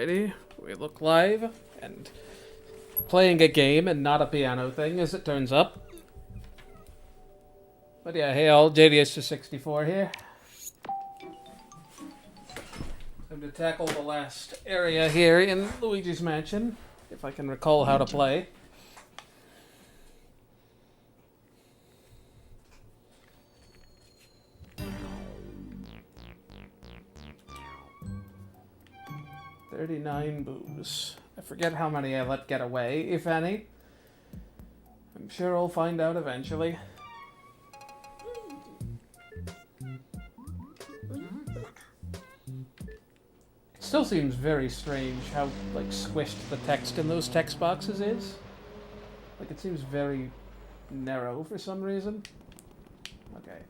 Alrighty, we look live and playing a game and not a piano thing, as it turns up. But yeah, hey all, JDS64 here. Time to tackle the last area here in Luigi's mansion, if I can recall how to play. $39 boos. I forget how many I let get away, if any. I'm sure I'll find out eventually. It still seems very strange how, like, squished the text in those text boxes is. Like, it seems very narrow for some reason. Okay.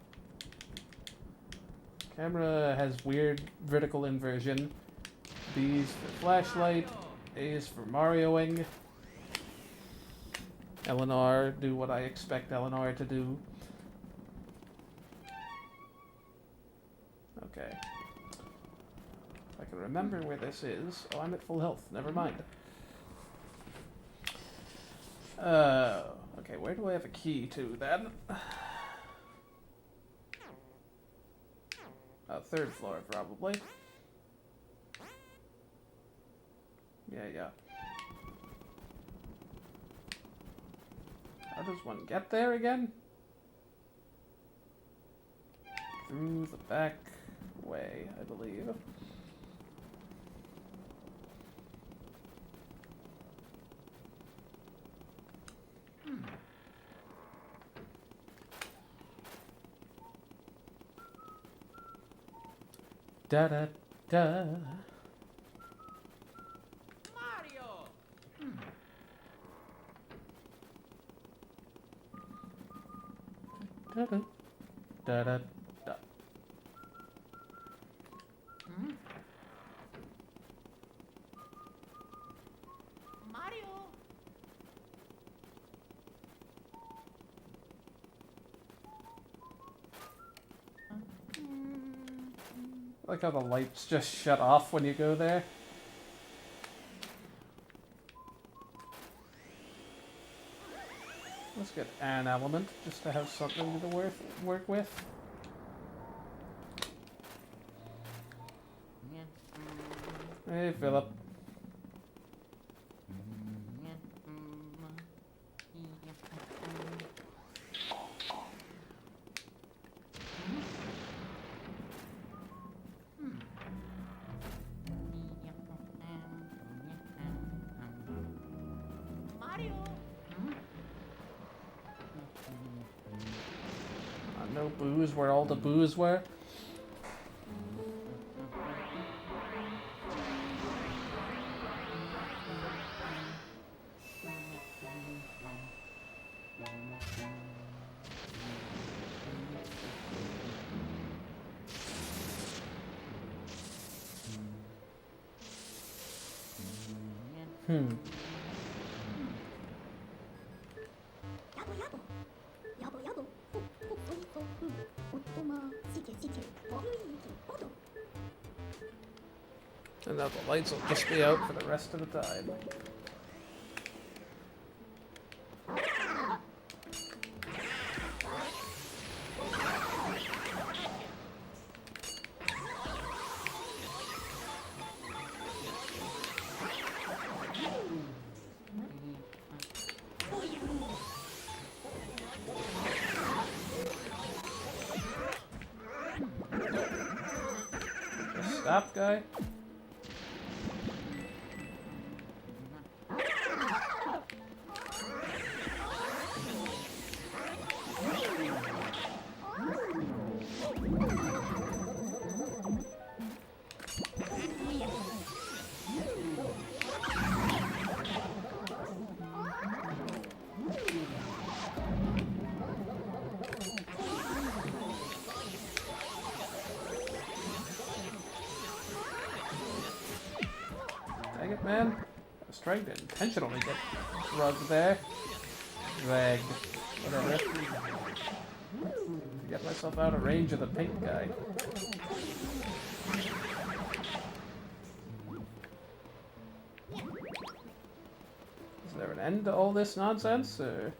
Camera has weird vertical inversion. B's for flashlight, A's for Marioing. Eleanor, do what I expect Eleanor to do. Okay. I can remember where this is. Oh, I'm at full health. Never mind. Okay, where do I have a key to then? Third floor, probably. Yeah. How does one get there again? Through the back way, I believe. Da da da. Da da da da da. Mario. I like how the lights just shut off when you go there. Let's get an element, just to have something to work with. Hey, Philip. No booze where all the booze were. And now the lights will just be out for the rest of the time. Just stop, guy. Dang it, man. I was trying to intentionally get drugged there. Dragged. Whatever. Get myself out of range of the pink guy. end all this nonsense, or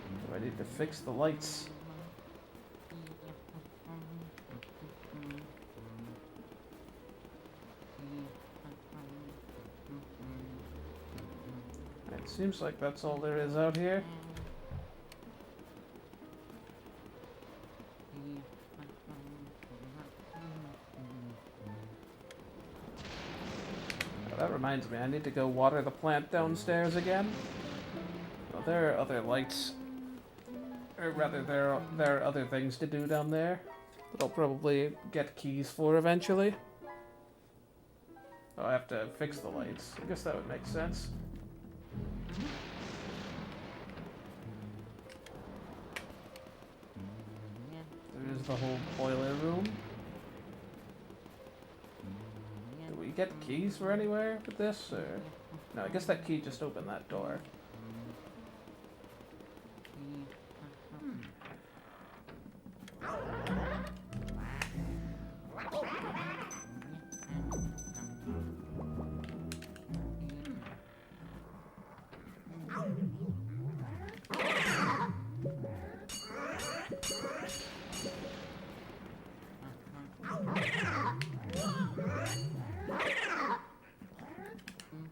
do I need to fix the lights? It seems like that's all there is out here. That reminds me, I need to go water the plant downstairs again. Well, there are other lights, or rather, there are other things to do down there that I'll probably get keys for eventually. Oh, I have to fix the lights. I guess that would make sense. There's the whole boiler room. Do we get keys for anywhere with this, or... No, I guess that key just opened that door.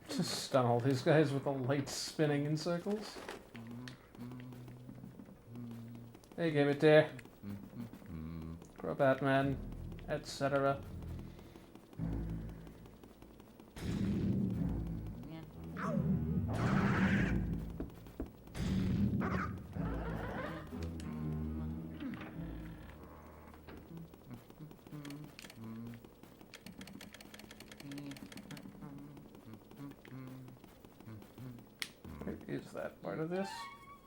Just stun all these guys with the lights spinning in circles. Hey, give it there. Grow Batman, etc. Where is that part of this?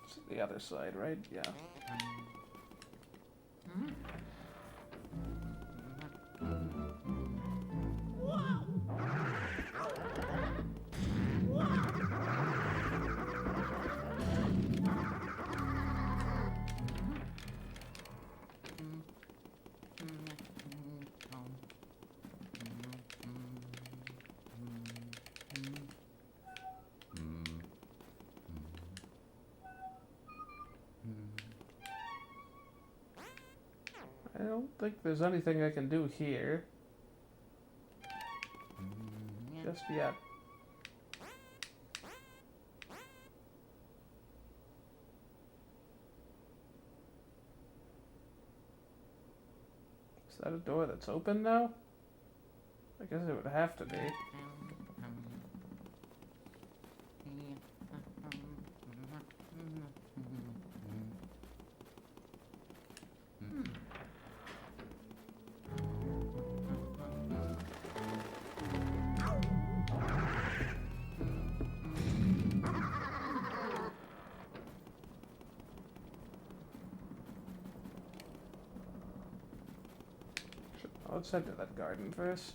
It's the other side, right? Yeah. I don't think there's anything I can do here. Just yet. Is that a door that's open now? I guess it would have to be. Let's head to that garden first,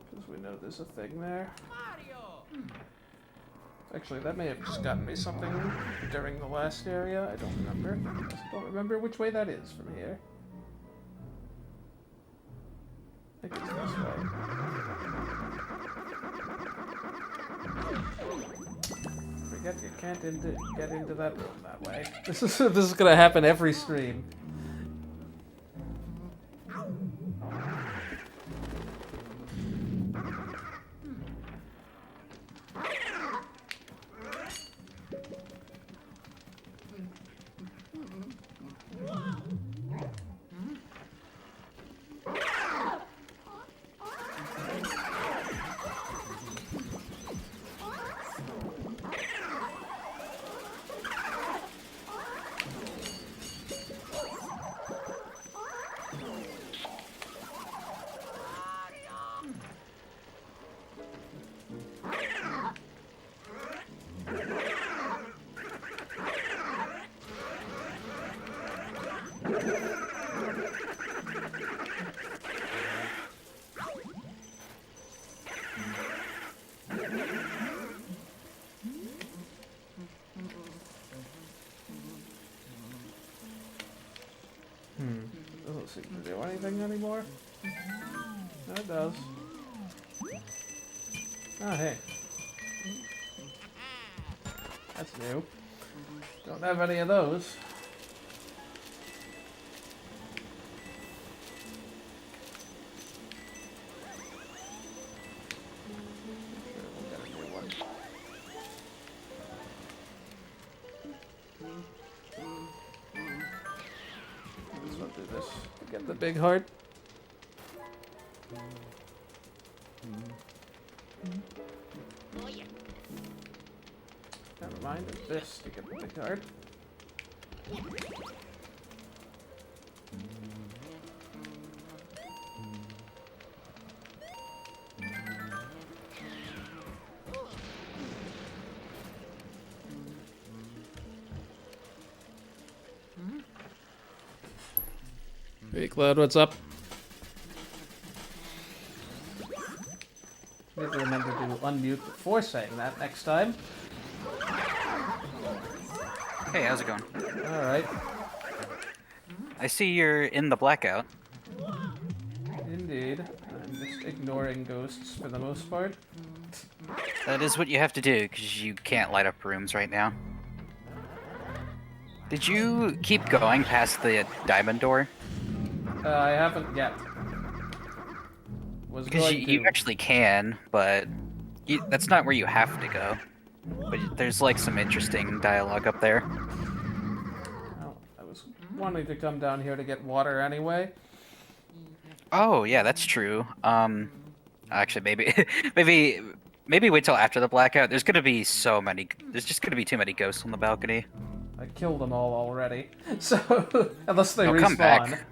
because we know there's a thing there. Mario! Actually, that may have just gotten me something during the last area. I don't remember. I don't remember which way that is from here. I think it's this way. Forget you can't get into that room that way. This is gonna happen every stream. Doesn't seem to do anything anymore. No, it does. Oh, hey. That's new. Don't have any of those. We'll get a new one. Let's not do this. Get the big heart. Oh yeah. Never mind, it's this to get the big heart. Hey Cloud, what's up? Need to remember to unmute before saying that next time. Hey, how's it going? Alright, I see you're in the blackout. indeed. I'm just ignoring ghosts for the most part. That is what you have to do, because you can't light up rooms right now. Did you keep going past the diamond door? I haven't yet. Was Because going you to. actually can, but that's not where you have to go. But there's like some interesting dialogue up there. Oh, I was wanting to come down here to get water anyway. Oh, yeah, that's true. Actually, maybe wait till after the blackout. There's gonna be so many. There's just gonna be too many ghosts on the balcony. I killed them all already. So, unless they They'll respawn. come back.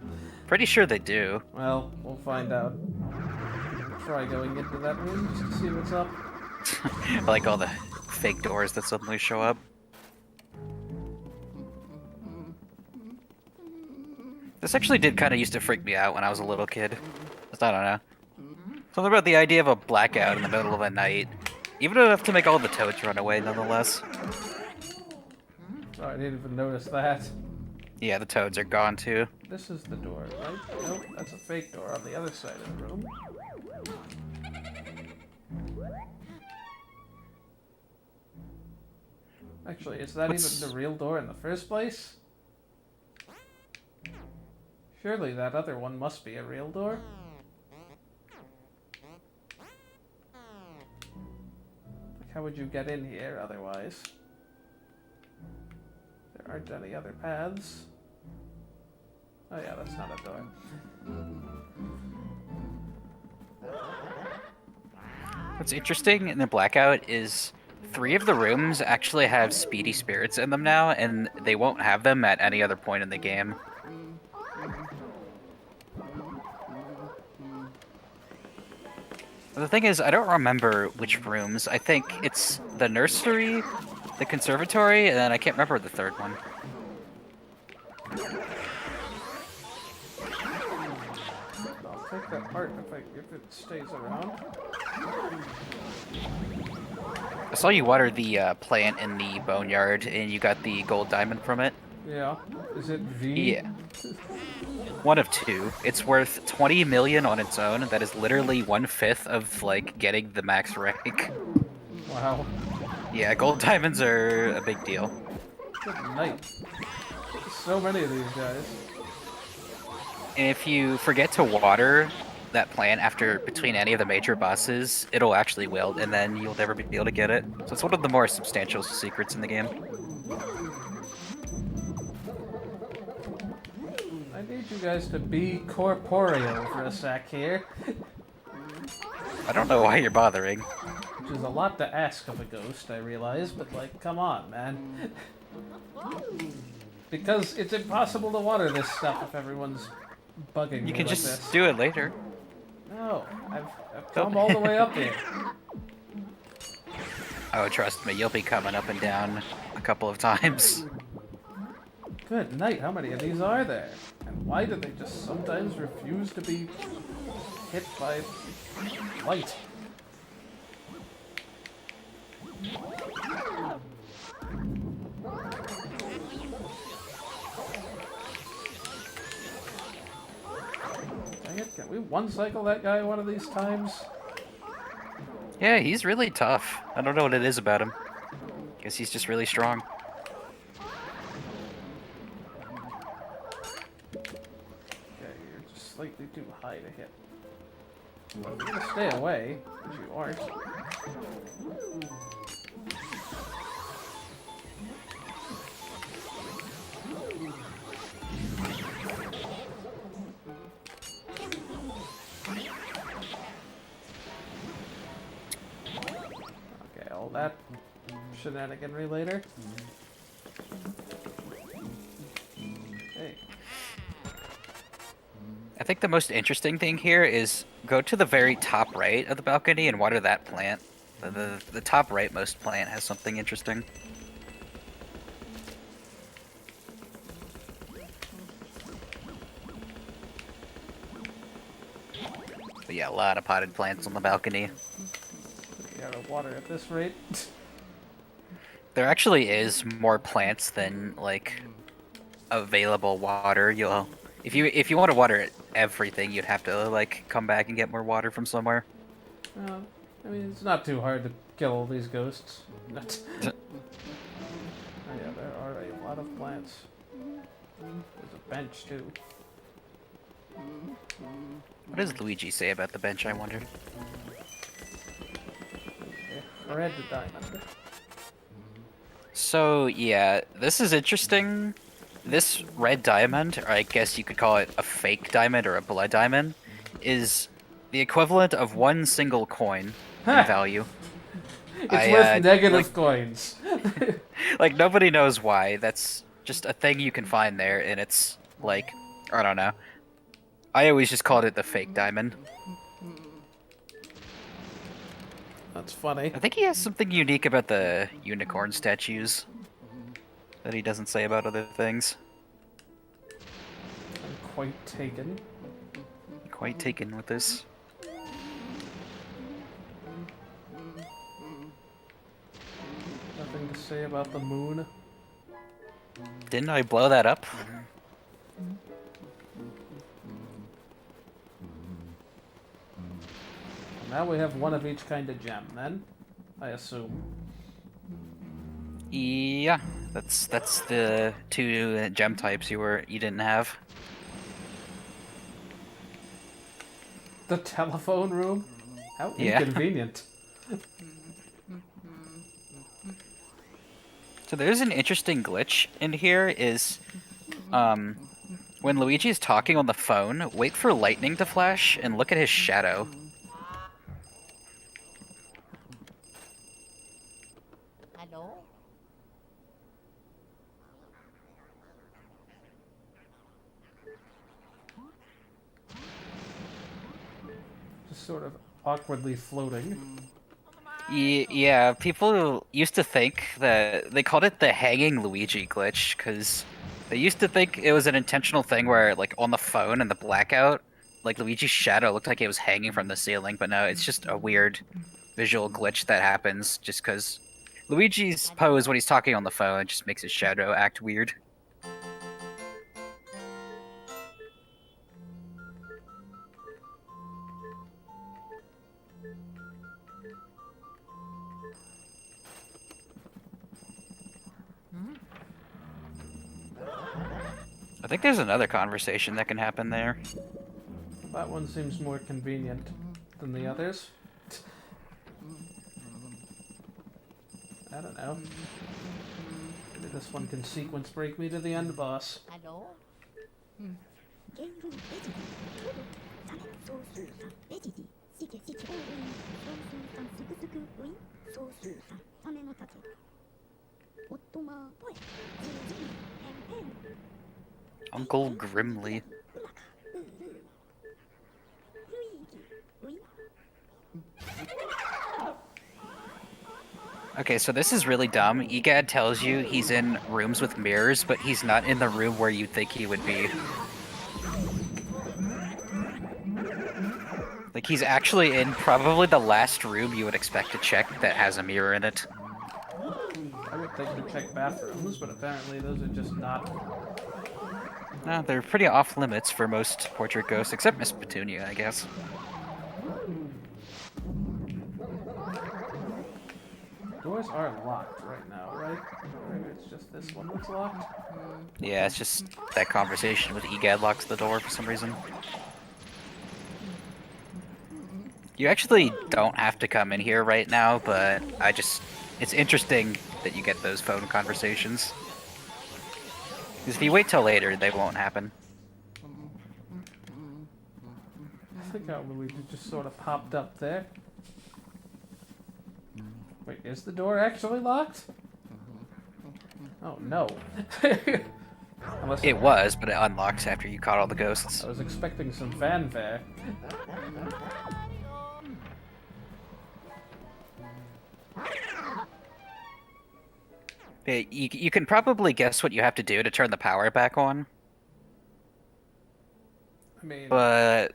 Pretty sure they do. Well, we'll find out. Try going into that room just to see what's up. Like all the fake doors that suddenly show up. This actually did kind of used to freak me out when I was a little kid. Just, I don't know. Something about the idea of a blackout in the middle of the night. Even enough to make all the toads run away, nonetheless. Oh, I didn't even notice that. Yeah, the toads are gone too. This is the door, right? Nope, that's a fake door on the other side of the room. Actually, is that What's- even the real door in the first place? Surely that other one must be a real door. Like, how would you get in here otherwise? There aren't any other paths. Oh yeah, that's not a door. What's interesting in the blackout is 3 of the rooms actually have speedy spirits in them now, and they won't have them at any other point in the game. The thing is, I don't remember which rooms. I think it's the nursery, the conservatory, and then I can't remember the third one. I'll take that part if it stays around. I saw you water the plant in the boneyard, and you got the gold diamond from it. Yeah. Is it V? Yeah. One of 2. It's worth 20 million on its own. That is literally 1/5 of like getting the max rank. Wow. Yeah, gold diamonds are a big deal. Good night. So many of these guys. And if you forget to water that plant after between any of the major bosses, it'll actually wilt, and then you'll never be able to get it. So it's one of the more substantial secrets in the game. I need you guys to be corporeal for a sec here. I don't know why you're bothering. Which is a lot to ask of a ghost, I realize, but like, come on, man. Because it's impossible to water this stuff if everyone's bugging me You can like just this. do it later. No, I've come all the way up here. Oh, trust me, you'll be coming up and down a couple of times. Good night, how many of these are there? And why do they just sometimes refuse to be hit by light? Dang it, can we one-cycle that guy one of these times? Yeah, he's really tough. I don't know what it is about him. Guess he's just really strong. Okay, you're just slightly too high to hit. Well, you're gonna stay away, which you aren't. Okay, all that shenaniganry later. Hey. I think the most interesting thing here is go to the very top right of the balcony and water that plant. The top rightmost plant has something interesting. But yeah, a lot of potted plants on the balcony. You gotta water at this rate. There actually is more plants than like available water. If you want to water everything, you'd have to like come back and get more water from somewhere. I mean, it's not too hard to kill all these ghosts. Oh, yeah, there are a lot of plants. There's a bench too. What does Luigi say about the bench, I wonder? Okay, red diamond. So yeah, this is interesting. This red diamond, or I guess you could call it a fake diamond or a blood diamond, is the equivalent of one single coin in value. It's worth negative coins. Like nobody knows why. That's just a thing you can find there, and it's like, I don't know. I always just called it the fake diamond. That's funny. I think he has something unique about the unicorn statues that he doesn't say about other things. I'm quite taken. Quite taken with this. Nothing to say about the moon. Didn't I blow that up? Now we have one of each kind of gem, then, I assume. Yeah, that's the two gem types you didn't have. The telephone room? How Yeah. inconvenient. So there's an interesting glitch in here is, when Luigi is talking on the phone, wait for lightning to flash and look at his shadow. Hello? Just sort of awkwardly floating. Yeah, people used to think that they called it the hanging Luigi glitch because they used to think it was an intentional thing where, like, on the phone and the blackout, like Luigi's shadow looked like it was hanging from the ceiling, but no, it's just a weird visual glitch that happens just because Luigi's pose when he's talking on the phone just makes his shadow act weird. I think there's another conversation that can happen there. That one seems more convenient than the others. I don't know. Maybe this one can sequence break me to the end boss. Hello? ゲームレジディザメソースーさレジディシケシケオウイソースーさんスクスクウイソースーさサメのタチオットマポエジジヘンヘン Uncle Grimly. うまかうルルイーギウイ Okay, so this is really dumb. Egad tells you he's in rooms with mirrors, but he's not in the room where you'd think he would be. Like, he's actually in probably the last room you would expect to check that has a mirror in it. I would think to check bathrooms, but apparently those are just not. No, they're pretty off limits for most portrait ghosts, except Miss Petunia, I guess. doors are locked right now, right? Or it's just this one that's locked? Yeah, it's just that conversation with Egad locks the door for some reason. You actually don't have to come in here right now, but it's interesting that you get those phone conversations. Because if you wait till later, they won't happen. I think how Luigi just sort of popped up there. Wait, is the door actually locked? Oh no. Unless It was, but it unlocks after you caught all the ghosts. I was expecting some fanfare. You can probably guess what you have to do to turn the power back on, I mean, but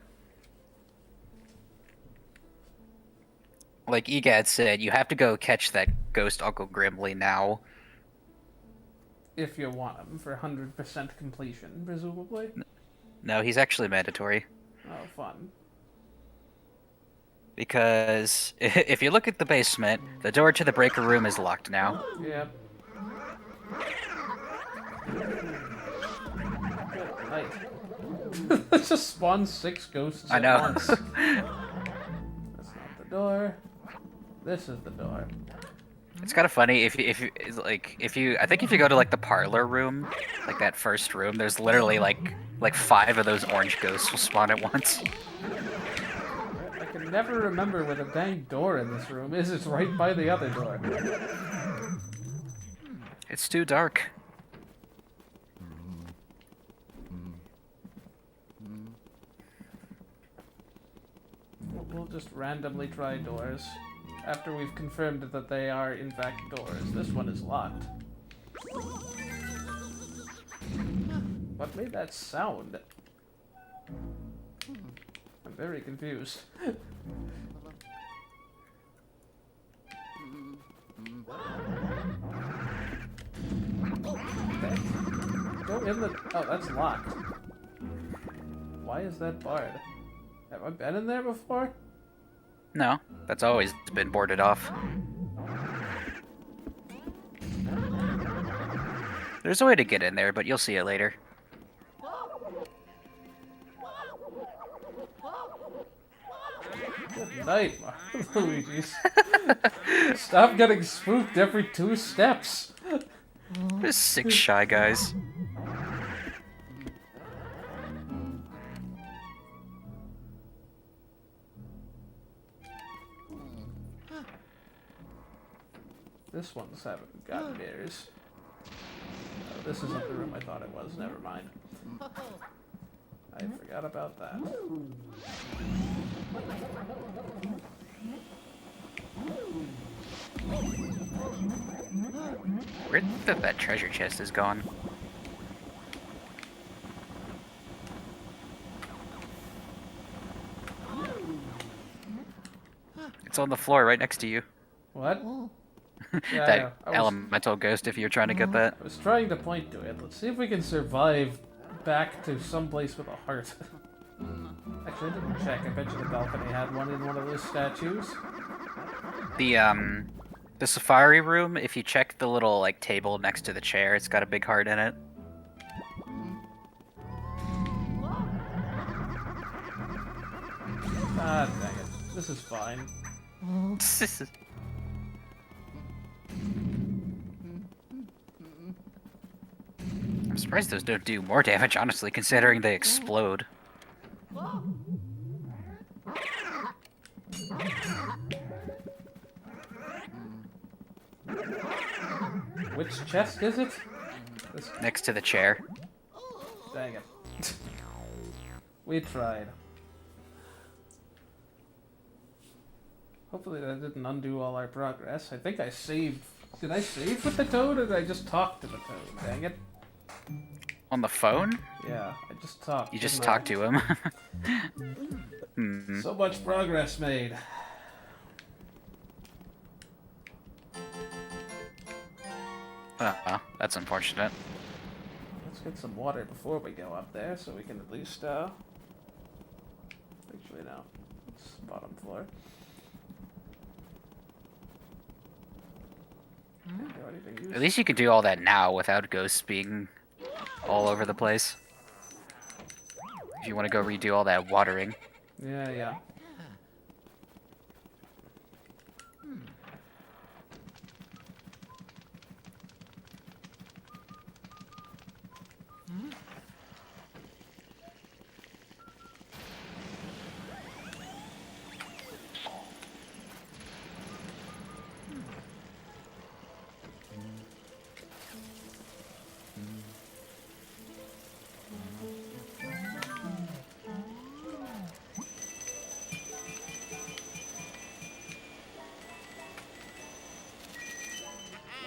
like Egad said, you have to go catch that ghost Uncle Grimly now. if you want him for 100% completion, presumably. No, he's actually mandatory. Oh, fun. Because if you look at the basement, the door to the breaker room is locked now. Yep. Good night. Let's just spawn 6 ghosts I know. at once. That's not the door. This is the door. It's kind of funny if you I think if you go to like the parlor room, like that first room, there's literally like 5 of those orange ghosts will spawn at once. I can never remember where the dang door in this room is. It's right by the other door. It's too dark. We'll just randomly try doors. After we've confirmed that they are, in fact, doors. This one is locked. What made that sound? I'm very confused. Go in the... Oh, that's locked. Why is that barred? Have I been in there before? No, that's always been boarded off. There's a way to get in there, but you'll see it later. Good night, Luigi's. Stop getting spooked every 2 steps. There's 6 shy guys. This one's haven't got mirrors. Oh, this isn't the room I thought it was. Never mind. I forgot about that. Where that treasure chest is gone? It's on the floor right next to you. What? Yeah, That I was, elemental ghost, if you're trying to get that. I was trying to point to it. Let's see if we can survive back to someplace with a heart. Actually, I didn't check. I bet you the balcony had one in one of those statues. The safari room, if you check the little like table next to the chair, it's got a big heart in it. Ah, dang it. This is fine. I'm surprised those don't do more damage, honestly, considering they explode. Which chest is it? This... Next to the chair. Dang it. We tried. Hopefully that didn't undo all our progress. I think I saved... Did I save with the toad, or did I just talk to the toad? Dang it. On the phone? Yeah, I just talked. You just didn't I? talked to him. Hmm. So much progress made. That's unfortunate. Let's get some water before we go up there, so we can at least, Actually, no. It's bottom floor. Can't do anything At useful. least you could do all that now without ghosts being all over the place. If you want to go redo all that watering. Yeah, yeah.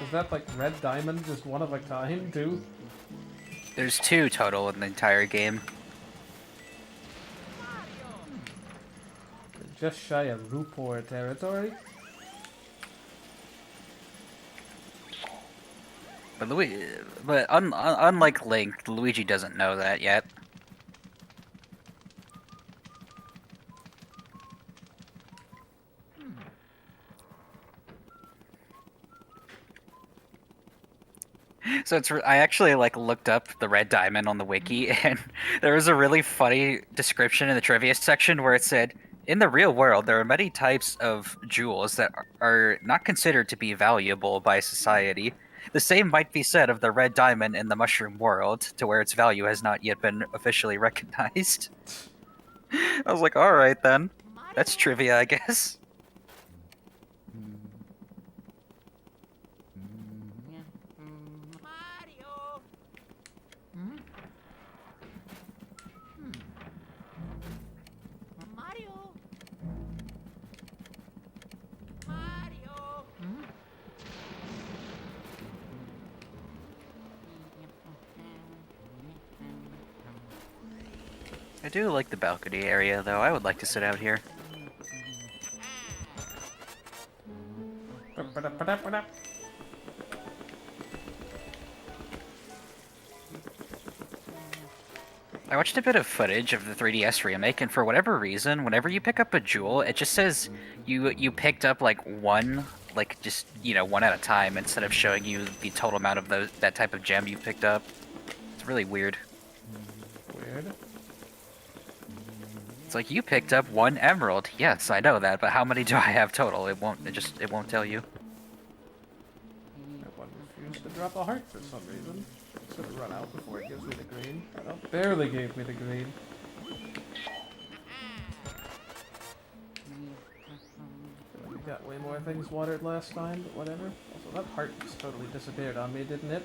Is that like red diamond, just one of a kind, too? There's 2 total in the entire game. Just shy of Rupor territory. But unlike Link, Luigi doesn't know that yet. So I actually like looked up the red diamond on the wiki, and there was a really funny description in the trivia section where it said, in the real world, there are many types of jewels that are not considered to be valuable by society. The same might be said of the red diamond in the mushroom world, to where its value has not yet been officially recognized. I was like, alright then. That's trivia, I guess. Mario. Mario. Mario. I do like the balcony area, though. I would like to sit out here. I watched a bit of footage of the 3DS remake, and for whatever reason, whenever you pick up a jewel, it just says you picked up like one, like just one at a time, instead of showing you the total amount of that type of gem you picked up. It's really weird. Weird. It's like, you picked up 1 emerald. Yes, I know that, but how many do I have total? It won't tell you. That one refused to drop a heart for some reason. It's gonna run out before it gives me the green. Oh, barely gave me the green. We got way more things watered last time, but whatever. Also, that heart just totally disappeared on me, didn't it?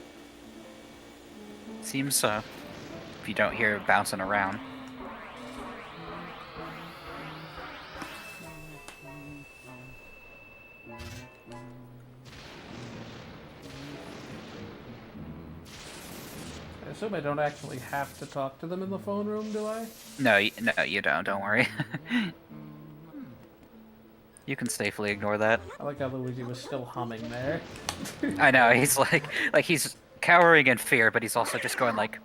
Seems so. If you don't hear it bouncing around. I assume I don't actually have to talk to them in the phone room, do I? No, you don't. Don't worry. You can safely ignore that. I like how Luigi was still humming there. I know, he's like he's cowering in fear, but he's also just going like...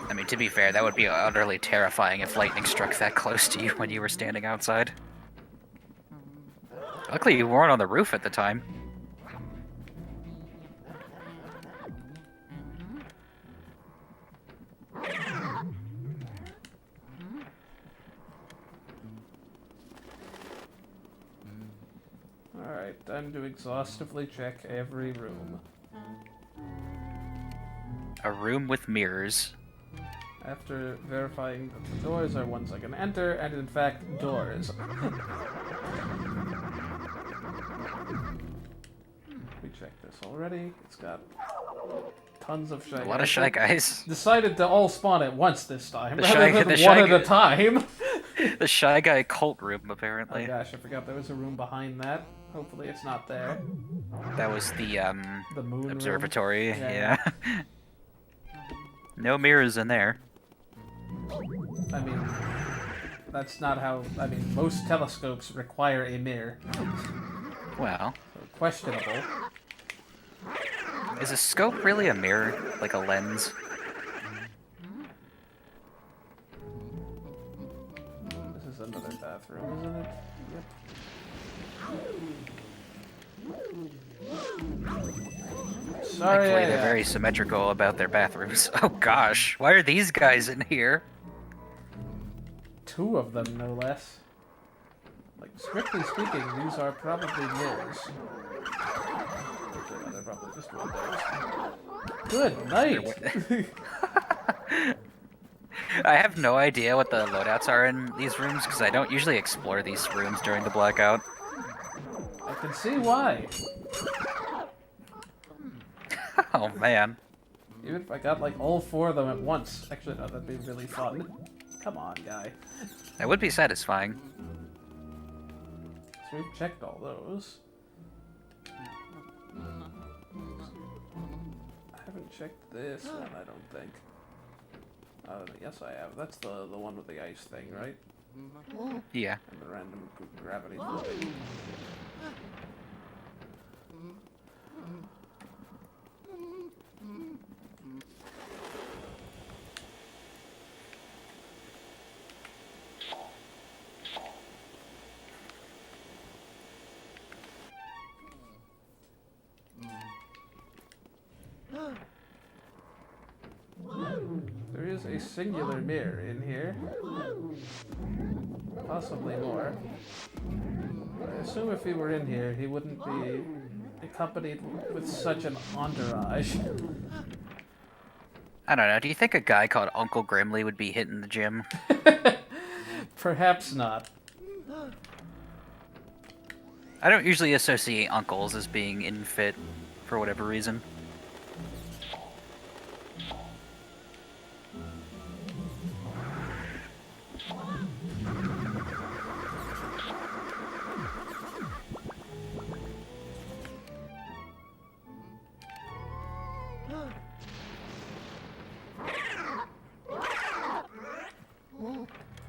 I mean, to be fair, that would be utterly terrifying if lightning struck that close to you when you were standing outside. Luckily, you weren't on the roof at the time. Alright, time to exhaustively check every room. A room with mirrors. After verifying that the doors are ones I can enter, and in fact, doors. We checked this already. It's got tons of Shy Guys. A lot of Shy Guys. Decided to all spawn at once this time, The rather than Shy one at Guy- a time. The Shy Guy cult room, Oh apparently. gosh, I forgot there was a room behind that. Hopefully it's not there. That was the moon room. observatory. Yeah. Yeah. No mirrors in there. I mean, that's not how... I mean, most telescopes require a mirror. Well, So questionable. is a scope really a mirror? Like a lens? This bathroom, isn't it? Yep. Sorry, Thankfully, they're very symmetrical about their bathrooms. Oh gosh, why are these guys in here? 2 of them, no less. Like, strictly speaking, these are probably mirrors. Actually, no, they're probably just windows. Good night! I have no idea what the loadouts are in these rooms because I don't usually explore these rooms during the blackout. I can see why. Oh man. Even if I got like all 4 of them at once. Actually, no, that'd be really fun. Come on, guy. That would be satisfying. So we've checked all those. I haven't checked this one, I don't think. Yes, I have. That's the one with the ice thing, right? Yeah. And the random gravity floating. There is a singular mirror in here. Possibly more. I assume if he were in here, he wouldn't be accompanied with such an entourage. I don't know. Do you think a guy called Uncle Grimly would be hitting the gym? Perhaps not. I don't usually associate uncles as being in fit for whatever reason.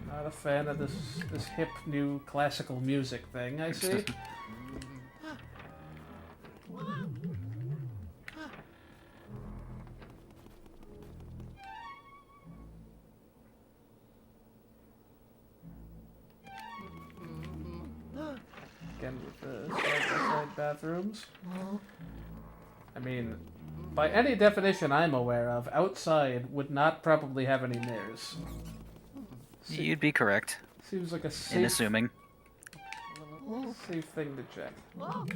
Not a fan of this hip new classical music thing, I see. Again with the side-by-side bathrooms. I mean, by any definition I'm aware of, outside would not probably have any mirrors. You'd be correct Seems like a in safe assuming. thing to check.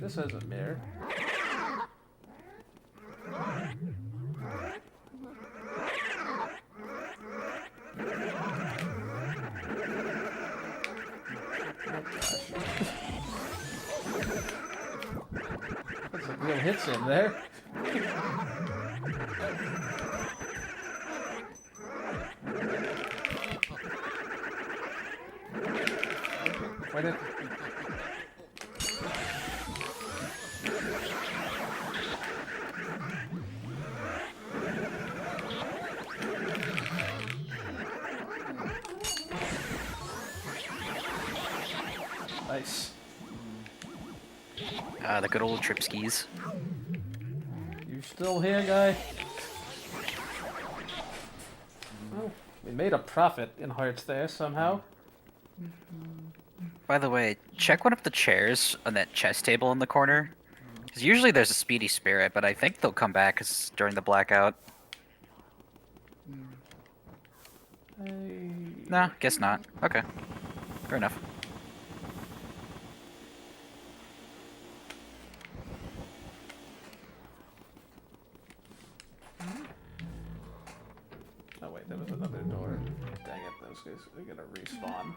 This has a mirror. Oh gosh. Put some real hits in there. Fight it. Nice. The good old trip skis. You still here, guy? Well, we made a profit in Hearts there somehow. By the way, check one of the chairs on that chess table in the corner. Because usually there's a speedy spirit, but I think they'll come back during the blackout. No, guess not. Okay. Fair enough. Oh wait, there was another door. Dang it, those guys are gonna respawn.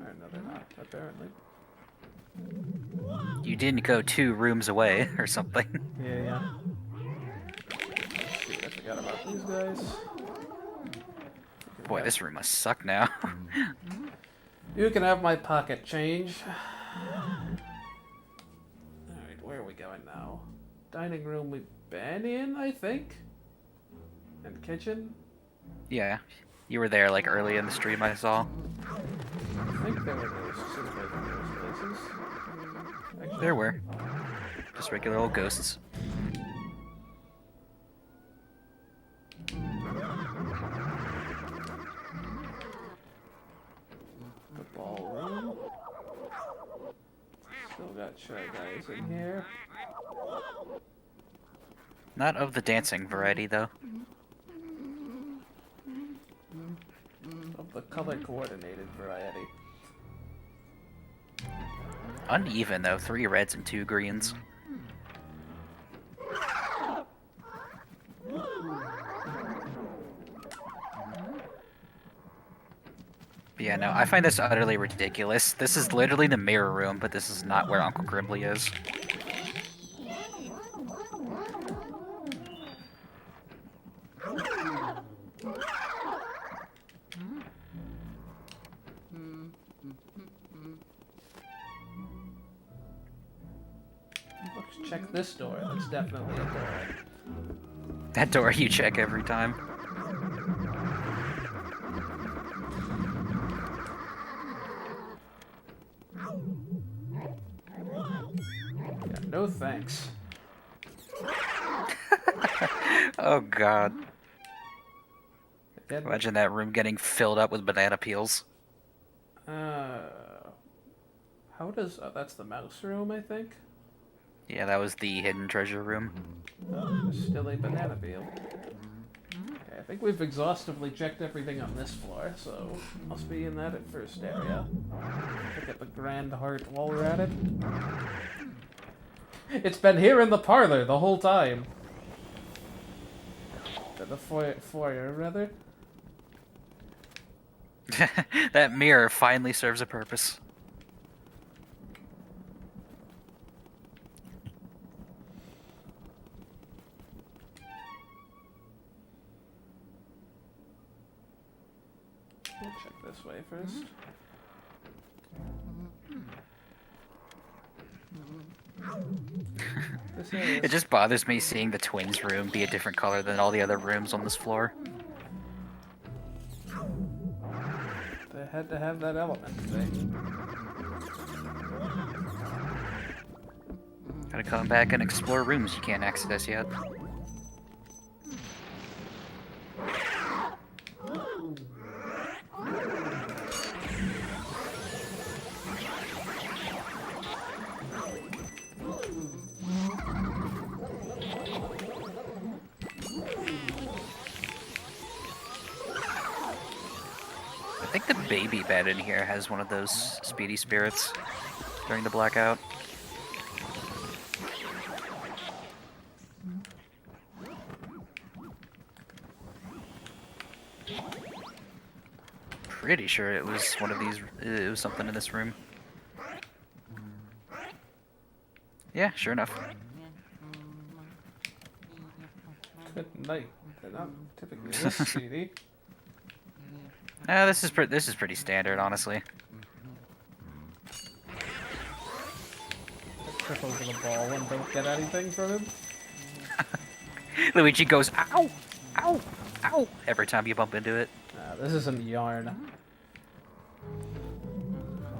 Or no, they're not, apparently. You didn't go 2 rooms away or something. Yeah. Shoot, I forgot about these guys. Boy, this room must suck now. You can have my pocket change. Alright, where are we going now? Dining room we've been in, I think? And kitchen? Yeah, you were there like early in the stream I saw. I think there were ghosts in both of those places. Actually, There were. Just regular old ghosts. the Still got Shy Guys in here. Not of the dancing variety, though. Of the color coordinated variety. Uneven, though. 3 reds and 2 greens. But yeah, no, I find this utterly ridiculous. This is literally the mirror room, but this is not where Uncle Grimly is. Let's check this door. That's definitely a door. That door you check every time. Yeah, no thanks. Oh god. Again, Imagine that room getting filled up with banana peels. how does... Oh, that's the mouse room, I think? Yeah, that was the hidden treasure room. Oh, there's still a banana peel. Okay, I think we've exhaustively checked everything on this floor, so must be in that at first area. Look at the grand heart while we're at it. It's been here in the parlor the whole time. The foyer, rather. That mirror finally serves a purpose. We'll check this way first. This area It is... just bothers me seeing the twins' room be a different color than all the other rooms on this floor. They had to have that element thing. Gotta come back and explore rooms you can't access yet. I think the baby bed in here has one of those speedy spirits during the blackout. Pretty sure it was one of these. It was something in this room. Yeah, sure enough. Good night. They're not typically this speedy. This is pretty standard, honestly. Trip over the ball and don't get anything from him. Luigi goes ow, ow, ow every time you bump into it. This isn't yarn.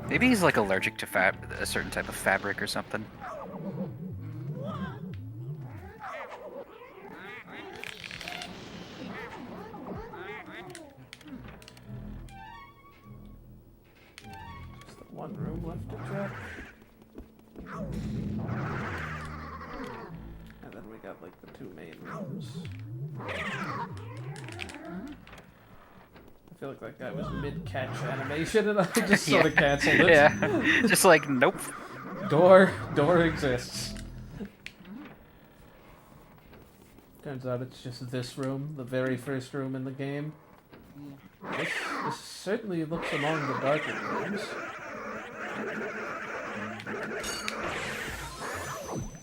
Maybe he's like allergic to a certain type of fabric or something. Just the one room left to check. And then we got like the 2 main rooms. I feel like that guy was mid-catch animation and I just sort of canceled it. Yeah, just like, nope. Door exists. Turns out it's just this room, the very first room in the game. This certainly looks among the darker rooms.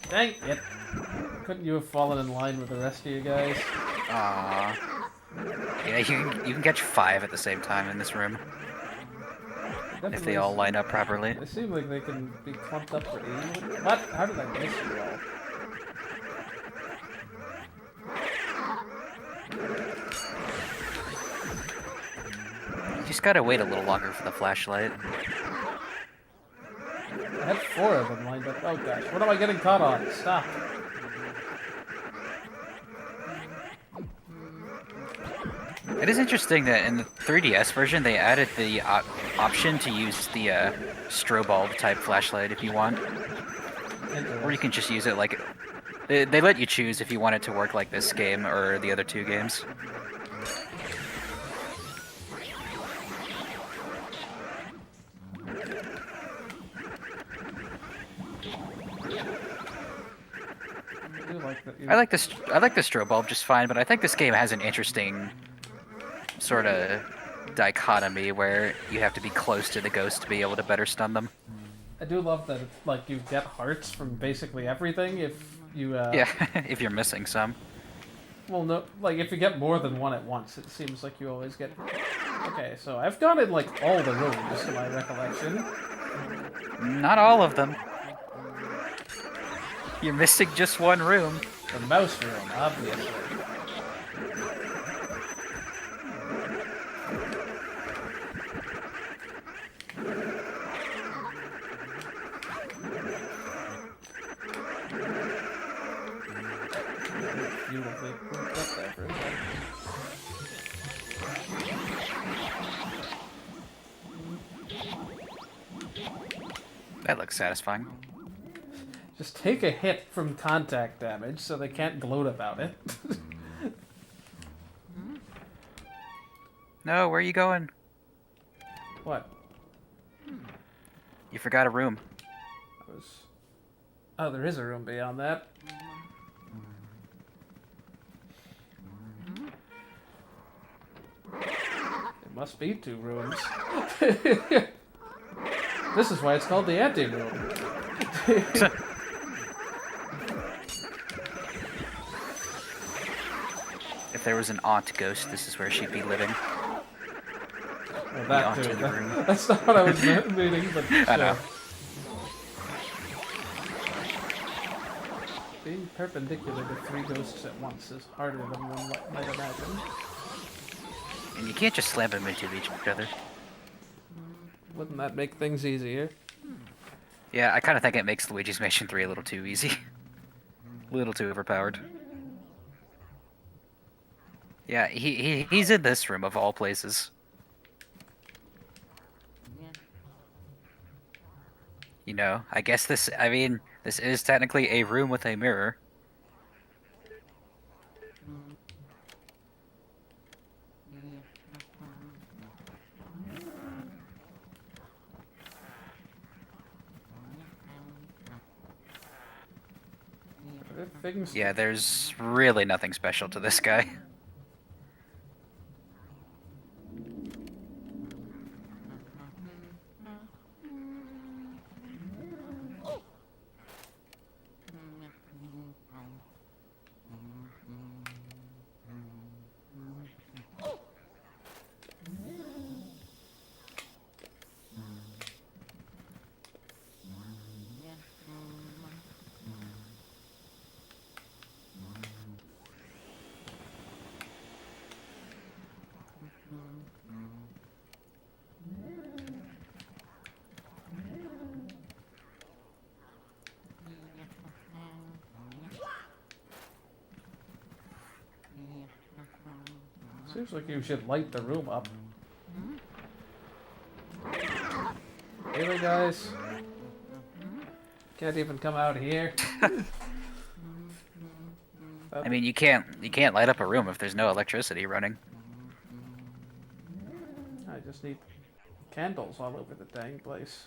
Dang it! Couldn't you have fallen in line with the rest of you guys? Aww. Yeah, you can catch 5 at the same time in this room if they all line up properly. They seem like they can be clumped up pretty easily. What? How did I miss you all? You just gotta wait a little longer for the flashlight. I had 4 of them lined up. Oh gosh, what am I getting caught on? Stop. It is interesting that in the 3DS version they added the option to use the strobe bulb type flashlight if you want, or you can just use it like they let you choose if you want it to work like this game or the other two games. I like this. I like the strobe bulb just fine, but I think this game has an interesting sort of dichotomy where you have to be close to the ghost to be able to better stun them. I do love that it's like you get hearts from basically everything if you. Yeah, if you're missing some. Well, no, like if you get more than one at once, it seems like you always get. Okay, so I've gone in like all the rooms to my recollection. Not all of them. You're missing just one room. The mouse room, obviously. Beautifully put up there for a second. That looks satisfying. Just take a hit from contact damage so they can't gloat about it. No, where are you going? What? You forgot a room. Oh, there is a room beyond that. It must be 2 rooms. This is why it's called the anti-room. If there was an aunt ghost, this is where she'd be living. Well, that The too. haunted room. That's not what I was meaning, but sure. I know. Being perpendicular to 3 ghosts at once is harder than one might imagine. And you can't just slam them into each other. Wouldn't that make things easier? Yeah, I kind of think it makes Luigi's Mansion 3 a little too easy. A little too overpowered. Yeah, he's in this room of all places. You know, I guess this is technically a room with a mirror. Are there things? Yeah, there's really nothing special to this guy. Seems like you should light the room up. Really, guys? Can't even come out here. I mean, you can't light up a room if there's no electricity running. I just need candles all over the dang place.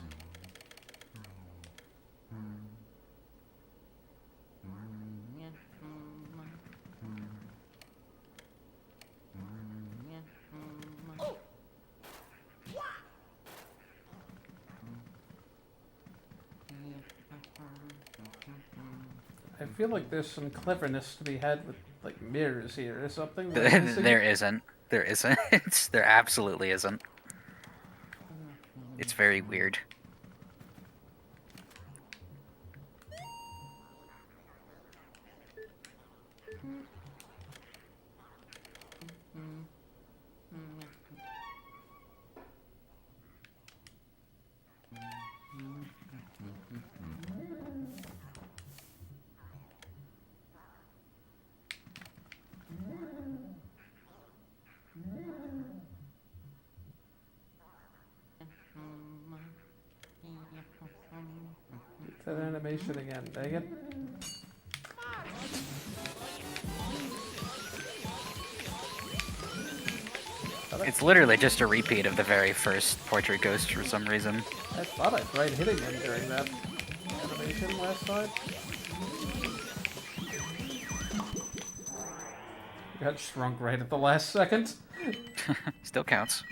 I feel like there's some cleverness to be had with like mirrors here or something. that I'm missing. There isn't. There isn't. There absolutely isn't. It's very weird. that animation again, dang it. It's literally just a repeat of the very first Portrait Ghost for some reason. I thought I tried hitting him during that animation last time. Got shrunk right at the last second. Still counts.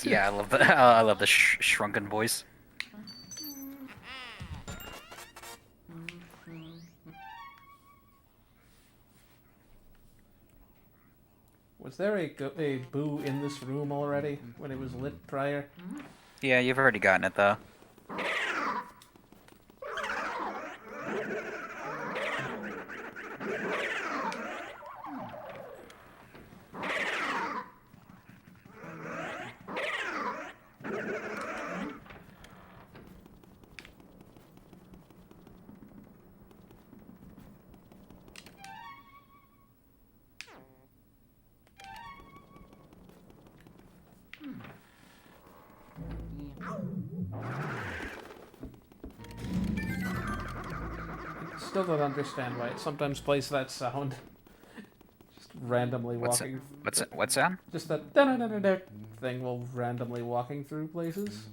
Yeah, I love the I love the shrunken voice. Was there a boo in this room already when it was lit prior? Yeah, you've already gotten it though. Still don't understand why it sometimes plays that sound. Just randomly walking. What sound? Just that da-da-da-da-da thing while randomly walking through places.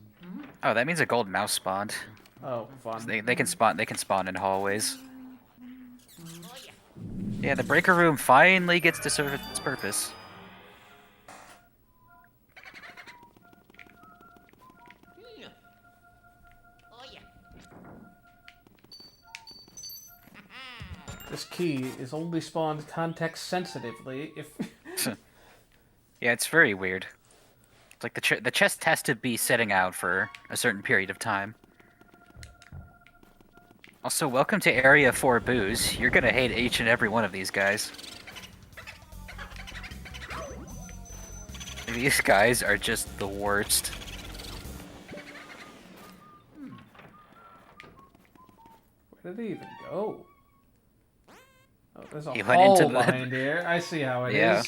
Oh, that means a gold mouse spawned. Oh, fun. They can spawn in hallways. Yeah, the breaker room finally gets to serve its purpose. This key is only spawned context sensitively if... Yeah, it's very weird. It's like the chest has to be setting out for a certain period of time. Also, welcome to Area 4 Booze. You're gonna hate each and every one of these guys. These guys are just the worst. Where did he even go? Oh, there's a He went hole into the- behind here. I see how it is. Yeah.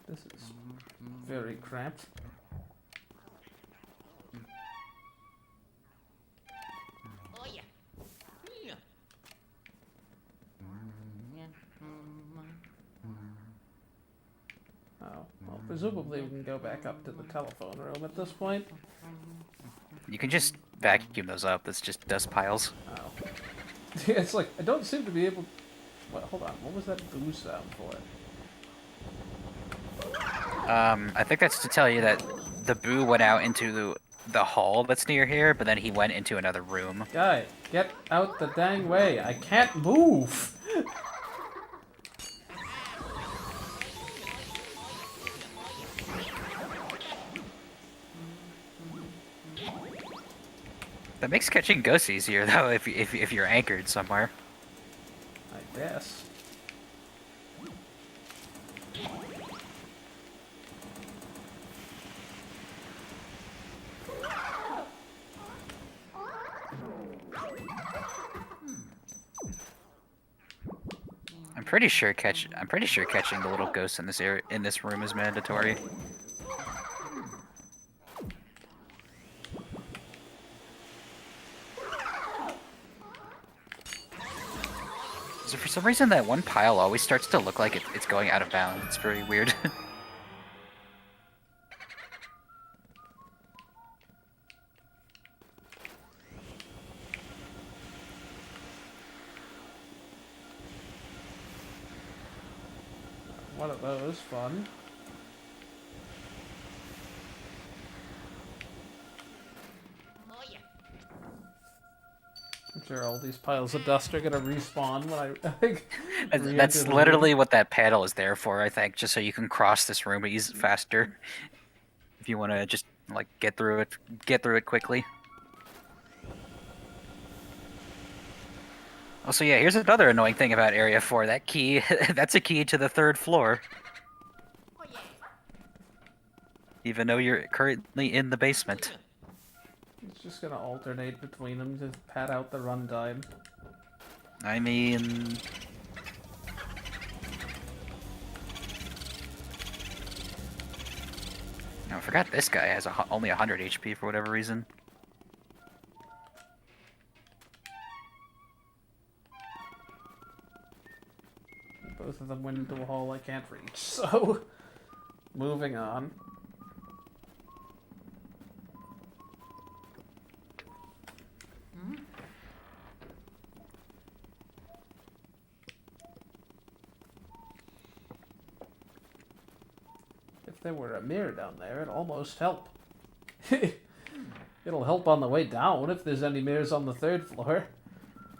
This is very cramped. Oh, well, presumably we can go back up to the telephone room at this point. You can just vacuum those up. That's just dust piles. Oh. It's like, I don't seem to be able... What, hold on, what was that boo sound for? I think that's to tell you that the boo went out into the hall that's near here, but then he went into another room. Guy, get out the dang way. I can't move! That makes catching ghosts easier, though, if you're anchored somewhere. I guess. I'm pretty sure catching the little ghosts in this room is mandatory. So for some reason, that one pile always starts to look like it's going out of bounds. It's very weird. One of those, fun. I'm sure all these piles of dust are gonna respawn when I think. That's literally what that panel is there for, I think, just so you can cross this room faster. If you want to just like get through it quickly. Also, yeah, here's another annoying thing about Area 4. That key, that's a key to the 3rd floor. Even though you're currently in the basement. It's just gonna alternate between them to pad out the runtime. I mean... Oh, I forgot this guy has only 100 HP for whatever reason. Both of them went into a hole I can't reach, so... Moving on. If there were a mirror down there, it'd almost help. It'll help on the way down if there's any mirrors on the 3rd floor.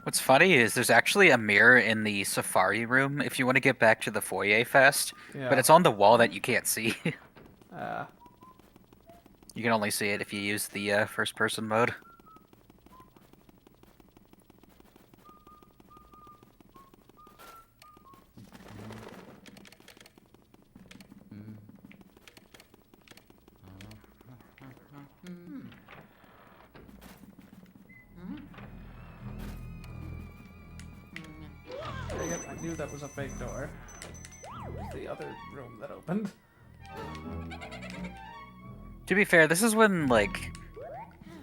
What's funny is there's actually a mirror in the safari room if you want to get back to the foyer fast, Yeah. but it's on the wall that you can't see. You can only see it if you use the first person mode. Dang it, I knew that was a fake door. It was the other room that opened. To be fair, this is when, like,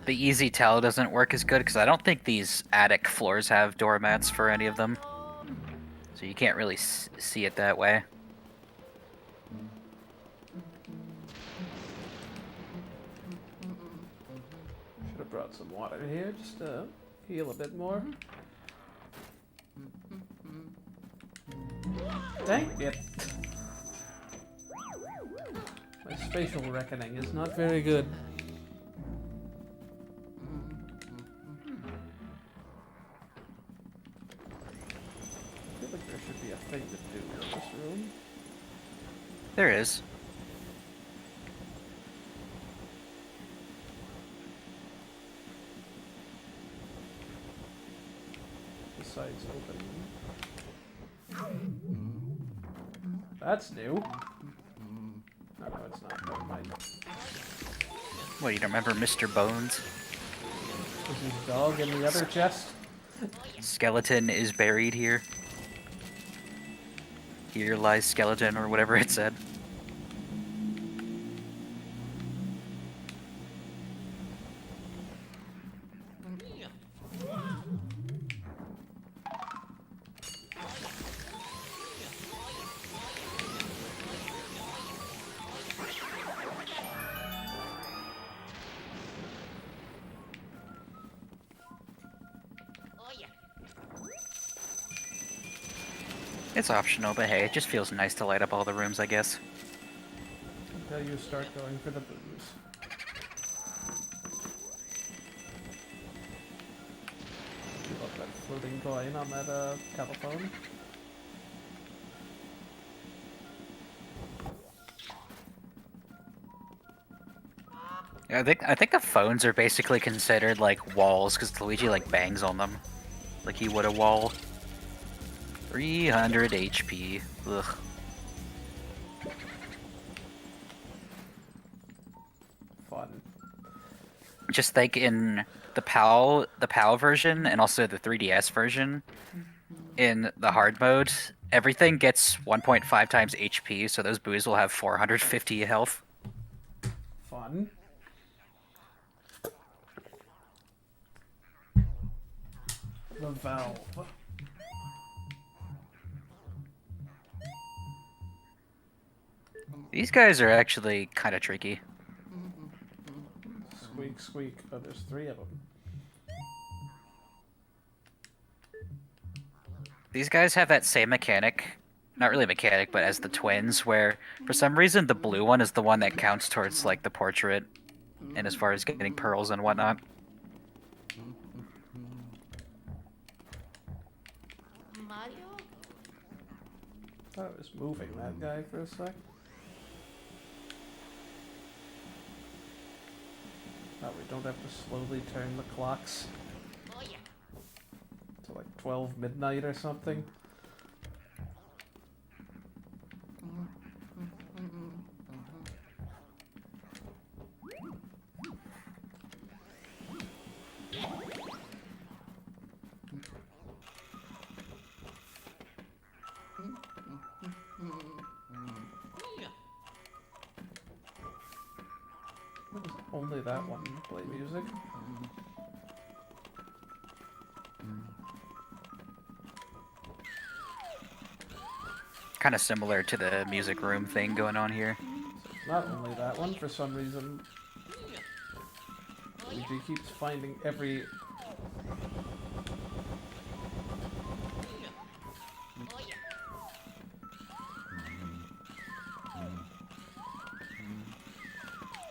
the easy tell doesn't work as good, because I don't think these attic floors have doormats for any of them. So you can't really see it that way. Should have brought some water here just to heal a bit more. Dang it! My spatial reckoning is not very good. I feel like there should be a thing to do in this room. There is. The side's open. That's new. No, it's not. Never mind. What, you don't remember Mr. Bones? Is his dog in the other chest? Skeleton is buried here. Here lies skeleton, or whatever it said. It's optional, but hey, it just feels nice to light up all the rooms, I guess. Until you start going for the booze. You love that floating coin on that telephone. Yeah, I think the phones are basically considered like walls because Luigi like bangs on them, like he would a wall. 300 HP. Ugh. Fun. Just think in the PAL version and also the 3DS version, in the hard mode, everything gets 1.5 times HP, so those boos will have 450 health. Fun. The valve. These guys are actually kind of tricky. Squeak, squeak. Oh, there's 3 of them. These guys have that same mechanic. Not really mechanic, but as the twins, where for some reason the blue one is the one that counts towards like the portrait and as far as getting pearls and whatnot. Mario? Thought I was moving that guy for a sec. Oh, we don't have to slowly turn the clocks Oh yeah. to like 12 midnight or something. only that one play music? Kind of similar to the music room thing going on here. So it's not only that one. For some reason, Luigi keeps finding every...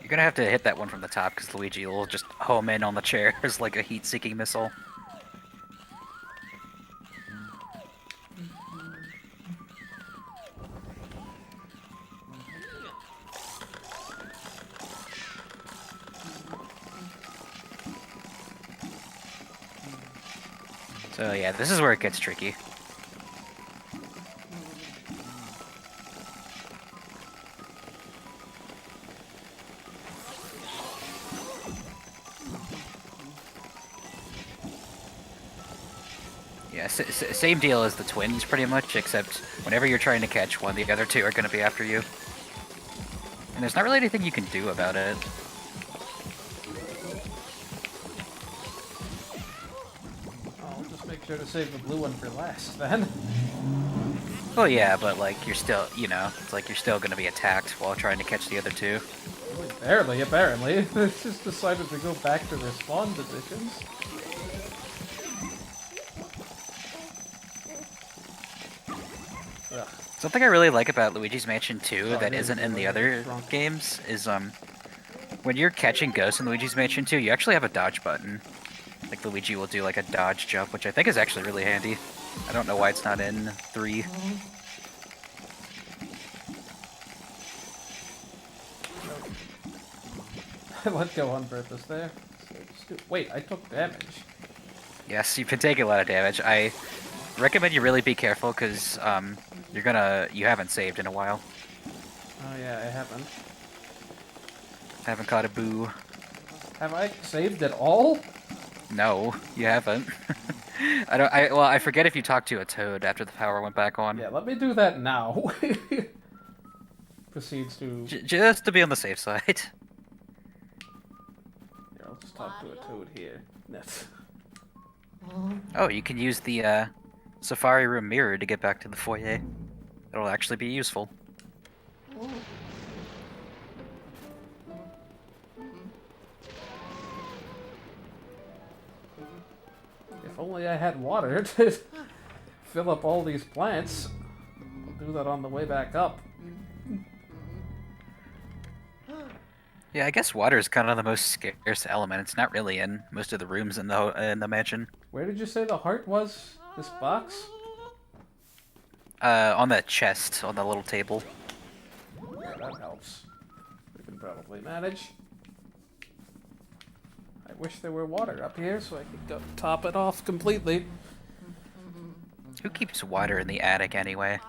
You're gonna have to hit that one from the top because Luigi will just home in on the chairs like a heat-seeking missile. So yeah, this is where it gets tricky. Yeah, same deal as the twins, pretty much, except whenever you're trying to catch one, the other two are going to be after you. And there's not really anything you can do about it. I'll just make sure to save the blue one for last, then. Well, yeah, but like, you're still, you know, it's like you're still going to be attacked while trying to catch the other two. Barely, apparently. They just decided to go back to their spawn positions. Ugh. Something I really like about Luigi's Mansion 2 Oh, that it is isn't in the really other drunk. games is, when you're catching ghosts in Luigi's Mansion 2, you actually have a dodge button. Like, Luigi will do, like, a dodge jump, which I think is actually really handy. I don't know why it's not in 3. I let go on purpose there. Wait, I took damage. Yes, you've been taking a lot of damage. I recommend you really be careful, because, you haven't saved in a while. Oh yeah, I haven't. Haven't caught a boo. Have I saved at all? No, you haven't. I forget if you talked to a toad after the power went back on. Yeah, let me do that now. Proceeds to... Just to be on the safe side. Here, I'll just talk to a toad here. Yes. Oh, you can use the Safari Room mirror to get back to the foyer. It'll actually be useful. If only I had water to fill up all these plants. I'll do that on the way back up. Yeah, I guess water is kind of the most scarce element. It's not really in most of the rooms in the mansion. Where did you say the heart was? This box? On the chest, on the little table. Yeah, that helps. We can probably manage. I wish there were water up here so I could go top it off completely. Who keeps water in the attic anyway?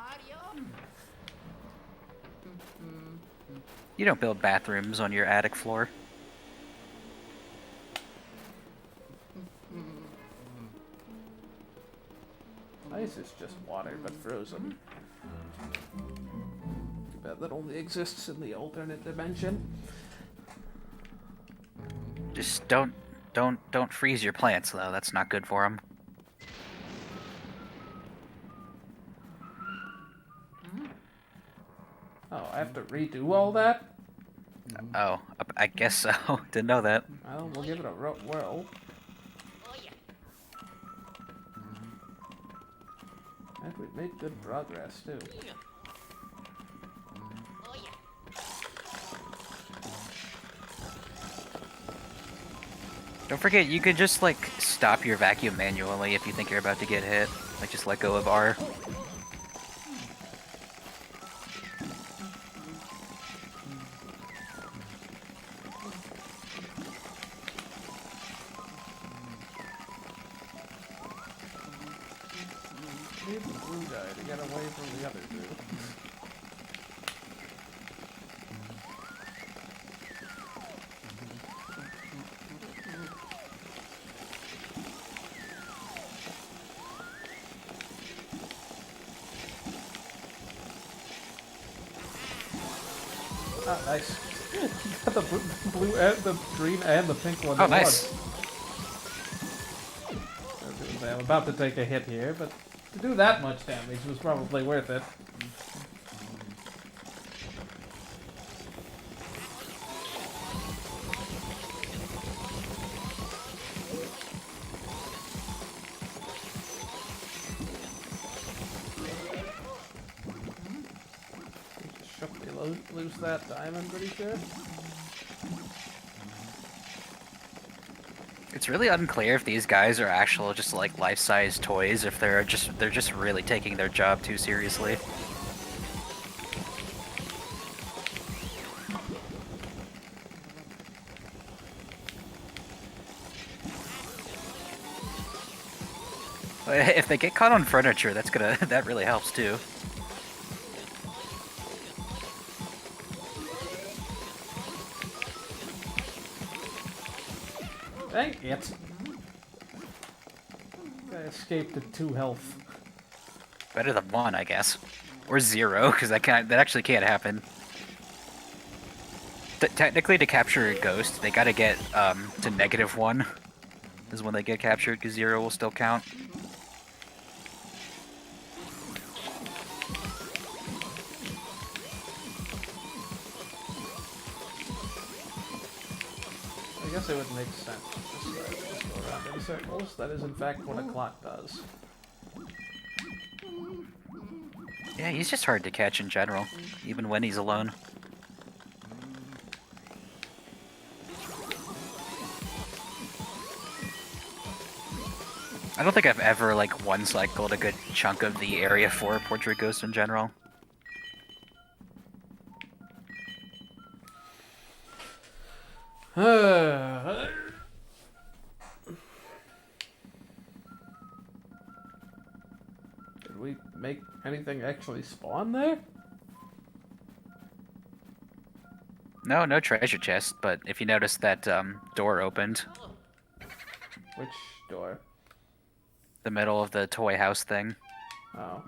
You don't build bathrooms on your attic floor. Ice is just water, but frozen. Too bad that only exists in the alternate dimension. Just don't freeze your plants though. That's not good for them. Oh, I have to redo all that? Oh, I guess so. Didn't know that. Well, we'll give it a whirl. And we've made good progress, too. Don't forget, you could just like stop your vacuum manually if you think you're about to get hit. Like just let go of R. Need the blue guy to get away from the other two. Ah, nice. Got the blue and the green and the pink one. Oh, at nice. once. I'm about to take a hit here, but to do that much damage was probably worth it. Should we lose that diamond, pretty sure? It's really unclear if these guys are actual just like life-size toys, if they're just really taking their job too seriously. If they get caught on furniture, that really helps too. Dang it! I escaped at 2 health. Better than 1, I guess, or 0, because that actually can't happen. Technically, to capture a ghost, they gotta get to -1 is when they get captured, because 0 will still count. I guess it would make sense just go around in circles. That is in fact what a clock does. Yeah, he's just hard to catch in general, even when he's alone. I don't think I've ever, like, one-cycled a good chunk of the area for a Portrait Ghost in general. Did we make anything actually spawn there? No treasure chest, but if you notice that door opened, Which door? the middle of the toy house thing. Oh.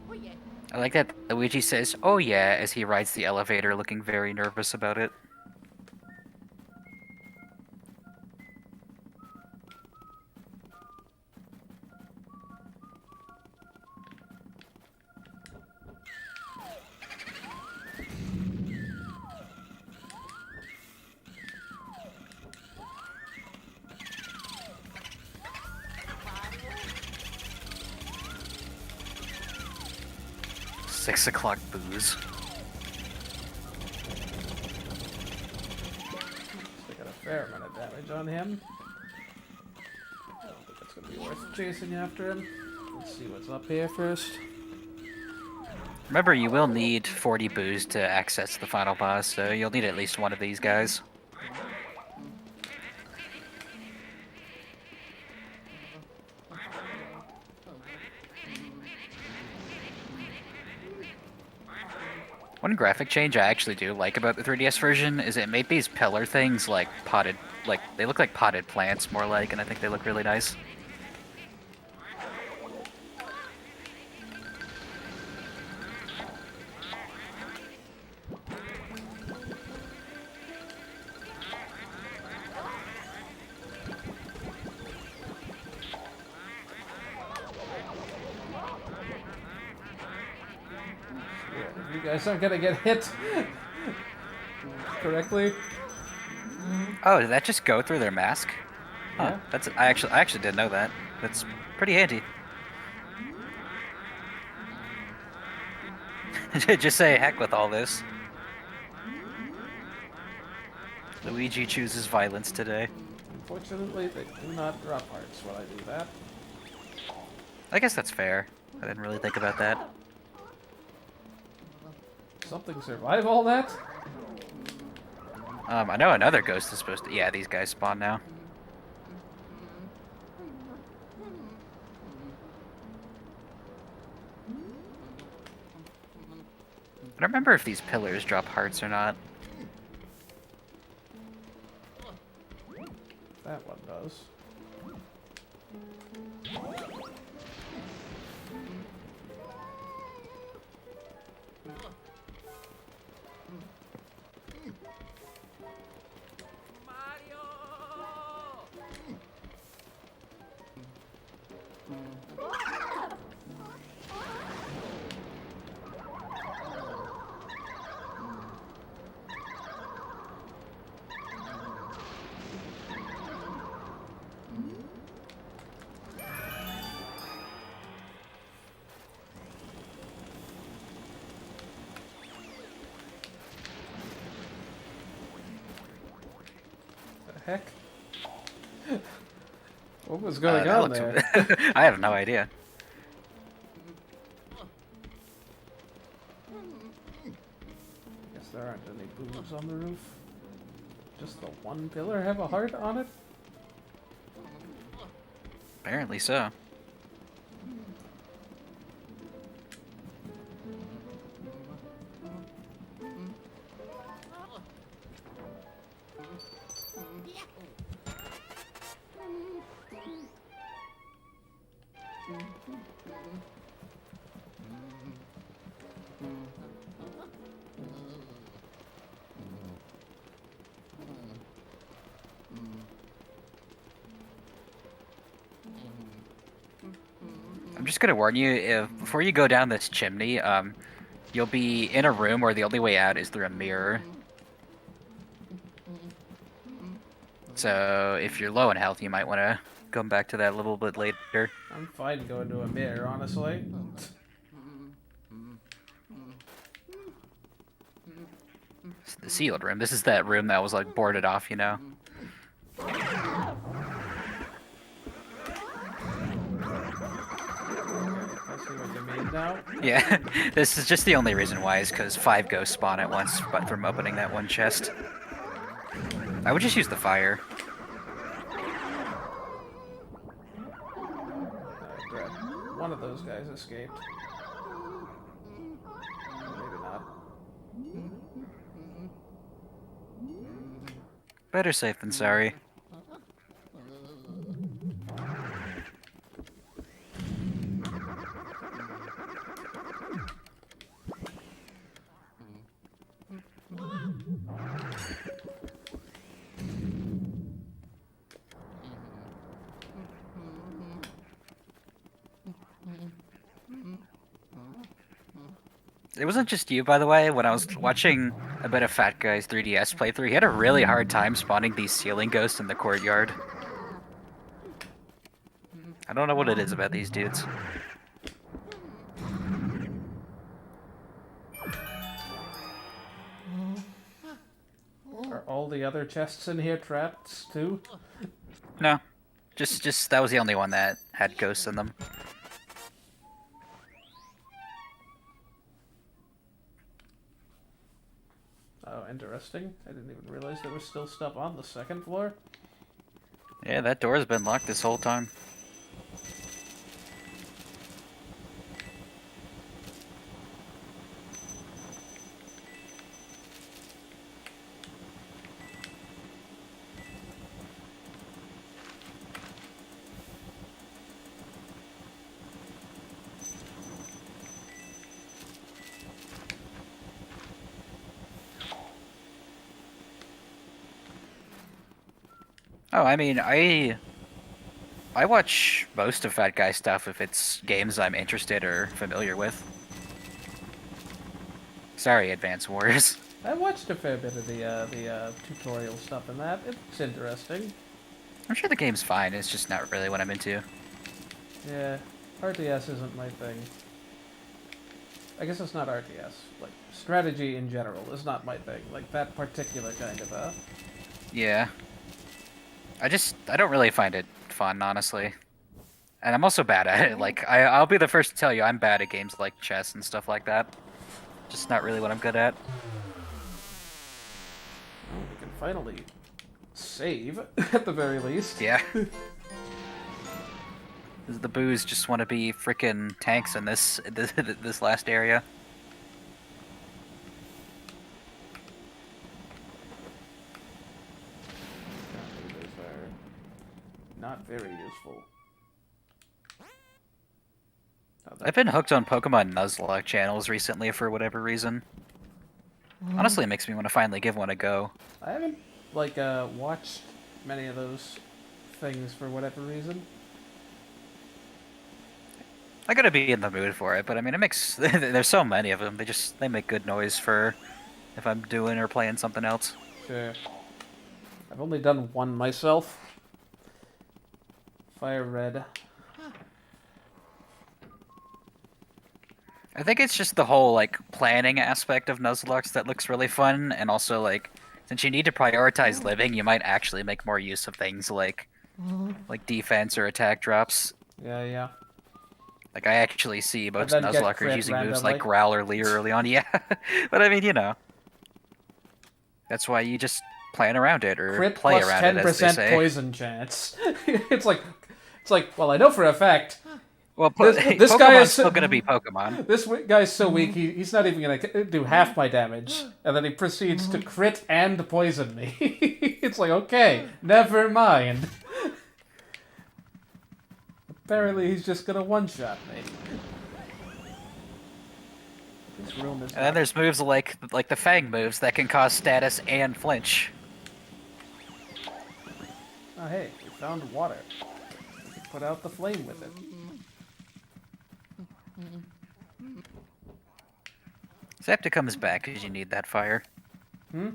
Oh yeah. I like that Luigi says, "Oh yeah," as he rides the elevator looking very nervous about it. $6 booze. They got a fair amount of damage on him. I don't think it's gonna be worth chasing after him. Let's see what's up here first. Remember, you will need 40 booze to access the final boss, so you'll need at least one of these guys. One graphic change I actually do like about the 3DS version is it made these pillar things like potted, like they look like potted plants more like, and I think they look really nice. Yeah, you guys aren't gonna get hit correctly. Oh, did that just go through their mask? Huh, Yeah. that's I actually didn't know that. That's pretty handy. Just say heck with all this. Luigi chooses violence today. Unfortunately, they do not drop hearts when I do that. I guess that's fair. I didn't really think about that. Something survive all that? I know another ghost is supposed to... Yeah, these guys spawn now. I don't remember if these pillars drop hearts or not. That one does. The heck? What was going That on looks- there? I have no idea. Guess there aren't any boobs on the roof. Just the one pillar have a heart on it? Apparently so. I'm just gonna warn you, if before you go down this chimney, you'll be in a room where the only way out is through a mirror. So if you're low in health, you might want to come back to that a little bit later. I'm fine going to a mirror, honestly. It's the sealed room. This is that room that was like boarded off, you know. I see what you mean now. Yeah, this is just the only reason why is because 5 ghosts spawn at once, but from opening that one chest. I would just use the fire. Great. One of those guys escaped. Maybe not. Better safe than sorry. It wasn't just you, by the way. When I was watching a bit of Fat Guy's 3DS playthrough, he had a really hard time spawning these ceiling ghosts in the courtyard. I don't know what it is about these dudes. Are all the other chests in here traps too? No, just that was the only one that had ghosts in them. Oh, interesting. I didn't even realize there was still stuff on the second floor. Yeah, that door's been locked this whole time. Oh, I mean, I watch most of Fat Guy stuff if it's games I'm interested or familiar with. Sorry, Advance Wars. I watched a fair bit of the tutorial stuff in that. It's interesting. I'm sure the game's fine, it's just not really what I'm into. Yeah, RTS isn't my thing. I guess it's not RTS. Like, strategy in general is not my thing. Like, that particular kind of, Yeah. I don't really find it fun, honestly. And I'm also bad at it. Like, I'll be the first to tell you I'm bad at games like chess and stuff like that. Just not really what I'm good at. We can finally save, at the very least. Yeah. The boos just want to be frickin' tanks in this last area. Apparently those are not very useful. Oh, I've been hooked on Pokemon Nuzlocke channels recently for whatever reason. Honestly, it makes me want to finally give one a go. I haven't like watched many of those things for whatever reason. I gotta be in the mood for it, but I mean, it makes there's so many of them. They make good noise for if I'm doing or playing something else. Sure. I've only done one myself. Fire Red. I think it's just the whole like planning aspect of Nuzlocke that looks really fun, and also like since you need to prioritize living, you might actually make more use of things like defense or attack drops. Yeah, yeah. Like I actually see But most then get Nuzlockers crit using moves randomly. like Growl or Leer early on. Yeah, but I mean, you know, that's why you just plan around it or Crit play plus around it, as they 10% say. poison chance. it's like, well, I know for a fact Well, this Pokemon's guy is still gonna be Pokemon. this guy's so weak he's not even gonna do half my damage, and then he proceeds to crit and poison me. It's like, okay, never mind. Apparently, he's just gonna one-shot me. This room is. And then there's moves like the Fang moves that can cause status and flinch. Oh, hey, we found water. We can put out the flame with it. Septa comes back because you need that fire. Hmm?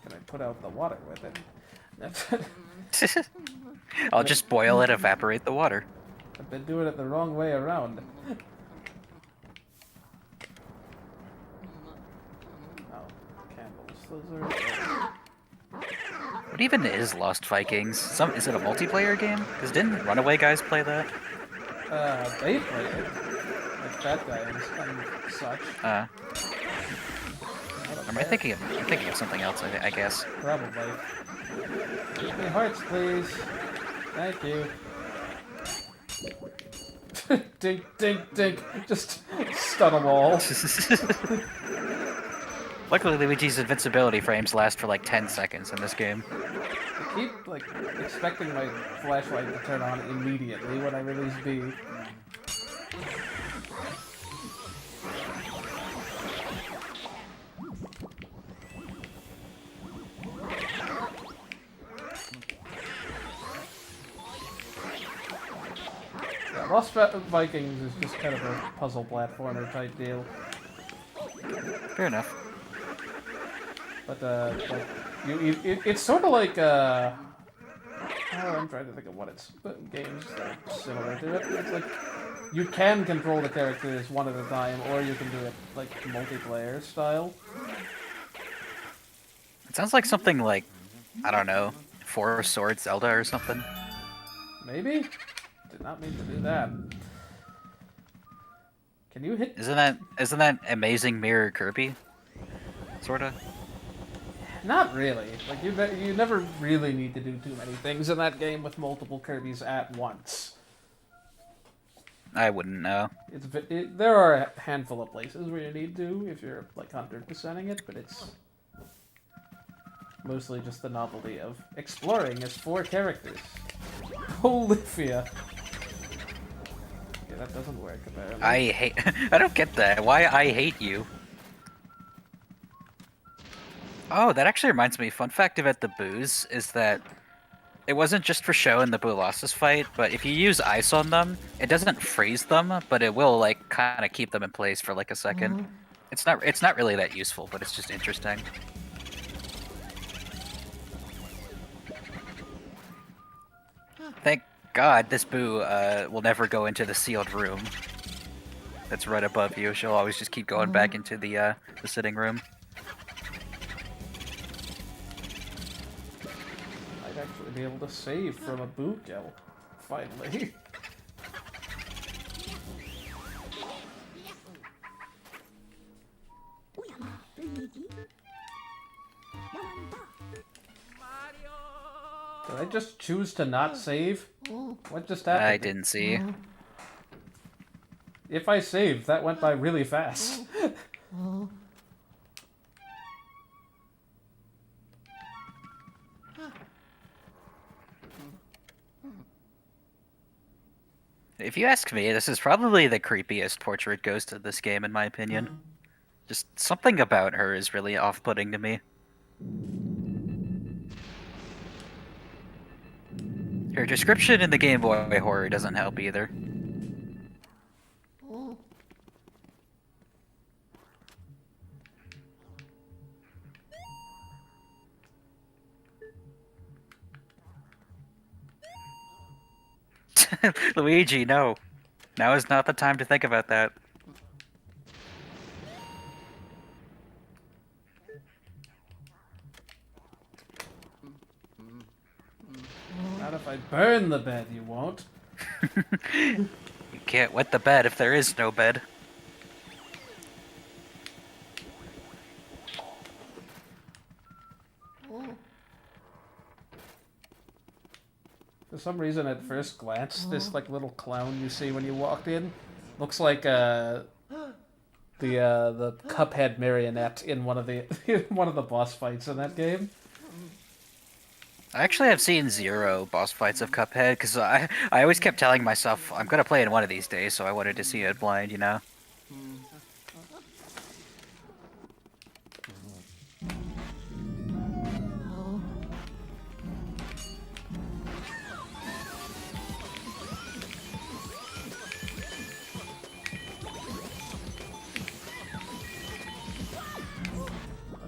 Can I put out the water with it? That's I'll just boil it, evaporate the water. I've been doing it the wrong way around. Oh, candles. Those are. What even is Lost Vikings? Is it a multiplayer game? Because didn't Runaway guys play that? They play it. Like Fat Guy and such. I'm thinking of something else. I guess. Probably. Give me hearts, please. Thank you. Dink, dink, dink. Just stun them all. Luckily, Luigi's invincibility frames last for like 10 seconds in this game. I keep like expecting my flashlight to turn on immediately when I release B. Yeah, Lost Vikings is just kind of a puzzle platformer type deal. Fair enough. But like it's sort of like oh, I'm trying to think of what it's games that are similar to it. It's like you can control the characters one at a time, or you can do it like multiplayer style. It sounds like something like, I don't know, Four Swords Zelda or something. Maybe? Did not mean to do that. Can you hit? Isn't that Amazing Mirror Kirby? Sorta. Not really. Like you never really need to do too many things in that game with multiple Kirbys at once. I wouldn't know. There are a handful of places where you need to if you're like 100%ing it, but it's mostly just the novelty of exploring as 4 characters. Olivia. Okay, that doesn't work apparently. I don't get that. Why I hate you? Oh, that actually reminds me. Fun fact about the boos is that it wasn't just for show in the Boolossus fight, but if you use ice on them, it doesn't freeze them, but it will like kind of keep them in place for like a second. It's not really that useful, but it's just interesting. Thank God this boo will never go into the sealed room that's right above you. She'll always just keep going back into the sitting room. I'd actually be able to save from a boo kill. Finally. Did I just choose to not save? What just happened? I didn't see. If I saved, that went by really fast. If you ask me, this is probably the creepiest portrait ghost of this game, in my opinion. Just something about her is really off-putting to me. Her description in the Game Boy horror doesn't help either. Luigi, no. Now is not the time to think about that. Not if I burn the bed, you won't. You can't wet the bed if there is no bed. For some reason, at first glance, this like little clown you see when you walked in looks like the Cuphead marionette in one of the one of the boss fights in that game. I actually have seen 0 boss fights of Cuphead, because I always kept telling myself I'm gonna play it one of these days, so I wanted to see it blind, you know?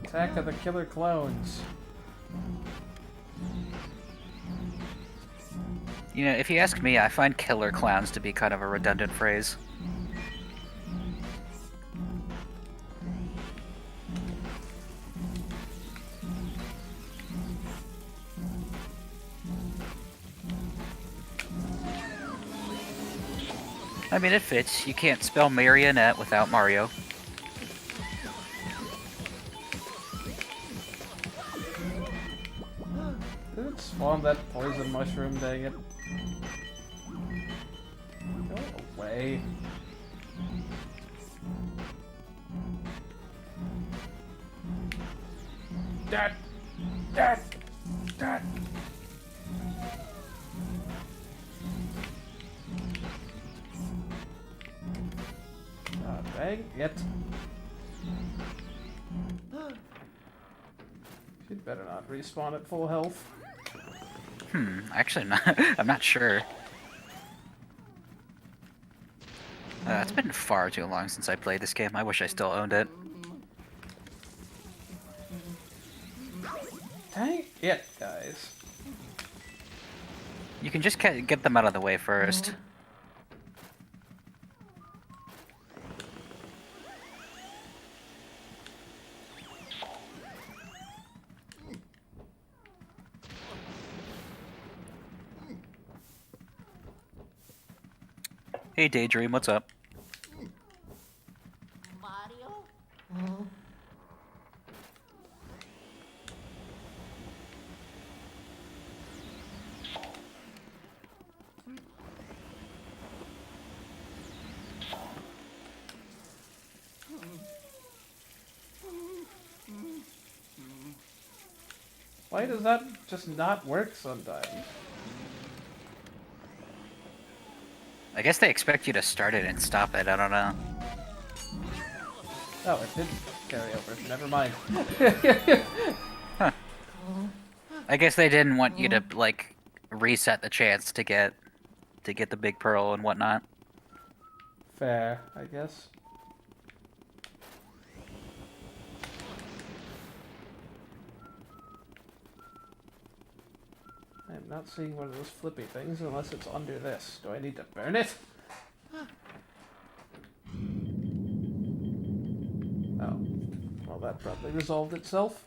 Attack of the Killer Clones. You know, if you ask me, I find killer clowns to be kind of a redundant phrase. I mean, it fits. You can't spell marionette without Mario. Did it spawn that poison mushroom, dang it? Go away. Dad! Dad! Dad! Ah, dang it. She'd better not respawn at full health. Actually, not. I'm not sure. It's been far too long since I played this game. I wish I still owned it. Dang it, guys. You can just get them out of the way first. Hey Daydream, what's up? Mario? Why does that just not work sometimes? I guess they expect you to start it and stop it, I don't know. Oh, it didn't carry over. Never mind. Huh. I guess they didn't want you to, like, reset the chance to get the big pearl and whatnot. Fair, I guess. I'm not seeing one of those flippy things unless it's under this. Do I need to burn it? Oh. Well, that probably resolved itself.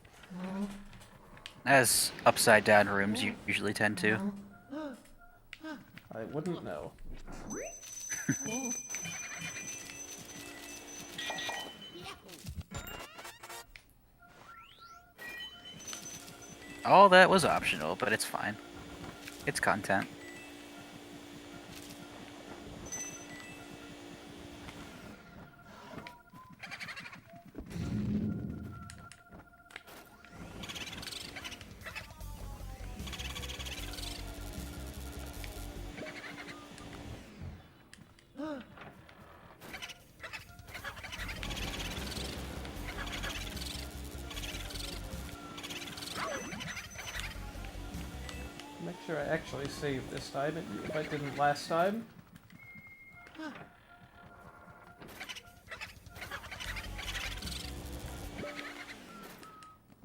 As upside down rooms usually tend to. I wouldn't know. All that was optional, but it's fine. It's content. Sure, I actually saved this time, if I didn't last time.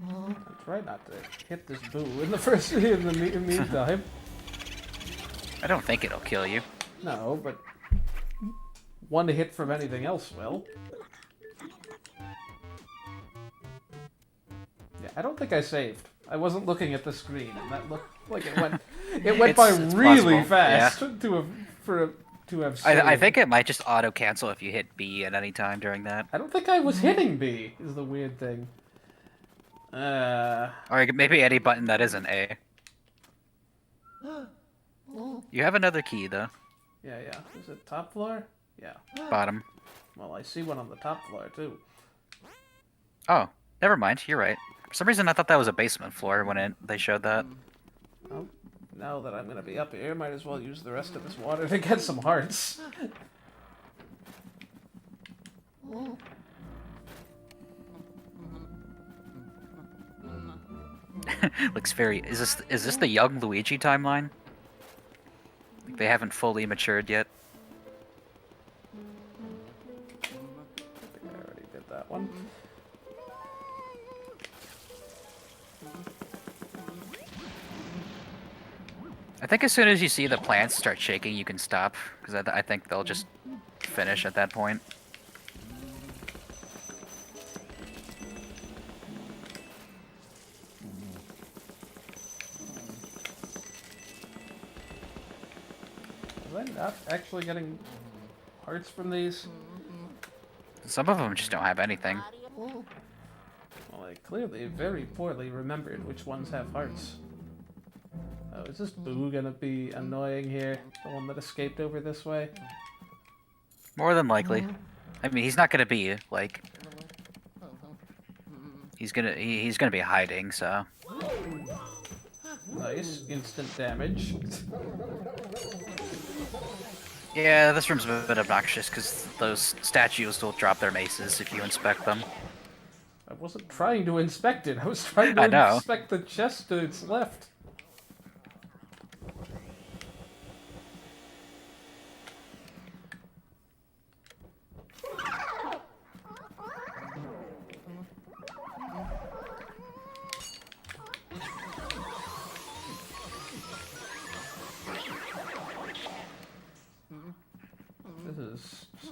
I'll try not to hit this boo in the meantime. I don't think it'll kill you. No, but one hit from anything else will. Yeah, I don't think I saved. I wasn't looking at the screen, and that looked like it went. It went by It's really possible, fast yeah. to have saved. I think it might just auto cancel if you hit B at any time during that. I don't think I was hitting B. Is the weird thing. Or maybe any button that isn't A. You have another key though. Yeah. Is it top floor? Yeah. Bottom. Well, I see one on the top floor too. Oh, never mind. You're right. For some reason, I thought that was a basement floor when they showed that. Well, now that I'm gonna be up here, might as well use the rest of this water to get some hearts. Looks very. Is this the young Luigi timeline? They haven't fully matured yet. I think I already did that one. I think as soon as you see the plants start shaking, you can stop, because I think they'll just finish at that point. Was I not actually getting hearts from these? Some of them just don't have anything. Mario. Well, I clearly very poorly remembered which ones have hearts. Oh, is this Boo gonna be annoying here? The one that escaped over this way? More than likely. I mean, he's not gonna be like. He's gonna be hiding, so. Nice, instant damage. Yeah, this room's a bit obnoxious because those statues will drop their maces if you inspect them. I wasn't trying to inspect it, I was trying to I know. inspect the chest to its left. This is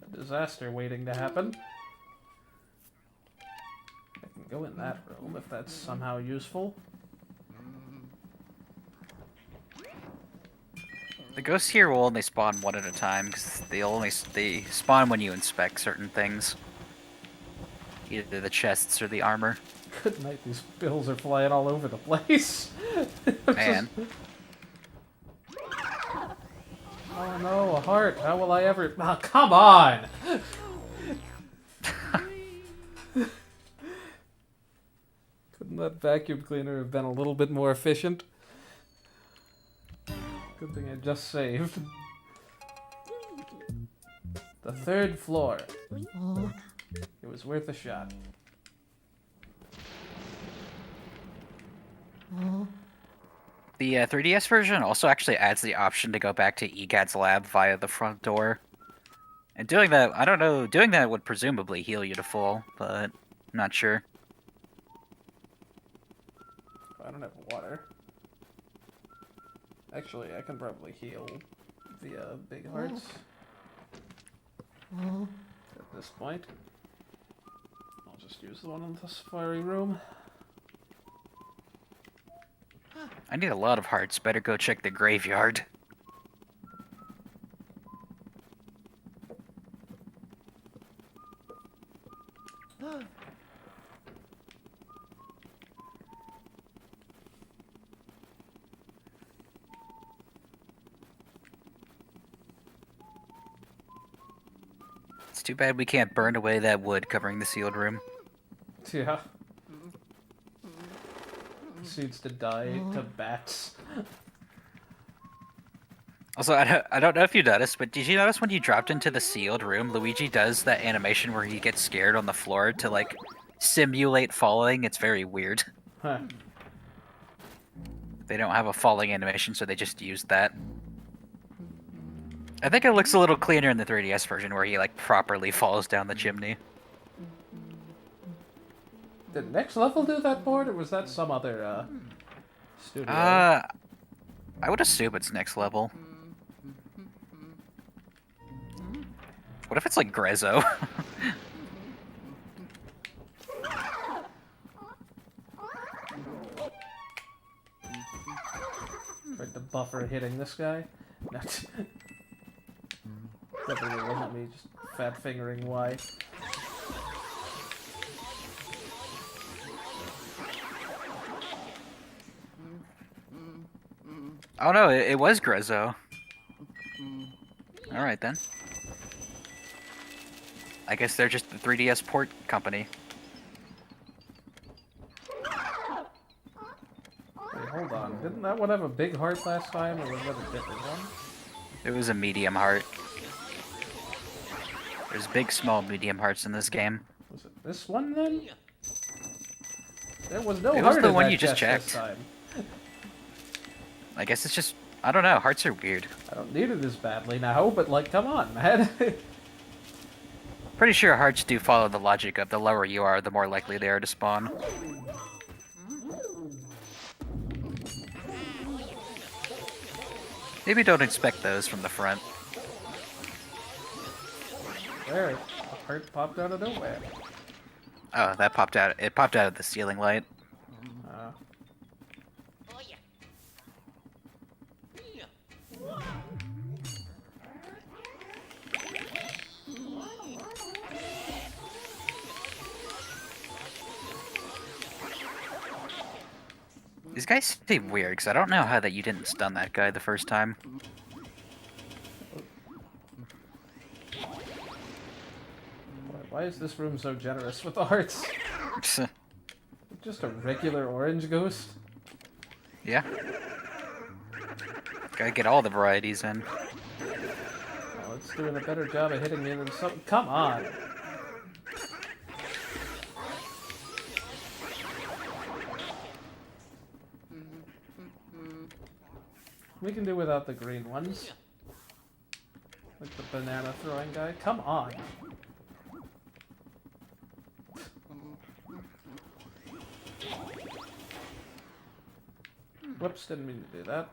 a disaster waiting to happen. I can go in that room if that's somehow useful. The ghosts here will only spawn one at a time because they spawn when you inspect certain things, either the chests or the armor. Good night, these bills are flying all over the place. Man, Oh no, a heart. How will I ever... Oh, come on! Couldn't that vacuum cleaner have been a little bit more efficient? Good thing I just saved. The third floor. It was worth a shot. the 3DS version also actually adds the option to go back to EGAD's lab via the front door. And doing that, I don't know, doing that would presumably heal you to full, but I'm not sure. I don't have water. Actually, I can probably heal via big hearts. At this point. I'll just use the one in the safari room. I need a lot of hearts. Better go check the graveyard. It's too bad we can't burn away that wood covering the sealed room. Yeah. Proceeds to die to bats. Also, I don't know if you noticed, but did you notice when you dropped into the sealed room, Luigi does that animation where he gets scared on the floor to, like, simulate falling? It's very weird. Huh. They don't have a falling animation, so they just used that. I think it looks a little cleaner in the 3DS version, where he like properly falls down the chimney. Did next level do that board, or was that some other studio? I would assume it's next level. What if it's like Grezzo? Right, the buffer hitting this guy? No. Definitely wasn't me just fat fingering Y. Oh no, it was Grezzo. Alright then. I guess they're just the 3DS port company. Wait, hold on. Didn't that one have a big heart last time, or was that a different one? It was a medium heart. There's big, small, medium hearts in this game. Was it this one then? There was no It heart was the in one that you just chest this checked. time. I guess it's just... I don't know, hearts are weird. I don't need it as badly now, but like, come on, man. Pretty sure hearts do follow the logic of the lower you are, the more likely they are to spawn. Maybe don't expect those from the front. There, a heart popped out of nowhere. Oh, that popped out. It popped out of the ceiling light. These guys seem weird, because I don't know how that you didn't stun that guy the first time. Why is this room so generous with the hearts? Just a regular orange ghost? Yeah. Gotta get all the varieties in. Oh, it's doing a better job of hitting me than some. Come on! We can do without the green ones. Like the banana throwing guy. Come on! Whoops, didn't mean to do that.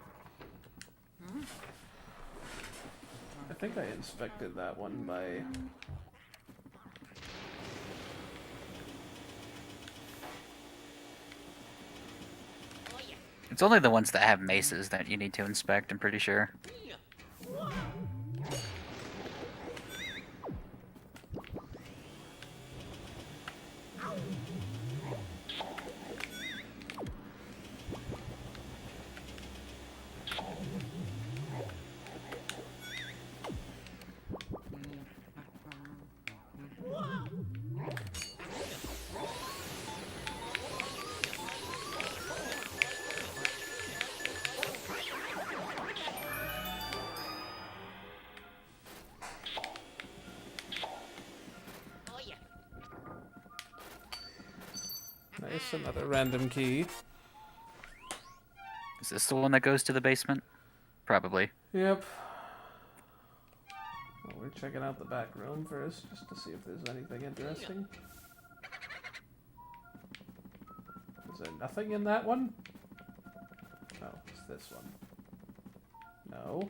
I think I inspected that one by... It's only the ones that have maces that you need to inspect, I'm pretty sure. Nice, another random key. Is this the one that goes to the basement? Probably. Yep. Well, we're checking out the back room first, just to see if there's anything interesting. Is there nothing in that one? Oh, it's this one. No.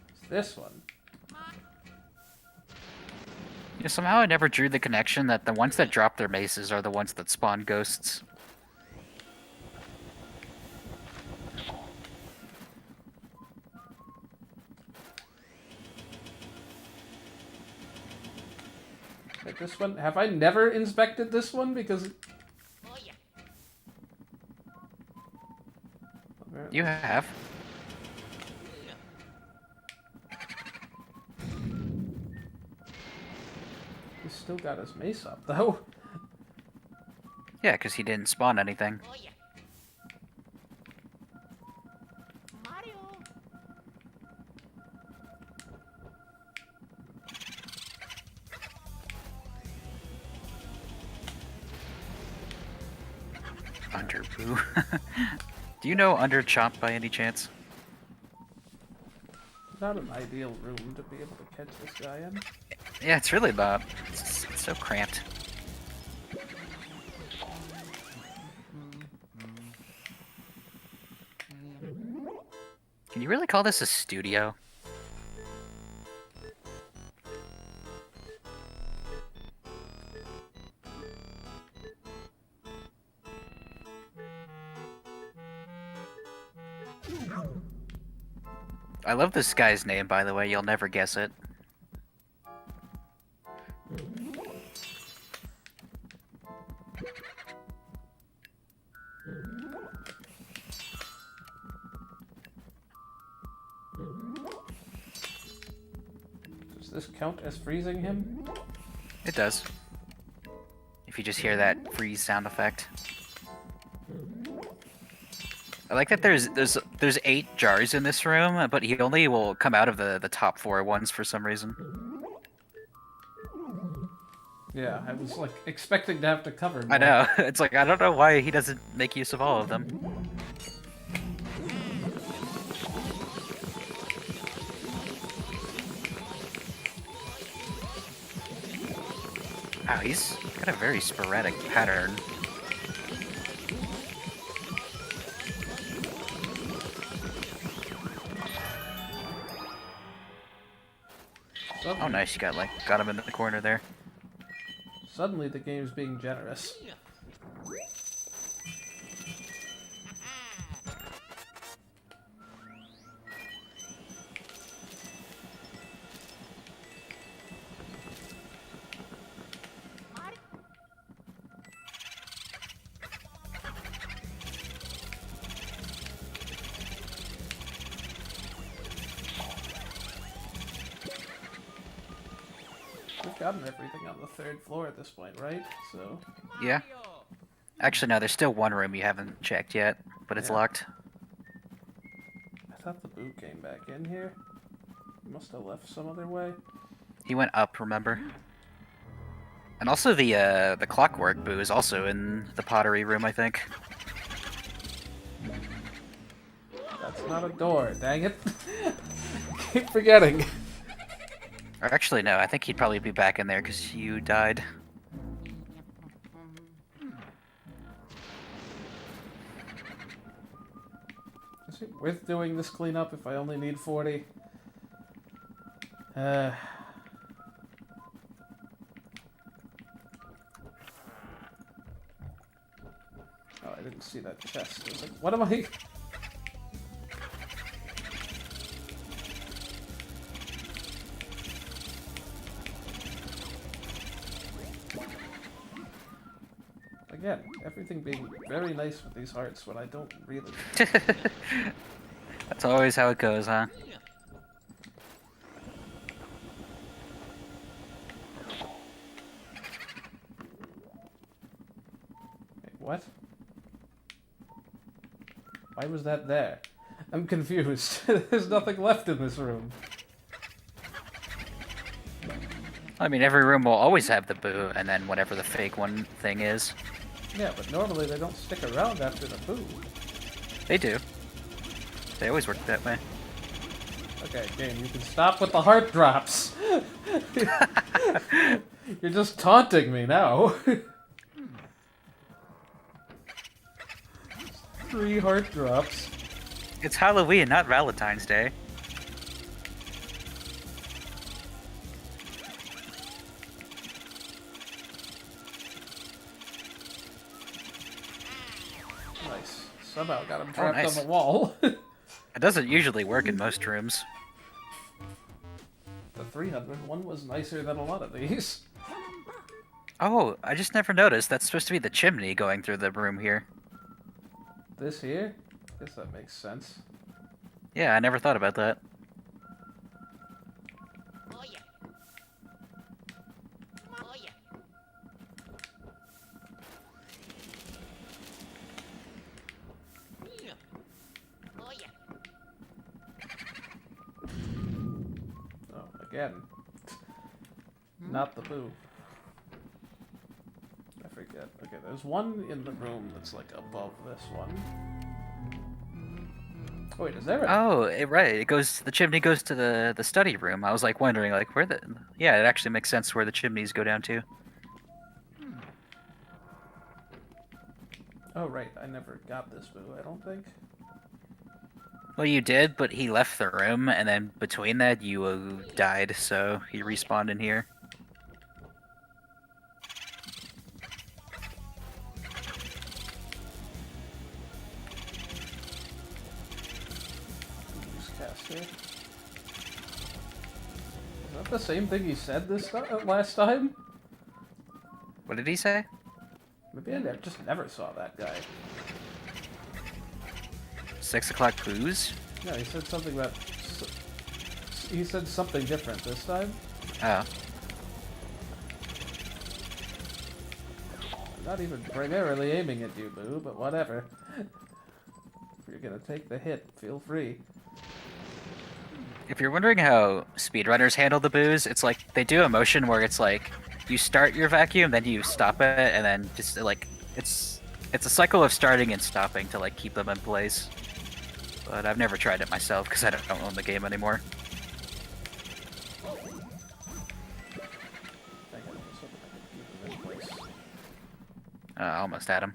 It's this one. Yeah, somehow I never drew the connection that the ones that drop their maces are the ones that spawn ghosts. Like this one? Have I never inspected this one? Because... You have. He's still got his mace up, though. Yeah, because he didn't spawn anything. Mario. Under Boo. Do you know Under Chomp by any chance? Not an ideal room to be able to catch this guy in. Yeah, it's really not. It's so cramped. Can you really call this a studio? I love this guy's name, by the way. You'll never guess it. Does this count as freezing him? It does. If you just hear that freeze sound effect. I like that there's 8 jars in this room, but he only will come out of the top 4 ones for some reason. Yeah, I was like expecting to have to cover more. I know. It's like I don't know why he doesn't make use of all of them. Wow, he's got a very sporadic pattern. Oh, nice! You got him in the corner there. Suddenly the game's being generous. We've gotten everything on the 3rd floor at this point, right? So. Yeah. Actually, no. There's still one room you haven't checked yet, but it's Yeah. locked. I thought the boo came back in here. He must have left some other way. He went up, remember? And also the clockwork boo is also in the pottery room, I think. That's not a door, dang it. Keep forgetting. Or actually, no. I think he'd probably be back in there because you died. Is it worth doing this cleanup if I only need 40? Oh, I didn't see that chest. I was like, what am I... Again, everything being very nice with these hearts when I don't really... That's always how it goes, huh? Wait, what? Why was that there? I'm confused. There's nothing left in this room. I mean, every room will always have the boo, and then whatever the fake one thing is. Yeah, but normally they don't stick around after the boo. They do. They always work that way. Okay, game, you can stop with the heart drops. You're just taunting me now. 3 heart drops. It's Halloween, not Valentine's Day. Nice. Somehow got him trapped nice. on the wall. It doesn't usually work in most rooms. The 300 one was nicer than a lot of these. Oh, I just never noticed. That's supposed to be the chimney going through the room here. This here? Guess that makes sense. Yeah, I never thought about that. Oh yeah. Oh yeah. Yeah. Oh yeah. Oh, again. Not the boo. I forget. Okay, there's one in the room that's like above this one. Oh, wait, is there a... Oh, right. It goes. The chimney goes to the study room. I was like wondering, like where the. Yeah, it actually makes sense where the chimneys go down to. Oh, right. I never got this boo, I don't think. Well, you did, but he left the room, and then between that, you died, so he respawned in here. Newscaster. Is that the same thing he said last time? What did he say? Maybe I just never saw that guy. 6 o'clock booze? No, he said something about... He said something different this time. Oh. I'm not even primarily aiming at you, boo, but whatever. If you're gonna take the hit, feel free. If you're wondering how speedrunners handle the booze, it's like they do a motion where it's like you start your vacuum, then you stop it, and then just like it's a cycle of starting and stopping to like keep them in place. But I've never tried it myself because I don't own the game anymore. I almost had him.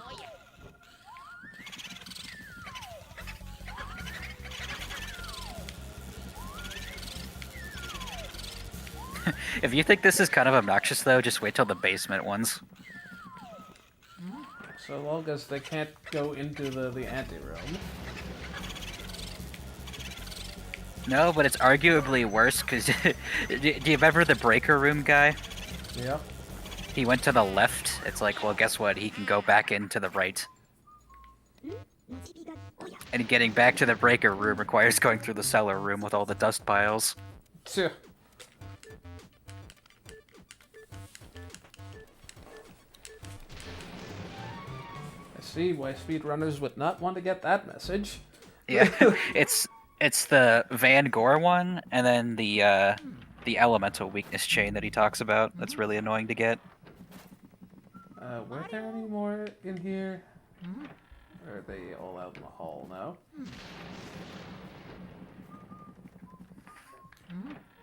Oh yeah. If you think this is kind of obnoxious though, just wait till the basement ones. So long as they can't go into the ante-room. No, but it's arguably worse because do you remember the breaker room guy? Yep. He went to the left. It's like, well, guess what? He can go back into the right. And getting back to the breaker room requires going through the cellar room with all the dust piles. Tch. I see why speedrunners would not want to get that message. Yeah, it's the Van Gore one, and then the elemental weakness chain that he talks about. That's really annoying to get. Were there any more in here? Or are they all out in the hall now?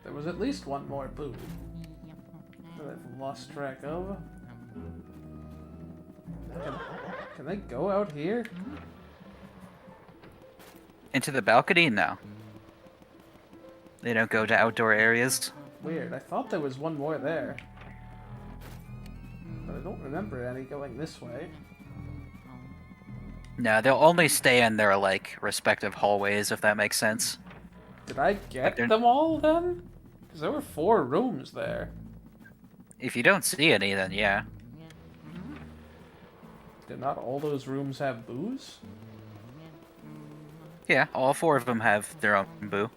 There was at least one more boo that I've lost track of. Can they go out here? Into the balcony? No. They don't go to outdoor areas. Weird, I thought there was one more there. But I don't remember any going this way. No, they'll only stay in their, like, respective hallways, if that makes sense. Did I get them all then? Because there were 4 rooms there. If you don't see any, then yeah. Did not all those rooms have booze? Yeah, all 4 of them have their own boo.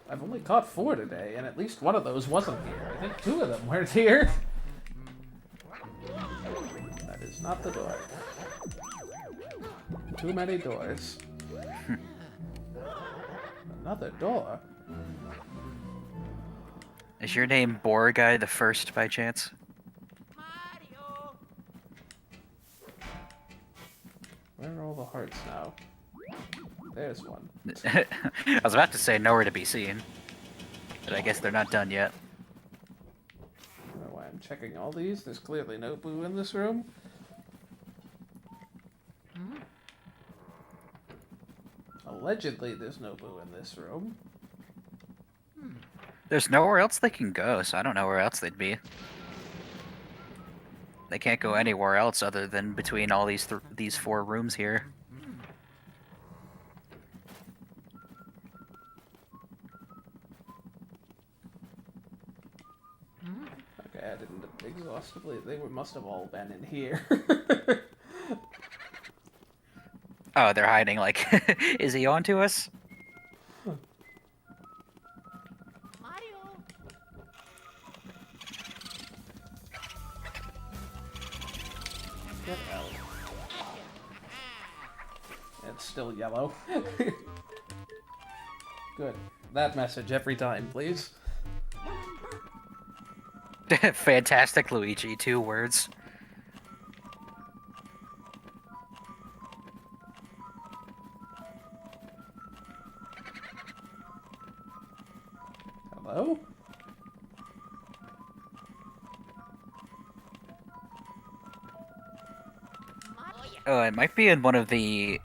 I've only caught 4 today, and at least one of those wasn't here. I think 2 of them weren't here. That is not the door. Too many doors. Another door? Is your name Boar Guy the First by chance? Mario. Where are all the hearts now? There's one. I was about to say nowhere to be seen. But I guess they're not done yet. I don't know why I'm checking all these. There's clearly no boo in this room. Allegedly, there's no boo in this room. There's nowhere else they can go, so I don't know where else they'd be. They can't go anywhere else other than between all these 4 rooms here. Okay, I didn't exhaustively. Must have all been in here. Oh, they're hiding, like, is he on to us? Mario. Get out. It's still yellow. Good. that message every time, please. Fantastic, Luigi. 2 words. Hello? Oh, it might be in one of the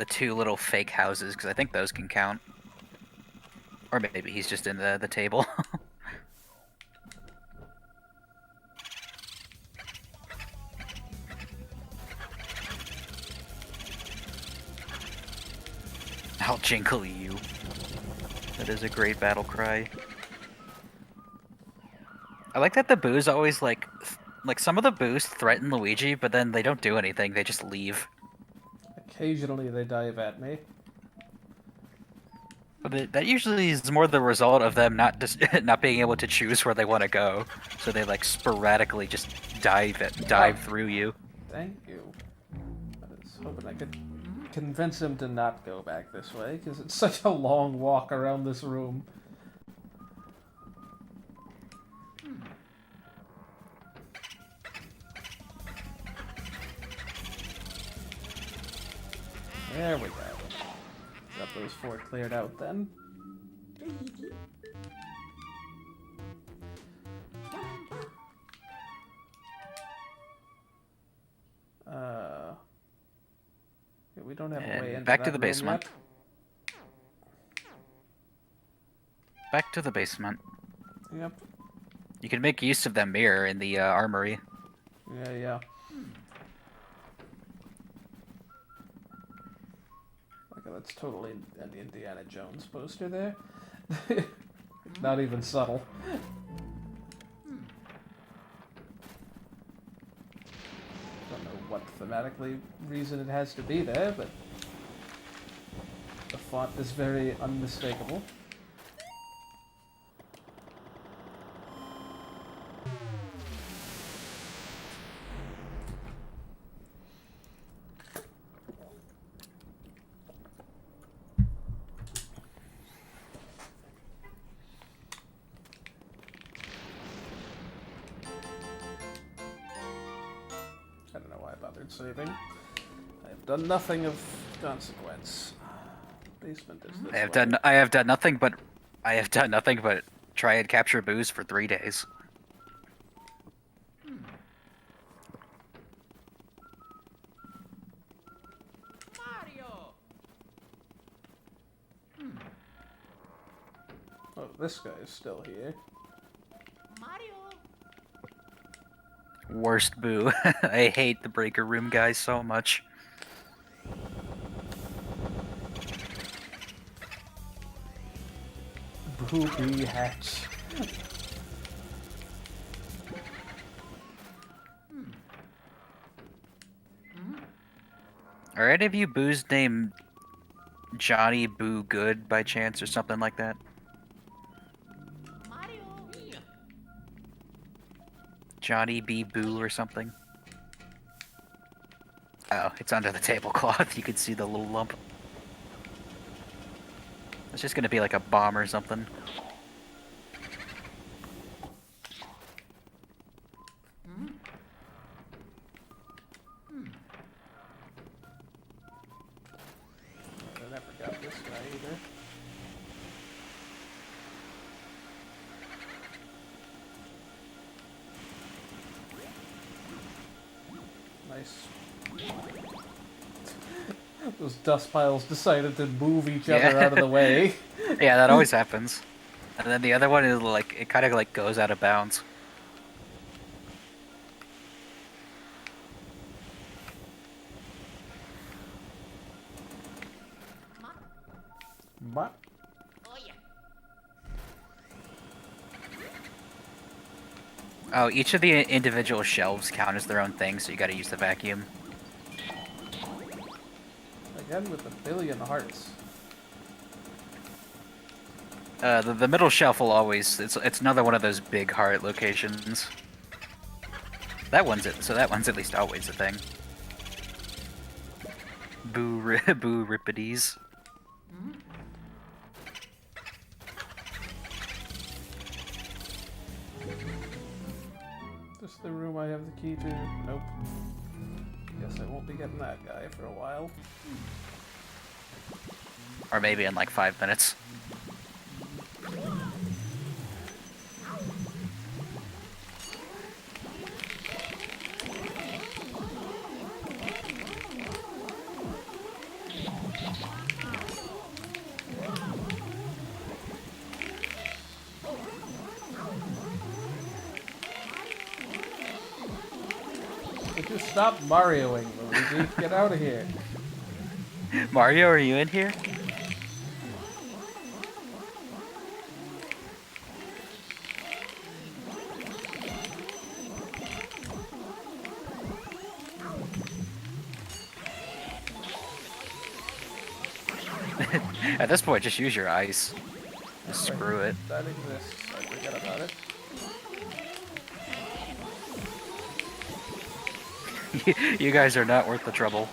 2 little fake houses, because I think those can count. Or maybe he's just in the table. I'll jinkle you. That is a great battle cry. I like that the boos always like some of the boos threaten Luigi, but then they don't do anything. They just leave. Occasionally they dive at me. But that usually is more the result of them not being able to choose where they want to go. So they like sporadically just dive through you. Thank you. I was hoping I could convince him to not go back this way, because it's such a long walk around this room. There we go. Got those 4 cleared out then. Luigi. Yeah, we don't have a way into back to that the room basement. yet. Back to the basement. Yep. You can make use of that mirror in the armory. Yeah. Okay, that's totally an Indiana Jones poster there. Not even subtle. Don't know what thematically reason it has to be there, but the font is very unmistakable. I don't know why I bothered saving. I have done nothing of consequence. Basement is this way. I have done nothing but try and capture boos for 3 days. Mario! Oh, this guy is still here. Mario! Worst boo. I hate the breaker room guys so much. Booby hatch. Are any of you boos named Johnny Boo Good by chance or something like that? Mario! Johnny B. Boo or something? Oh, it's under the tablecloth. You can see the little lump. It's just gonna be like a bomb or something. I never got this guy either. Nice. Those dust piles decided to move each other Yeah. out of the way. Yeah, that always happens. And then the other one is like, it kind of like goes out of bounds. But Oh yeah. Oh, each of the individual shelves count as their own thing, so you gotta use the vacuum. again with a billion hearts. The middle shelf will always, it's another one of those big heart locations. That one's it, so that one's at least always a thing. Boo Rippides. this the room I have the key to? Nope. Guess I won't be getting that guy for a while. Or maybe in like 5 minutes. Would you stop Marioing, Luigi? Get out of here. Mario, are you in here? At this point, just use your ice. Just screw it. That exists. I forget about it. You guys are not worth the trouble.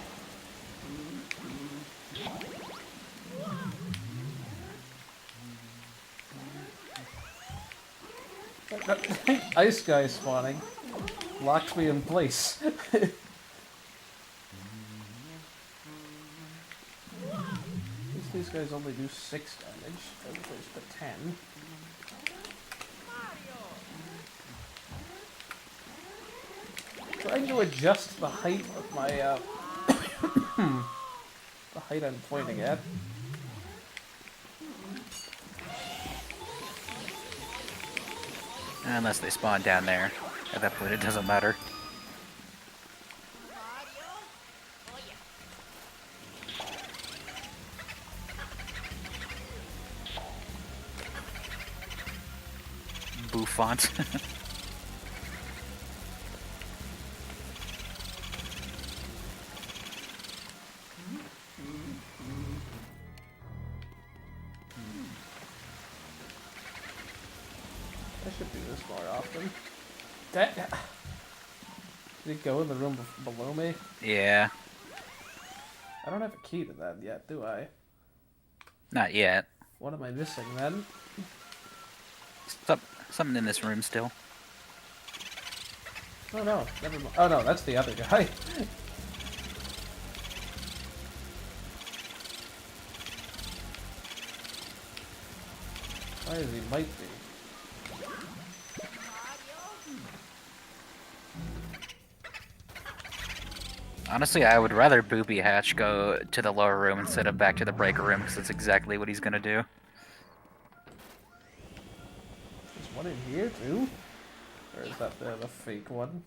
Ice guy spawning locked me in place. At least these guys only do 6 damage as opposed to 10. Trying to adjust the height of my the height I'm pointing at. Unless they spawn down there. At that point, it doesn't matter. Bouffant. I should do this more often. Did it go in the room below me? Yeah. I don't have a key to that yet, do I? Not yet. What am I missing then? Something in this room still. Oh no, never mind. Oh no, that's the other guy. Why is he might be? Honestly, I would rather Booby Hatch go to the lower room instead of back to the breaker room, because that's exactly what he's gonna do. There's one in here too? Or is that the fake one?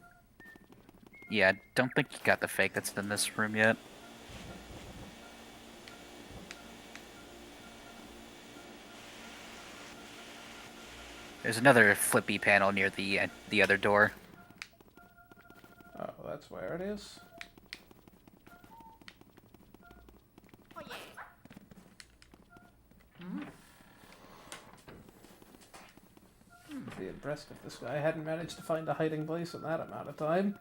Yeah, I don't think you got the fake that's in this room yet. There's another flippy panel near the other door. Oh, that's where it is. Oh yeah. I'd be impressed if this guy hadn't managed to find a hiding place in that amount of time.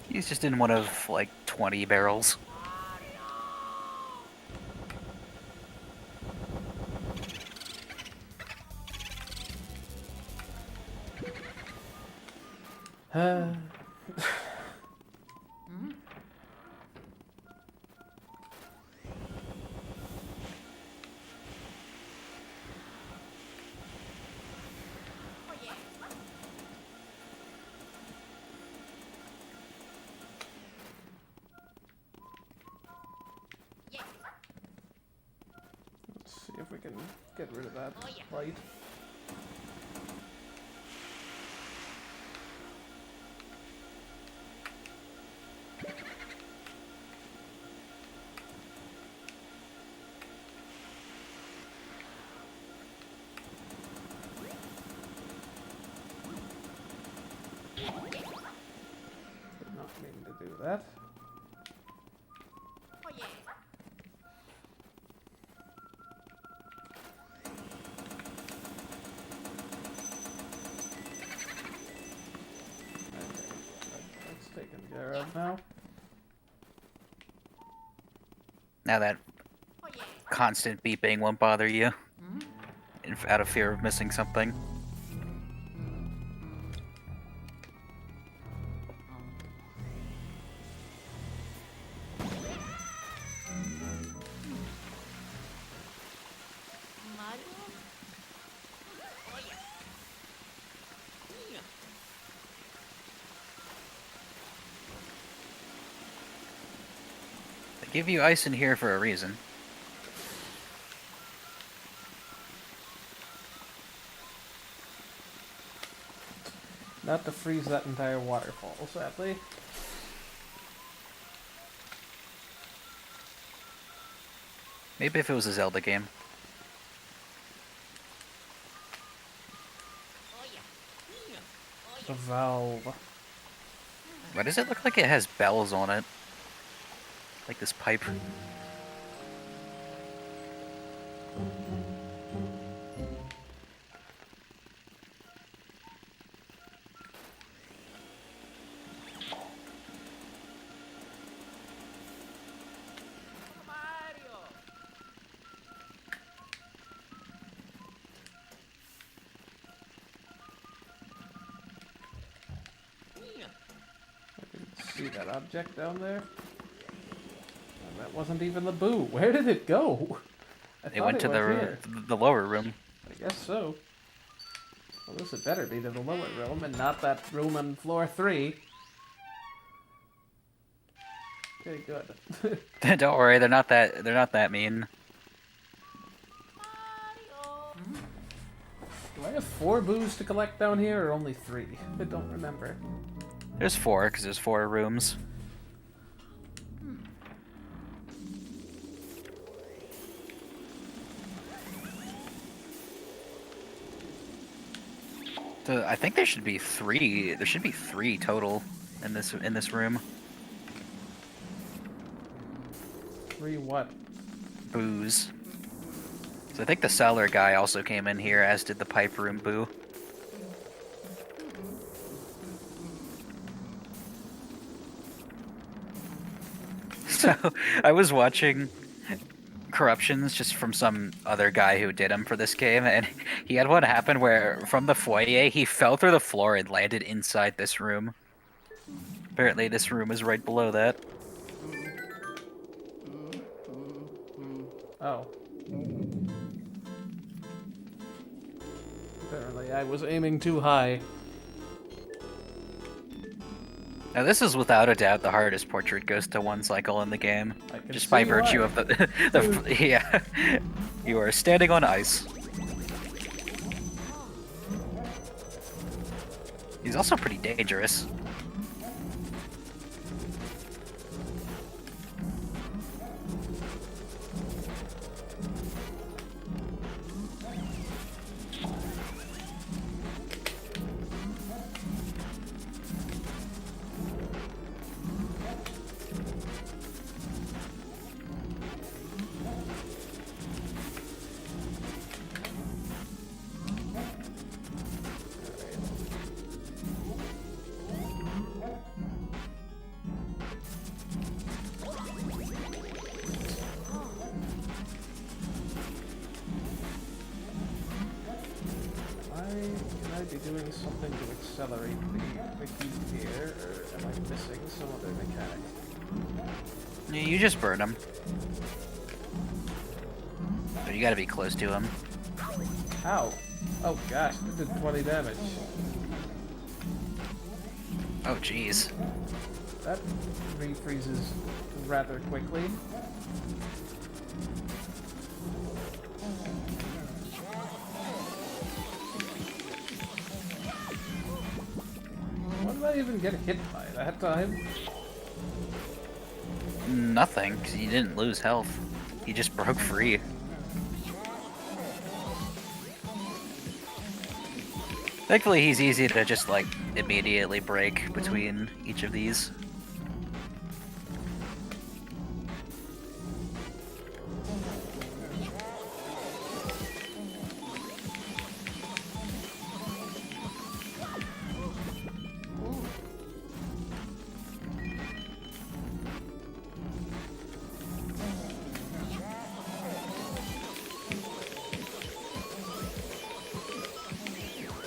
He's just in one of, like, 20 barrels. Let's see if we can get rid of that light. Did not mean to do that. Oh yeah. That's taken care of now. Now that Oh yeah. constant beeping won't bother you. Out of fear of missing something. They give you ice in here for a reason. Not to freeze that entire waterfall, sadly. Maybe if it was a Zelda game. The valve. Why does it look like it has bells on it? Like this pipe. See that object down there? And that wasn't even the boo. Where did it go? It went to here. the lower room. I guess so. Well, this had better be to the lower room and not that room on floor 3. Okay, good. Don't worry, they're not that mean. Do I have 4 boos to collect down here or only 3? I don't remember. There's 4, because there's 4 rooms. So I think there should be 3. There should be 3 total in this room. 3 what? Boos. So I think the cellar guy also came in here, as did the pipe room boo. So I was watching corruptions just from some other guy who did them for this game, and he had one happen where from the foyer he fell through the floor and landed inside this room. Apparently this room is right below that. Oh. Apparently I was aiming too high. Now this is without a doubt the hardest portrait ghost to one cycle in the game, I can just by see virtue why. of the yeah. You are standing on ice. He's also pretty dangerous. Can I be doing something to accelerate the heat here, or am I missing some other mechanic? You just burn him. But you gotta be close to him. Ow! Oh gosh, that did 20 damage. Oh jeez. That refreezes rather quickly. What did I even get hit by that time? Nothing, because he didn't lose health. He just broke free. Thankfully, he's easy to just, like, immediately break between each of these.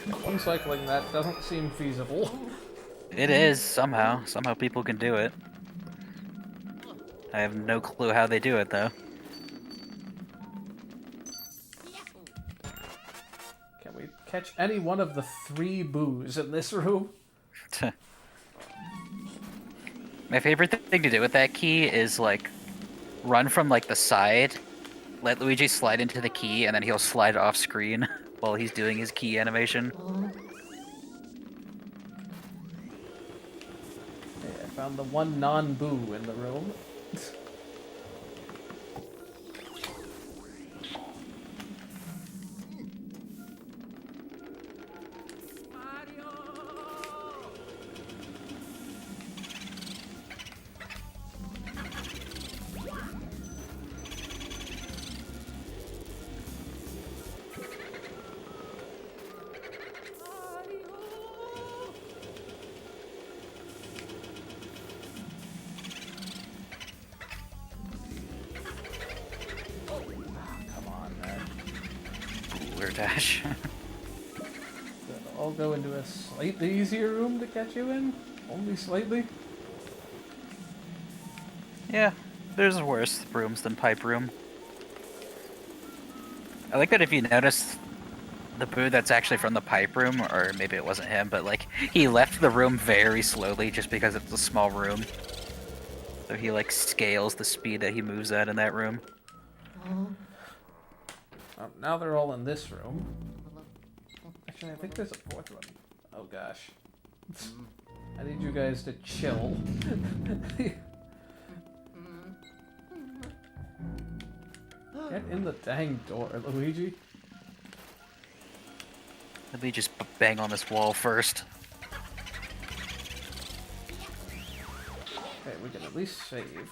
Uncycling that doesn't seem feasible. It is, somehow. Somehow people can do it. I have no clue how they do it, though. Can we catch any one of the 3 boos in this room? My favorite thing to do with that key is, like, run from, like, the side, let Luigi slide into the key, and then he'll slide off screen while he's doing his key animation. Okay, I found the one non-boo in the room. Dash. I'll go into a slightly easier room to catch you in. Only slightly. Yeah, there's worse rooms than Pipe Room. I like that if you notice the boo that's actually from the Pipe Room, or maybe it wasn't him, but like he left the room very slowly just because it's a small room. So he like scales the speed that he moves at in that room. Oh, now they're all in this room. Actually, I think there's a 4th one. Oh gosh. I need you guys to chill. Get in the dang door, Luigi. Let me just bang on this wall first. Okay, we can at least save.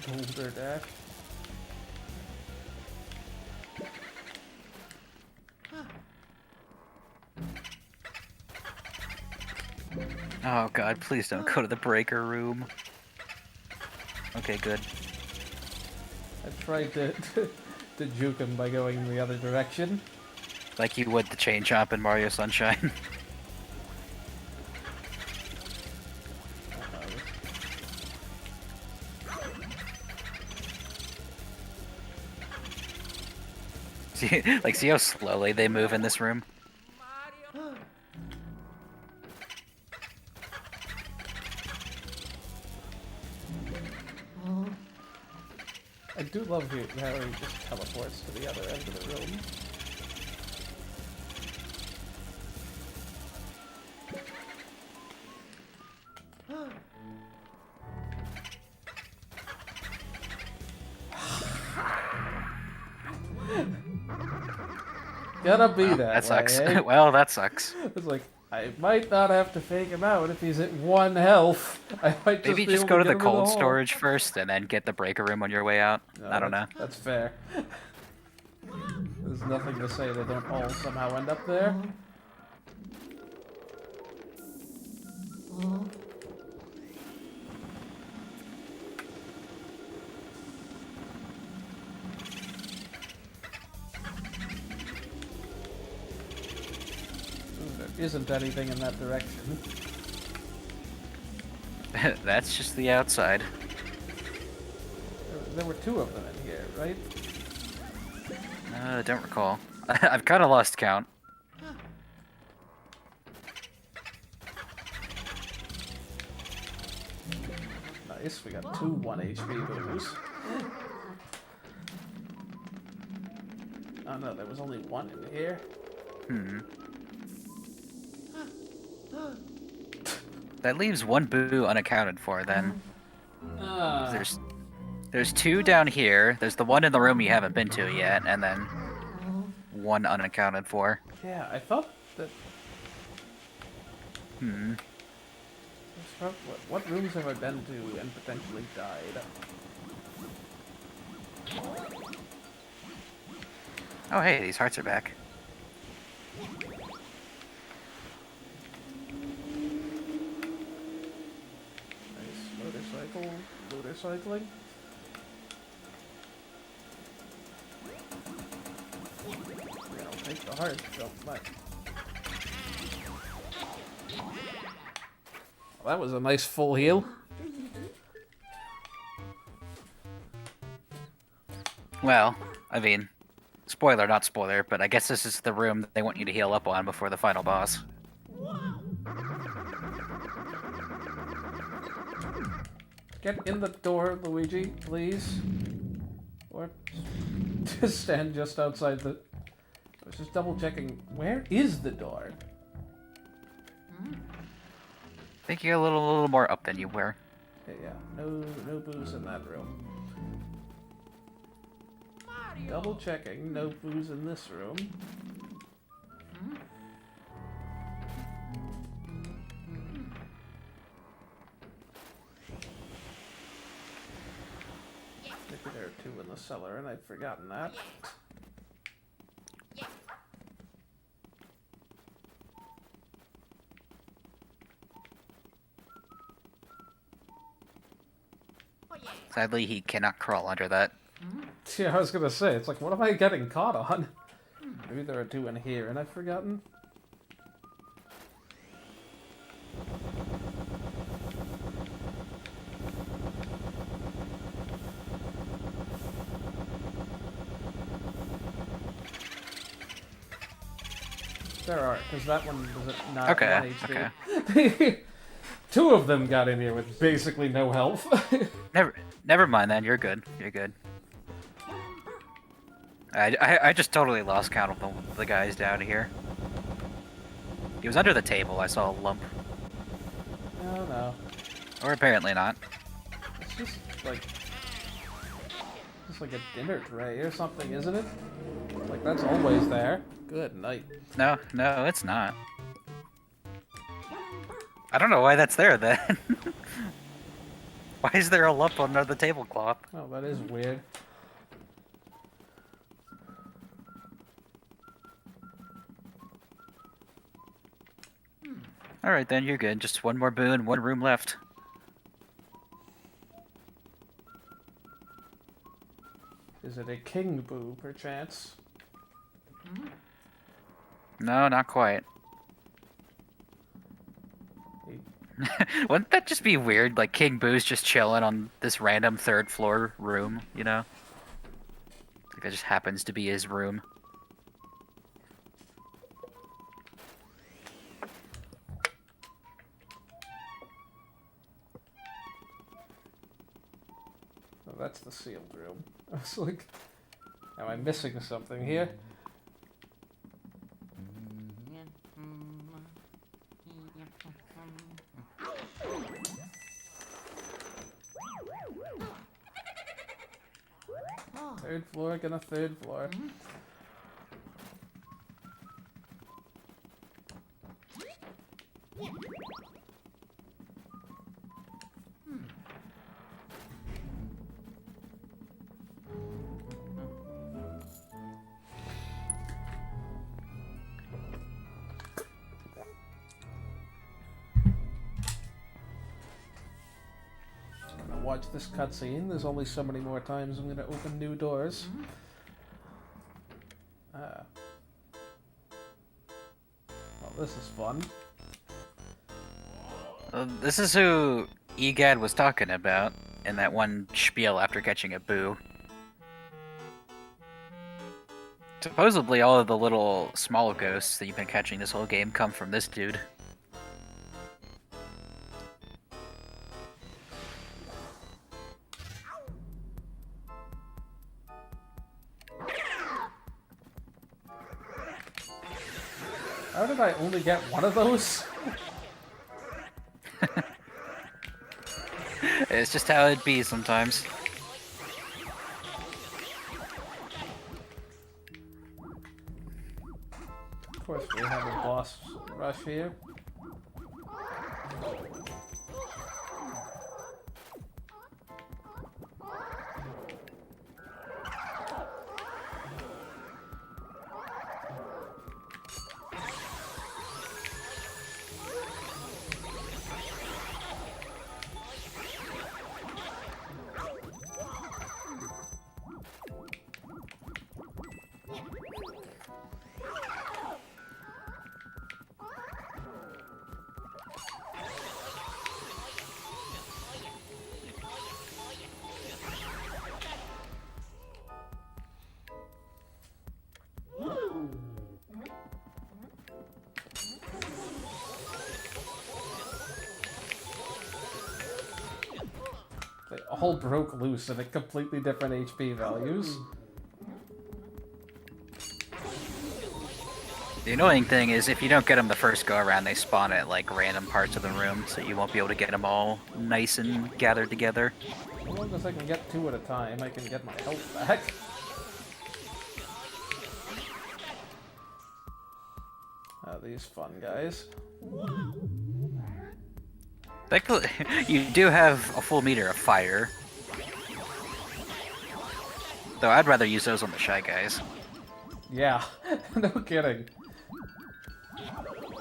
Boulder dash. Oh god, please don't go to the breaker room. Okay, good. I tried to to juke him by going in the other direction. Like you would the chain chomp in Mario Sunshine. see how slowly they move in this room? I do love how he just teleports to the other end of the room. Gotta be that That sucks. way, eh? Well, that sucks. It's like, I might not have to fake him out if he's at 1 health. I might just Maybe be just able go to get the him in cold hole. storage first and then get the breaker room on your way out. No, I don't know. That's fair. There's nothing to say they don't all somehow end up there. There isn't anything in that direction. That's just the outside. There were 2 of them in here, right? I don't recall. I've kind of lost count. Nice, we got 2 1 HP boos. Oh no, there was only 1 in here. That leaves 1 boo unaccounted for then. Ah, There's 2 down here. There's the one in the room you haven't been to yet, and then 1 unaccounted for. yeah, I thought that... What rooms have I been to and potentially died? Oh hey, these hearts are back. motorcycling. Yeah, I'll take the hard jump, but... Well, that was a nice full heal. Well, I mean, spoiler, not spoiler, but I guess this is the room that they want you to heal up on before the final boss. Get in the door, Luigi, please. Or just stand just outside the... I was just double checking. Where is the door? I think you're a little more up than you were. Okay, yeah, no booze in that room. Double checking, no booze in this room. Maybe there are two in the cellar, and I'd forgotten that. Sadly, he cannot crawl under that. Yeah, I was gonna say, it's like, what am I getting caught on? Maybe there are two in here, and I've forgotten. There are, because that one was not Okay, 1 HP. Two of them got in here with basically no health. Never mind then. You're good. You're good. I just totally lost count of the guys down here. He was under the table. I saw a lump. No. Or apparently not. It's just like a dinner tray or something, isn't it? Like, that's always there. Good night. No, it's not. I don't know why that's there then. Why is there a lump under the tablecloth? Oh, that is weird. Alright then, you're good. Just one more boon, one room left. Is it a king boo, perchance? No, not quite. Wouldn't that just be weird? Like King Boo's just chilling on this random third floor room, you know? Like that just happens to be his room. Oh, that's the sealed room. I was like, am I missing something here? Third floor, gonna third floor. Watch this cutscene. There's only so many more times I'm gonna open new doors. Well, this is fun. This is who Egad was talking about in that one spiel after catching a boo. Supposedly all of the little small ghosts that you've been catching this whole game come from this dude. How did I only get one of those? It's just how it be sometimes. Of course, we have a boss rush here. They all broke loose and at completely different HP values. The annoying thing is if you don't get them the first go around, they spawn at like random parts of the room, so you won't be able to get them all nice and gathered together. As long as I can get 2 at a time, I can get my health back. These fun guys. Thankfully, you do have a full meter of fire. Though I'd rather use those on the Shy Guys. Yeah, no kidding.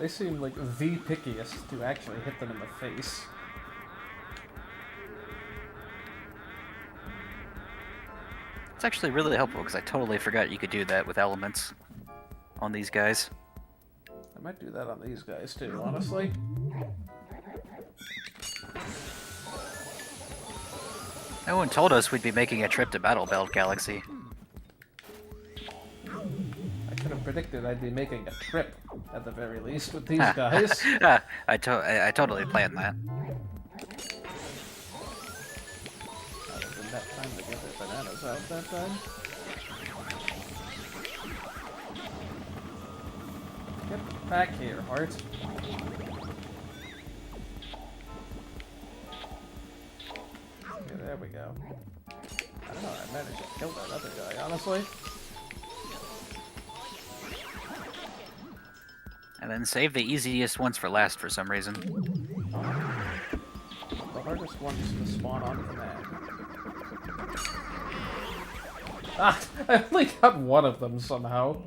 They seem like the pickiest to actually hit them in the face. It's actually really helpful because I totally forgot you could do that with elements on these guys. I might do that on these guys too, honestly. No one told us we'd be making a trip to Battle Belt Galaxy. I could have predicted I'd be making a trip, at the very least, with these guys. I totally planned that. I didn't have time to get their bananas out that time. Get back here, Heart. Okay, there we go. I don't know, I managed to kill that other guy, honestly. And then save the easiest ones for last for some reason. The hardest ones to spawn on command. Ah! I only got one of them somehow.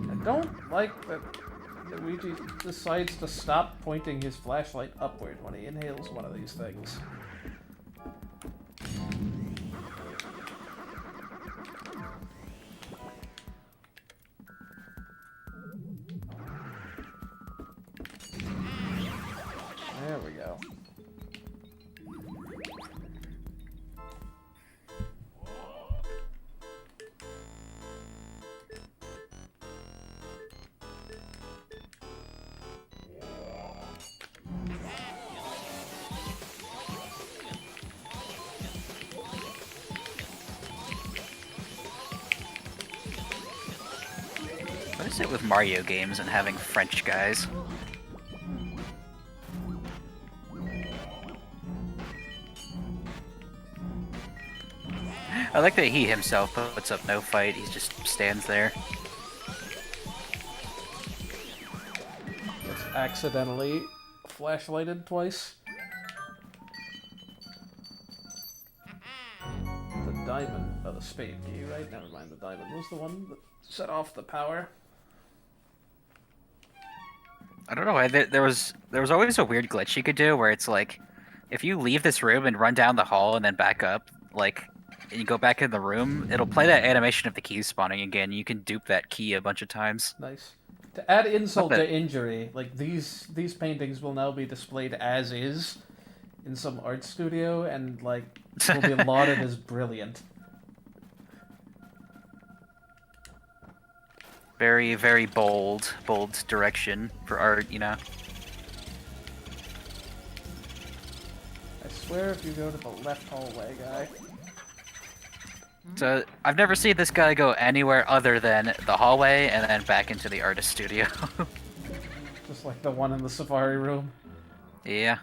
I don't like that Luigi decides to stop pointing his flashlight upward when he inhales one of these things. There we go. What is it with Mario games and having French guys? I like that he himself puts up no fight, he just stands there. It's accidentally flashlighted twice. The diamond, oh, the spade key, right? Never mind, the diamond was the one that set off the power. I don't know why there was always a weird glitch you could do where it's like, if you leave this room and run down the hall and then back up, like, and you go back in the room, it'll play that animation of the keys spawning again. You can dupe that key a bunch of times. Nice. To add insult Not to that- injury, like these paintings will now be displayed as is in some art studio and like will be lauded as brilliant. Very, very bold direction for art, you know? I swear if you go to the left hallway, guy. So, I've never seen this guy go anywhere other than the hallway and then back into the artist studio. Just like the one in the safari room. Yeah.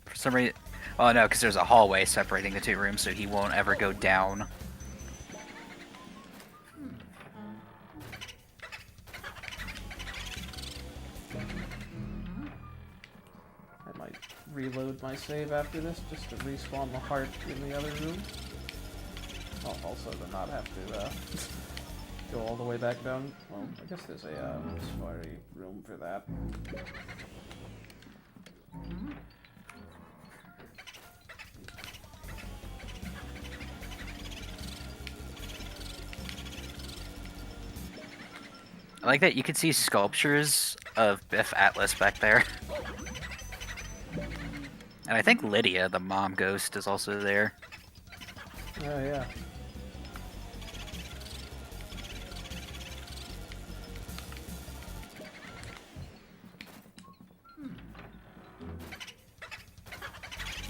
For some reason... Oh no, because there's a hallway separating the two rooms, so he won't ever go down. I might reload my save after this just to respawn the heart in the other room. Oh, also to not have to go all the way back down. Well, I guess there's a safari room for that. I like that you can see sculptures of Biff Atlas back there. And I think Lydia, the mom ghost, is also there. Oh, yeah.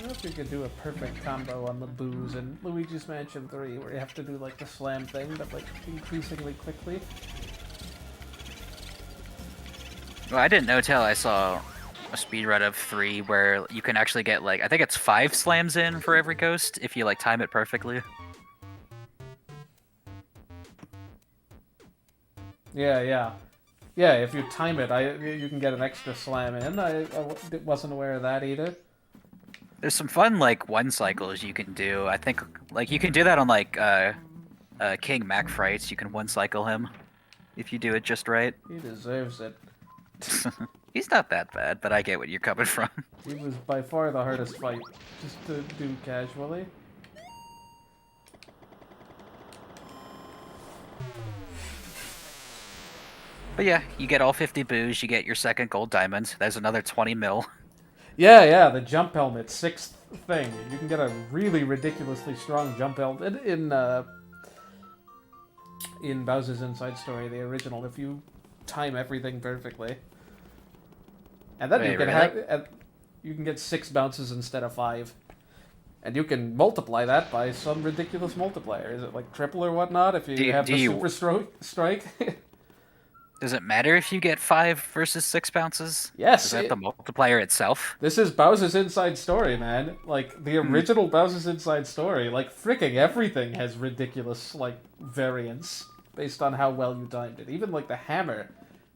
wonder if you could do a perfect combo on the boos in Luigi's Mansion 3, where you have to do like the slam thing, but like increasingly quickly. Well, I didn't know till I saw a speedrun of 3 where you can actually get like, I think it's 5 slams in for every ghost if you like time it perfectly. Yeah. Yeah, if you time it, you can get an extra slam in. I wasn't aware of that either. There's some fun like one cycles you can do. I think like you can do that on like King Mac Frights. You can one cycle him if you do it just right. He deserves it. He's not that bad, but I get what you're coming from. He was by far the hardest fight just to do casually. But yeah, you get all 50 boos, you get your second gold diamond. There's another 20 mil. Yeah, the jump helmet, 6th thing. You can get a really ridiculously strong jump helmet in Bowser's Inside Story, the original, if you time everything perfectly. And then Wait, you can really? you can get 6 bounces instead of 5. And you can multiply that by some ridiculous multiplier. Is it like triple or whatnot if you have the super strike? Does it matter if you get 5 versus 6 bounces? Yes. Is that the multiplier itself? This is Bowser's Inside Story, man. Like, the original Bowser's Inside Story. Like, freaking everything has ridiculous, like, variance based on how well you timed it. Even, like, the hammer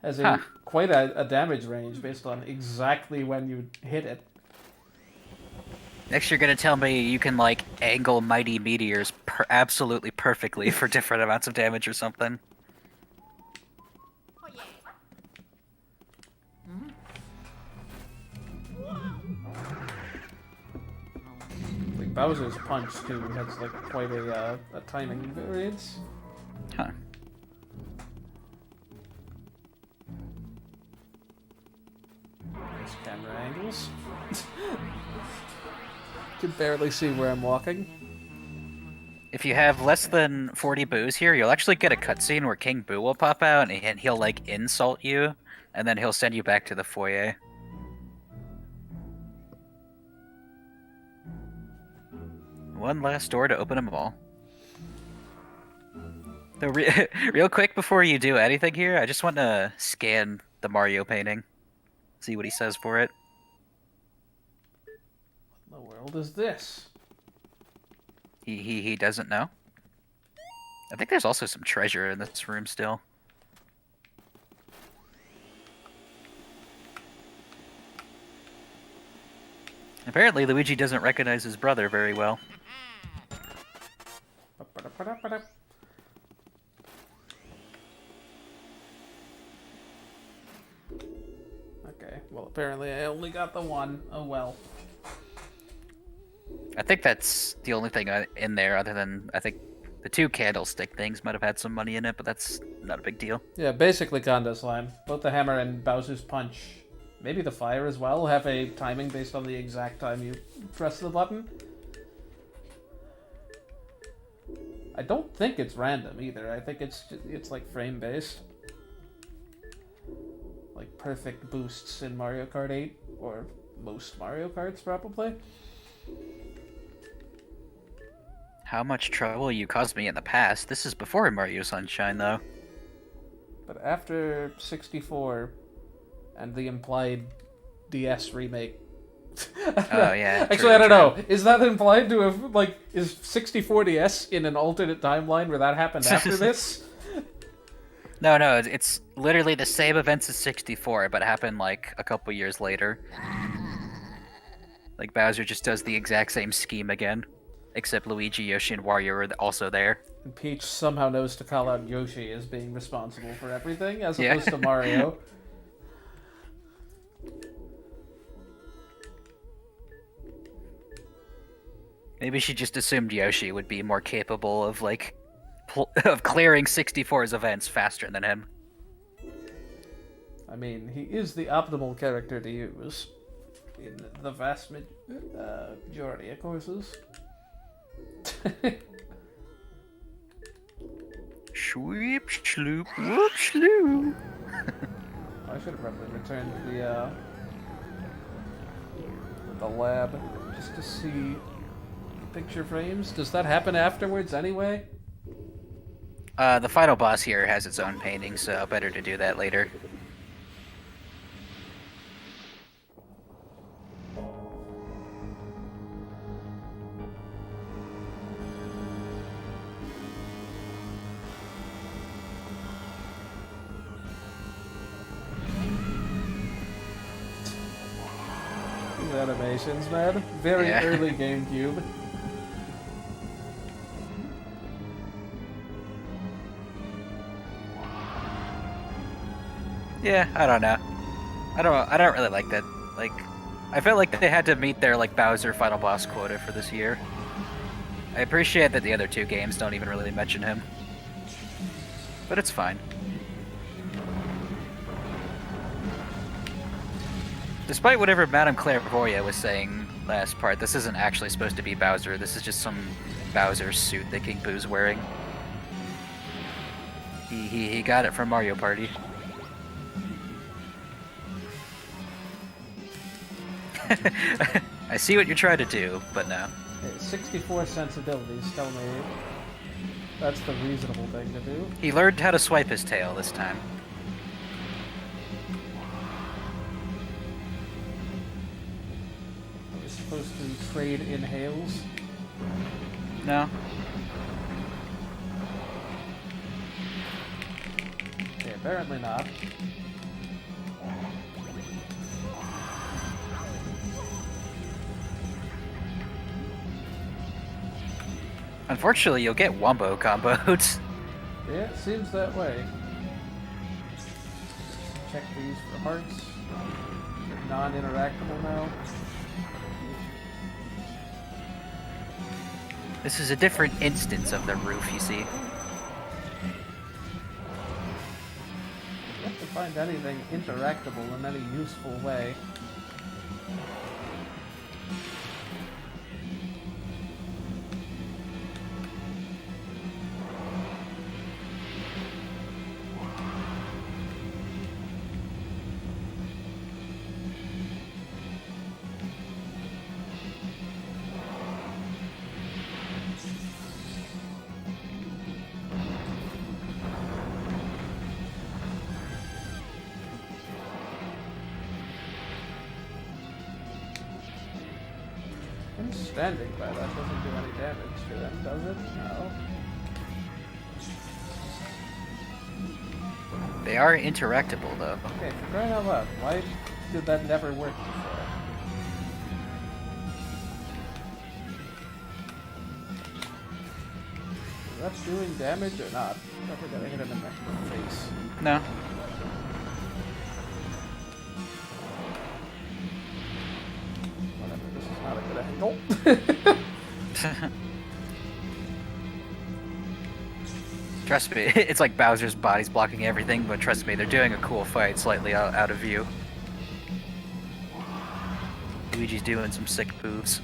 has quite a damage range based on exactly when you hit it. Next you're gonna tell me you can, like, angle mighty meteors absolutely perfectly for different amounts of damage or something. Oh yeah. Like, Bowser's punch, too, has, like, quite a timing variance. Huh. Nice camera angles. Can barely see where I'm walking. If you have less than 40 boos here, you'll actually get a cutscene where King Boo will pop out and he'll, like, insult you, and then he'll send you back to the foyer. One last door to open them all. So real quick before you do anything here, I just want to scan the Mario painting. See what he says for it. What in the world is this? He doesn't know. I think there's also some treasure in this room still. Apparently Luigi doesn't recognize his brother very well. Okay, well apparently I only got the one. Oh well. I think that's the only thing in there other than, I think the 2 candlestick things might have had some money in it, but that's not a big deal. Yeah, basically Condo Slime. Both the hammer and Bowser's Punch, maybe the fire as well, have a timing based on the exact time you press the button. I don't think it's random either. I think it's like frame based. Like perfect boosts in Mario Kart 8, or most Mario Karts probably. How much trouble you caused me in the past. This is before Mario Sunshine, though. But after 64 and the implied DS remake. Oh, yeah. Actually, true, I don't true. know. Is that implied to have, like, is 64DS in an alternate timeline where that happened after this? No, it's literally the same events as 64, but happened, like, a couple years later. Like, Bowser just does the exact same scheme again. Except Luigi, Yoshi, and Wario are also there. And Peach somehow knows to call out Yoshi as being responsible for everything, as Yeah. opposed to Mario. Maybe she just assumed Yoshi would be more capable of, like, of clearing 64's events faster than him. I mean, he is the optimal character to use in the vast majority of courses. Shweep, shloop, whoop, shloop. I should have probably returned the lab. just to see picture frames. Does that happen afterwards anyway? The final boss here has its own painting, so better to do that later. These animations, man. Very Yeah. early GameCube. Yeah, I don't know. I don't really like that. Like, I felt like they had to meet their like Bowser final boss quota for this year. I appreciate that the other two games don't even really mention him, but it's fine. Despite whatever Madame Clairvoyant was saying last part, this isn't actually supposed to be Bowser. This is just some Bowser suit that King Boo's wearing. He got it from Mario Party. I see what you're trying to do, but no. 64 sensibilities tell me that's the reasonable thing to do. He learned how to swipe his tail this time. Are we supposed to trade inhales? No. Okay, apparently not. Unfortunately, you'll get wombo combos. Yeah, it seems that way. Check these for hearts. Non-interactable now. This is a different instance of the roof, you see. You have to find anything interactable in any useful way. Him standing by that doesn't do any damage to him, does it? No. They are interactable, though. Okay, for crying out loud, why did that never work before? Is that doing damage or not? Never gonna hit him in the face. No. Whatever, this is not a good angle. Trust me, it's like Bowser's body's blocking everything, but trust me, they're doing a cool fight slightly out of view. Luigi's doing some sick moves.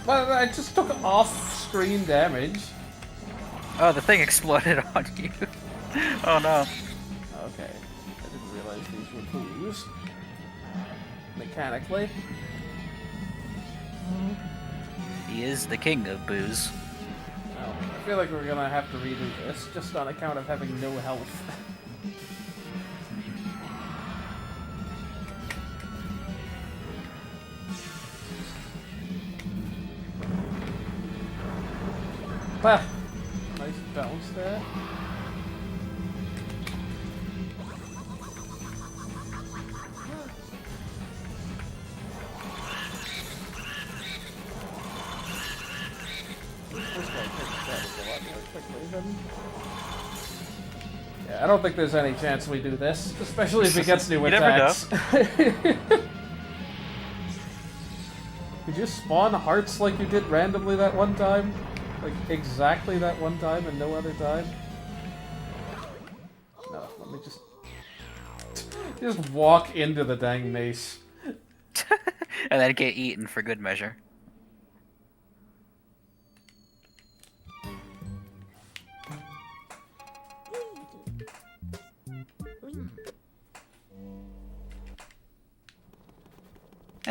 But I just took off-screen damage. Oh, the thing exploded on you. Oh no. Okay, I didn't realize these were boos. Mechanically. He is the king of booze. Well, I feel like we're gonna have to redo this, just on account of having no health. Ah, nice bounce there. This guy takes damage a lot more quickly than... Yeah, I don't think there's any chance we do this, especially if he gets new You never know. attacks. Did you spawn hearts like you did randomly that one time? Like, exactly that one time and no other time? No, let me just... Just walk into the dang mace. And then get eaten for good measure.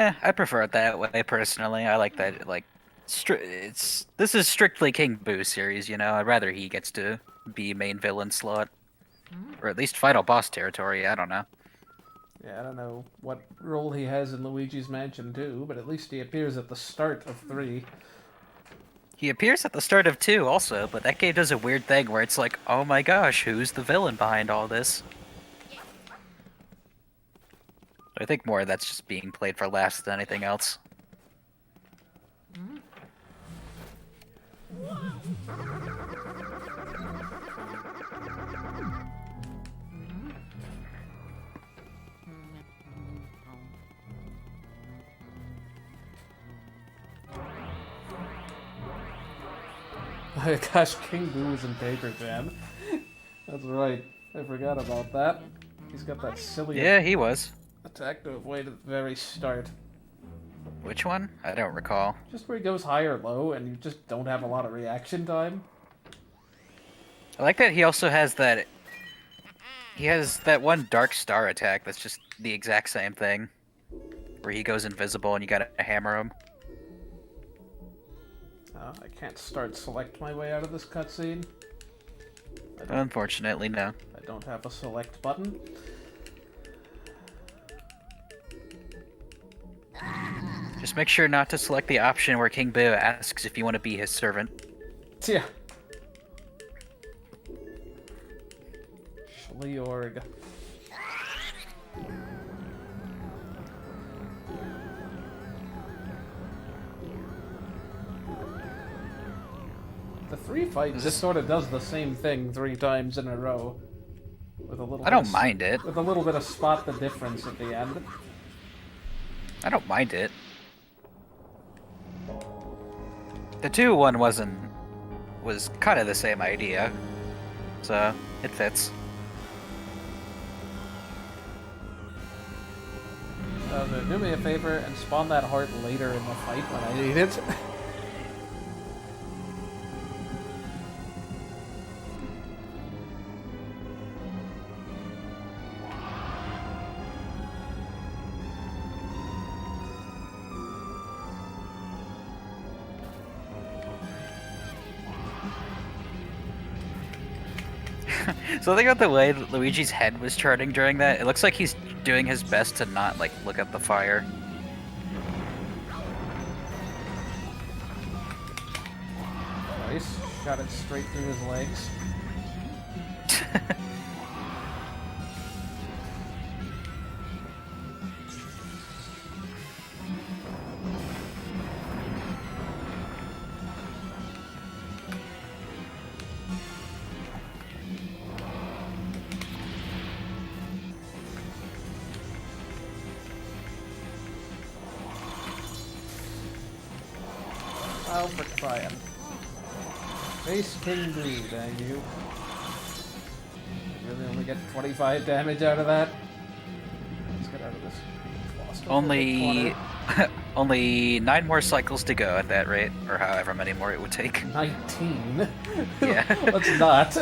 I prefer it that way personally. I like that. Like, this is strictly King Boo series. I'd rather he gets to be main villain slot, or at least final boss territory. I don't know. Yeah, I don't know what role he has in Luigi's Mansion 2, but at least he appears at the start of 3. He appears at the start of 2 also, but that game does a weird thing where it's like, oh my gosh, who's the villain behind all this? I think more that's just being played for laughs than anything else. Gosh, King Boo is in Paper Jam. That's right. I forgot about that. He's got that silly Yeah, he was. attack to avoid at the very start. Which one? I don't recall. Just where he goes high or low, and you just don't have a lot of reaction time. I like that he also has that... He has that one Dark Star attack that's just the exact same thing. Where he goes invisible and you gotta hammer him. I can't select my way out of this cutscene. Unfortunately, no. I don't have a select button. Just make sure not to select the option where King Boo asks if you want to be his servant. Yeah. Shleorg. The 3 fight just sort of does the same thing 3 times in a row. With a little I don't mind it. With a little bit of spot the difference at the end. I don't mind it. The 2 one was kind of the same idea, so it fits. Do me a favor and spawn that heart later in the fight when I need it. So think about the way that Luigi's head was charting during that. It looks like he's doing his best to not, like, look at the fire. Nice. Shot it straight through his legs. Oh, for crying. Face King Blue, dang you. Really only get 25 damage out of that? Let's get out of this. Only... only 9 more cycles to go at that rate, or however many more it would take. 19? Yeah. Let's not.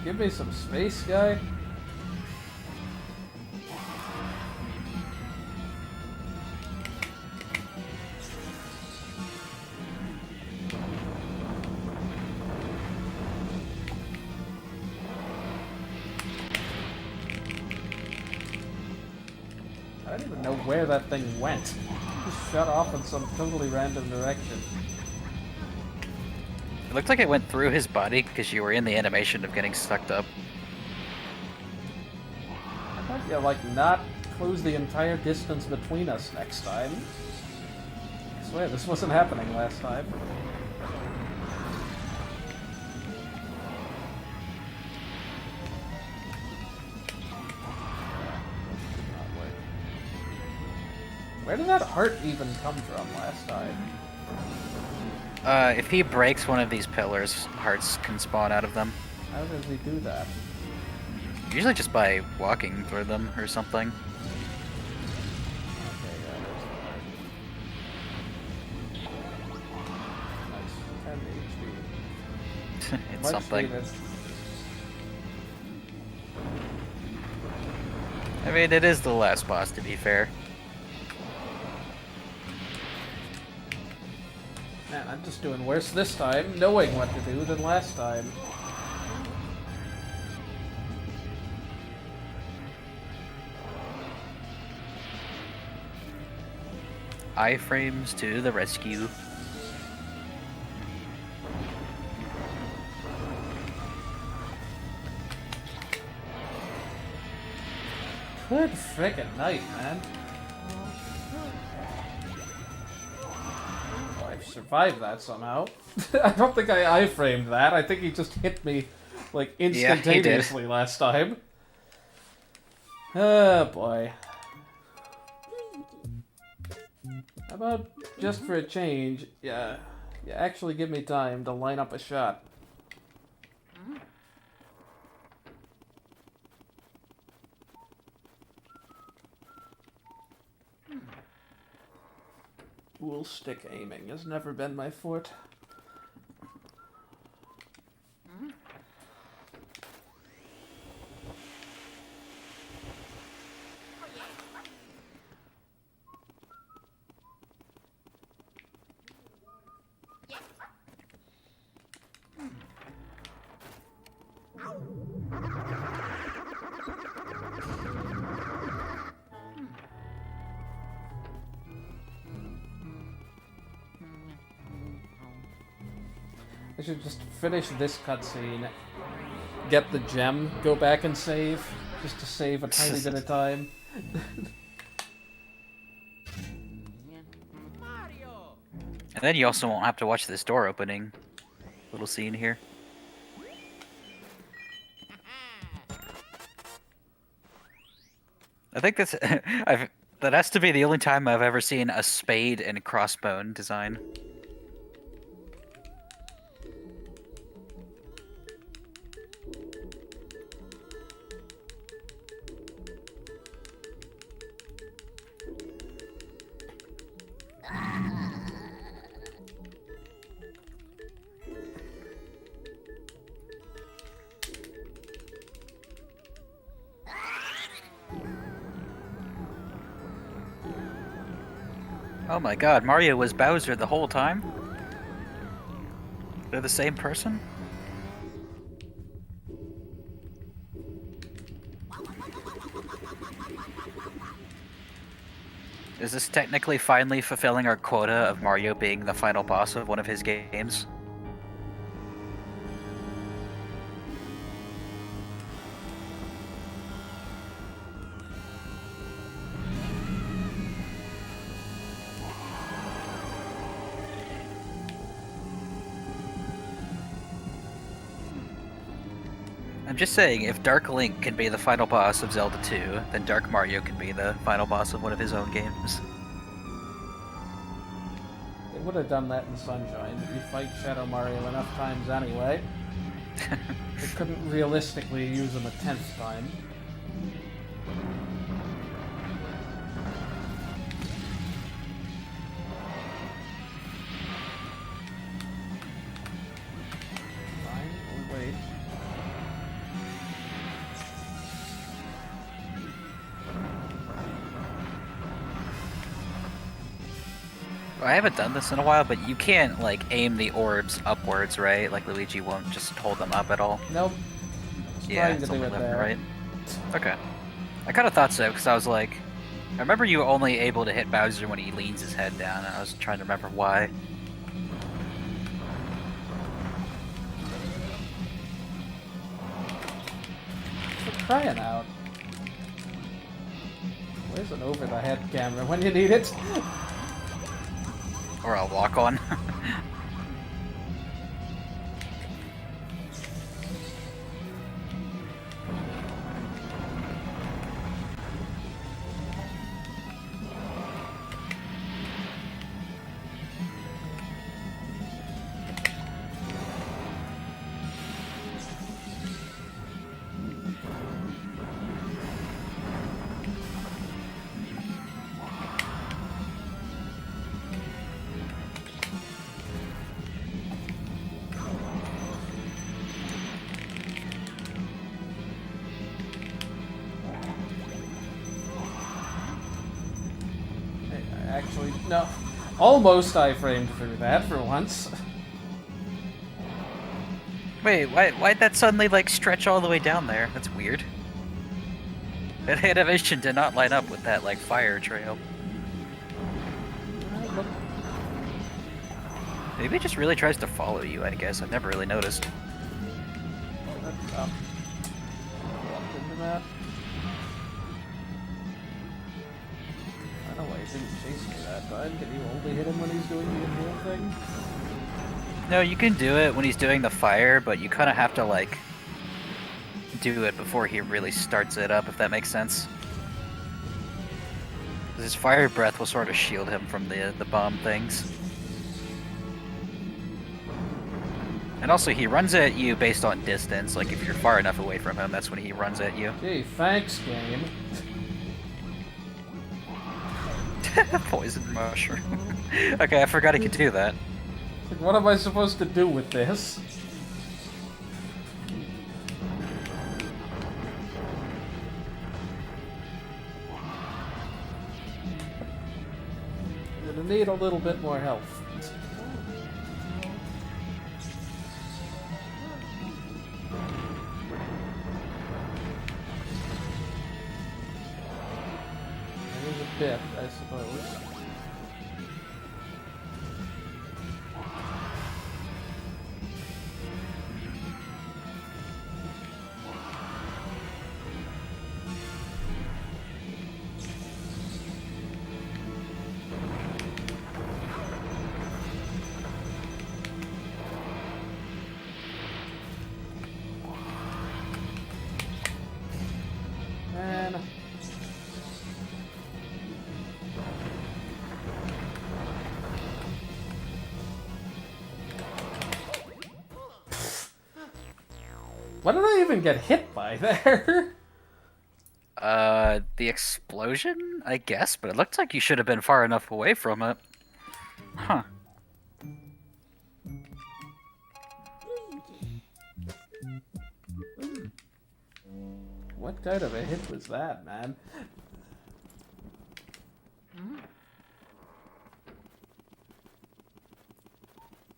Give me some space, guy. I don't even know where that thing went. It just shut off in some totally random direction. It looked like it went through his body because you were in the animation of getting sucked up. I thought you like not close the entire distance between us next time. I swear this wasn't happening last time. Where did that heart even come from last time? If he breaks one of these pillars, hearts can spawn out of them. How does he do that? Usually just by walking through them or something. Okay, yeah, there's the heart. Nice. 10 HP. Much something. needed. I mean, it is the last boss, to be fair. Man, I'm just doing worse this time, knowing what to do than last time. Iframes to the rescue. Good frickin' night, man. Oh, I've survived that somehow. I don't think I iframed that. I think he just hit me, like, Yeah, he did. instantaneously last time. Oh, boy. How about, just for a change, you actually give me time to line up a shot. Dual stick aiming has never been my forte. I should just finish this cutscene, get the gem, go back and save, just to save a tiny bit of time. Mario! And then you also won't have to watch this door opening little scene here. I think that's that has to be the only time I've ever seen a spade and crossbone design. Oh my god, Mario was Bowser the whole time? They're the same person? Is this technically finally fulfilling our quota of Mario being the final boss of one of his games? I'm just saying, if Dark Link can be the final boss of Zelda 2, then Dark Mario can be the final boss of one of his own games. They would have done that in Sunshine, but you fight Shadow Mario enough times anyway. They couldn't realistically use him a 10th time. Fine, we'll wait. I haven't done this in a while, but you can't, like, aim the orbs upwards, right? Like, Luigi won't just hold them up at all. Nope. Just Yeah, trying to it's do only it left and there. right. Okay. I kind of thought so, because I was like... I remember you only able to hit Bowser when he leans his head down, and I was trying to remember why. For crying out. Where's an over-the-head camera when you need it? Or I'll walk on. actually. No. Almost I framed through that for once. Wait, why'd that suddenly, like, stretch all the way down there? That's weird. That animation did not line up with that, like, fire trail. Maybe it just really tries to follow you, I guess. I've never really noticed. Walked into that. I don't know why he didn't chase me that time. Can you only hit him when he's doing the inhale thing? No, you can do it when he's doing the fire, but you kind of have to, like, do it before he really starts it up, if that makes sense. 'Cause his fire breath will sort of shield him from the bomb things. And also, he runs at you based on distance. Like, if you're far enough away from him, that's when he runs at you. Gee, thanks, game. Poison mushroom. Okay, I forgot he could do that. Like, what am I supposed to do with this? I'm gonna need a little bit more health. There's a bit, I suppose. Man. What did I even get hit by there? The explosion, I guess, but it looked like you should have been far enough away from it. Huh. What kind of a hit was that, man?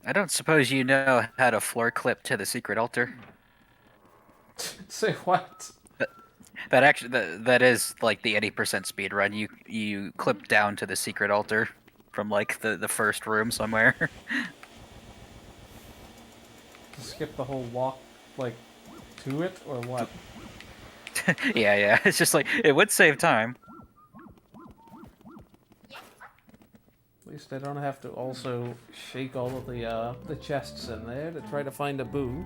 I don't suppose you know how to floor clip to the secret altar? Say what? That actually, that is like the 80% speed run. You clip down to the secret altar from like the first room somewhere. Skip the whole walk, like, to it, or what? Yeah. It's just like it would save time. At least I don't have to also shake all of the chests in there to try to find a boo.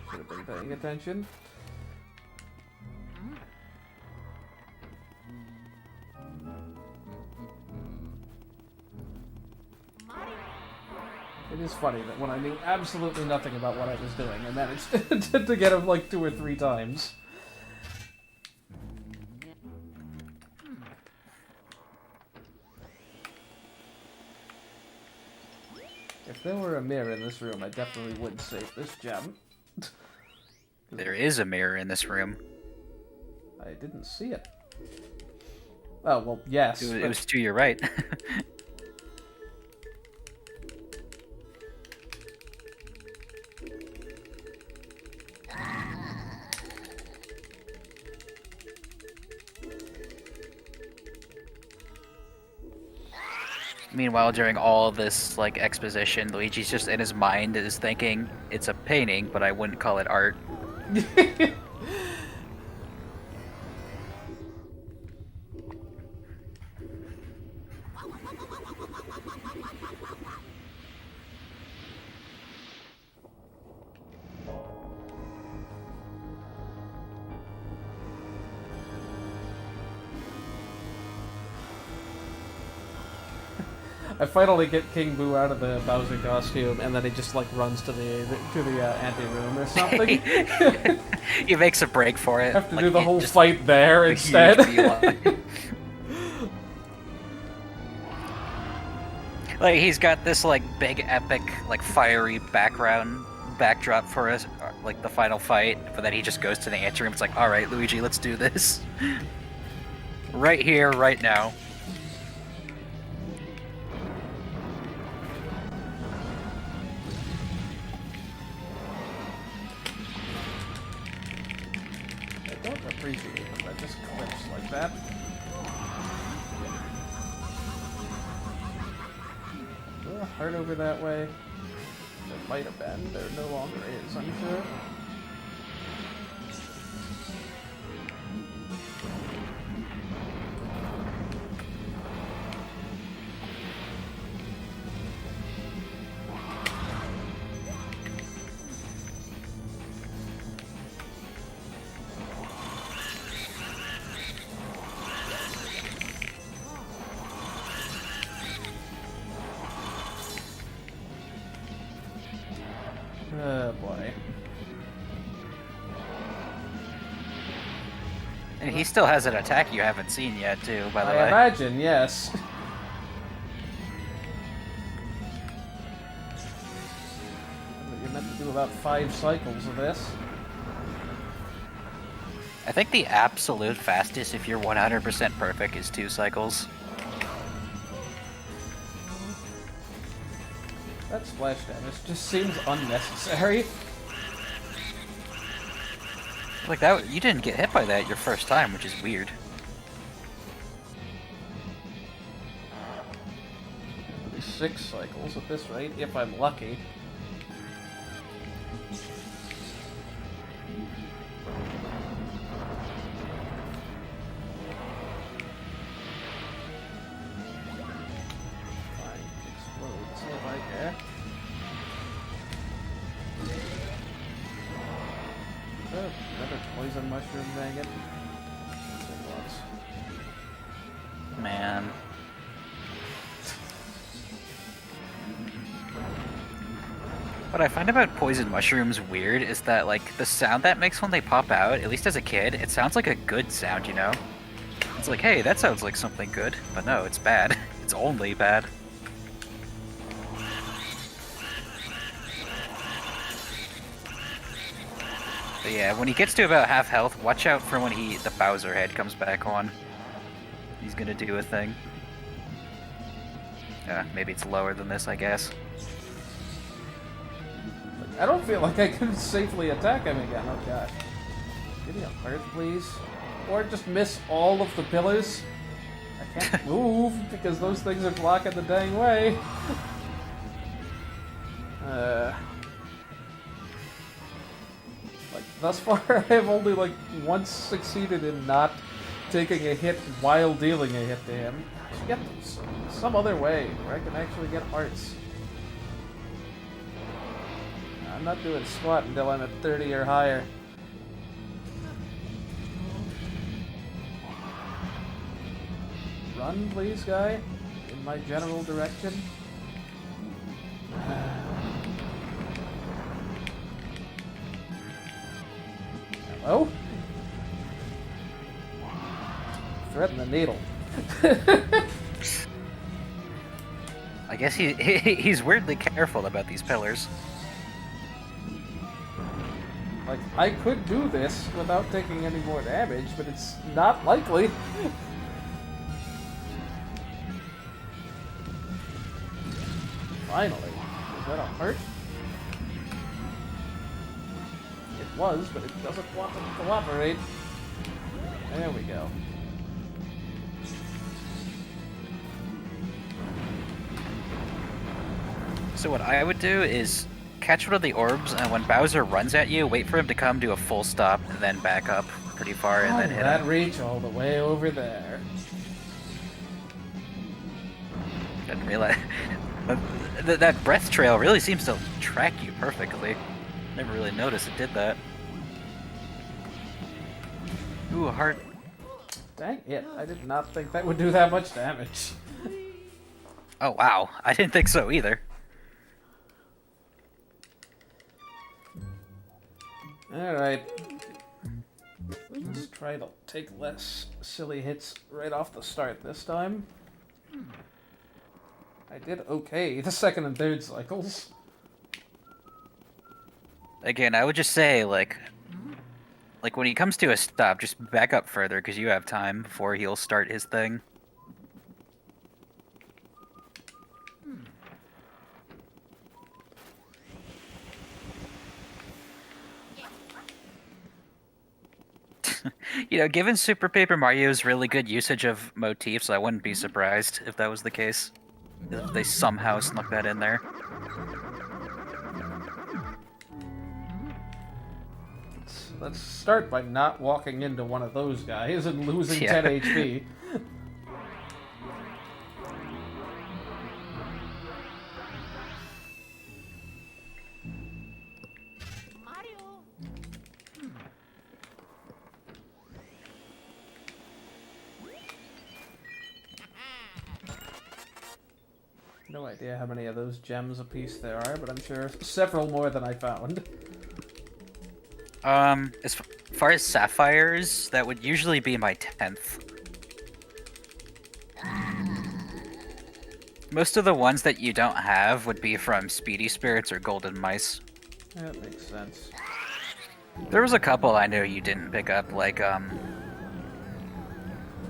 Should have been paying attention. It is funny that when I knew absolutely nothing about what I was doing, I managed to get him like 2 or 3 times. If there were a mirror in this room, I definitely would save this gem. There is a mirror in this room. I didn't see it. Oh, well, yes. It was to your right. Meanwhile, during all this like exposition, Luigi's just in his mind is thinking it's a painting, but I wouldn't call it art. I finally get King Boo out of the Bowser costume, and then he just like runs to the ante-room or something. He makes a break for it. Have to like, do the whole just fight there a instead. huge beeline. Like he's got this like big epic like fiery backdrop for us, like the final fight, but then he just goes to the anteroom. It's like, all right, Luigi, let's do this. Right here, right now. I don't appreciate when that just clips like that. Is there a heart over that way? There might have been. There no longer is, I'm sure. Oh boy. And he still has an attack you haven't seen yet, too, by the I way. imagine, yes. You're meant to do about 5 cycles of this. I think the absolute fastest, if you're 100% perfect, is 2 cycles. That splash damage just seems unnecessary. Like, that, you didn't get hit by that your first time, which is weird. 6 cycles at this rate, if I'm lucky. Fine, explode, see if I care. Oh, another poison mushroom, dang it. Man. What I find about poison mushrooms weird is that, like, the sound that makes when they pop out, at least as a kid, it sounds like a good sound, you know? It's like, hey, that sounds like something good. But no, it's bad. It's only bad. But yeah, when he gets to about half health, watch out for when the Bowser head comes back on. He's gonna do a thing. Yeah, maybe it's lower than this, I guess. I don't feel like I can safely attack him again. Oh god. Give me a heart, please. Or just miss all of the pillars. I can't move because those things are blocking the dang way. Like, thus far I have only like once succeeded in not taking a hit while dealing a hit to him. I should get some other way where I can actually get hearts. I'm not doing squat until I'm at 30 or higher. Run, please, guy. In my general direction. Hello? Threading the needle. I guess he's weirdly careful about these pillars. Like, I could do this without taking any more damage, but it's not likely. Finally. Was that a heart? It was, but it doesn't want to cooperate. There we go. So what I would do is catch one of the orbs, and when Bowser runs at you, wait for him to come to a full stop, and then back up pretty far, and then hit that him. reach all the way over there. Didn't realize... that breath trail really seems to track you perfectly. Never really noticed it did that. Ooh, a heart. Dang it, I did not think that would do that much damage. Oh wow, I didn't think so either. Alright. Let's try to take less silly hits right off the start this time. I did okay the second and third cycles. Again, I would just say, like, Like, when he comes to a stop, just back up further, because you have time before he'll start his thing. You know, given Super Paper Mario's really good usage of motifs, I wouldn't be surprised if that was the case. If they somehow snuck that in there. Let's start by not walking into one of those guys and losing Yeah. 10 HP. Mario. No idea how many of those gems apiece there are, but I'm sure several more than I found. As far as sapphires, that would usually be my 10th. Most of the ones that you don't have would be from Speedy Spirits or Golden Mice. That makes sense. There was a couple I know you didn't pick up, like,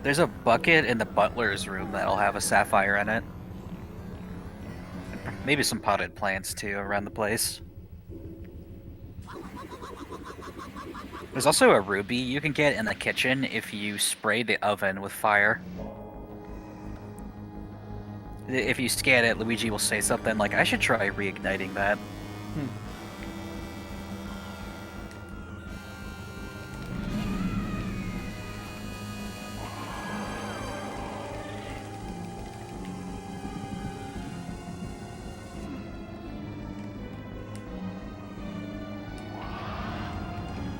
there's a bucket in the butler's room that'll have a sapphire in it. Maybe some potted plants, too, around the place. There's also a ruby you can get in the kitchen if you spray the oven with fire. If you scan it, Luigi will say something like, I should try reigniting that.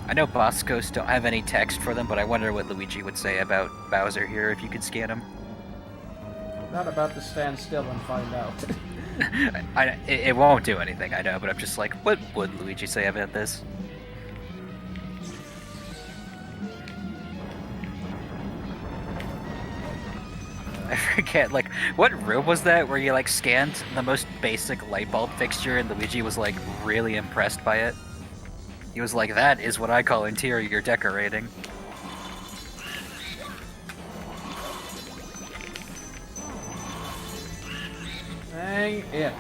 I know boss ghosts don't have any text for them, but I wonder what Luigi would say about Bowser here if you could scan him. Not about to stand still and find out. It won't do anything, I know, but I'm just like, what would Luigi say about this? I forget, like, what room was that where you, like, scanned the most basic light bulb fixture and Luigi was, like, really impressed by it? He was like, that is what I call interior decorating. Dang it.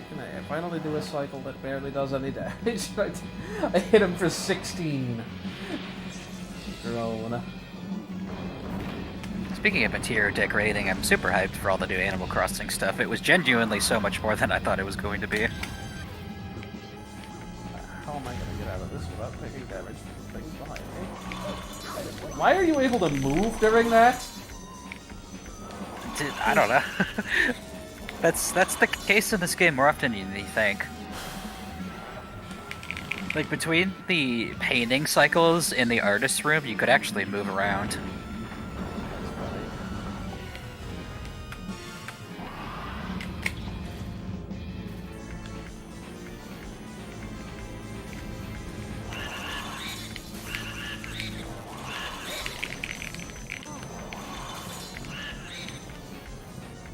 Can I finally do a cycle that barely does any damage? I hit him for 16. Drone. Speaking of interior decorating, I'm super hyped for all the new Animal Crossing stuff. It was genuinely so much more than I thought it was going to be. How am I going to get out of this without taking damage from things behind me? Why are you able to move during that? I don't know. That's the case in this game more often than you think. Like, between the painting cycles in the artist's room, you could actually move around.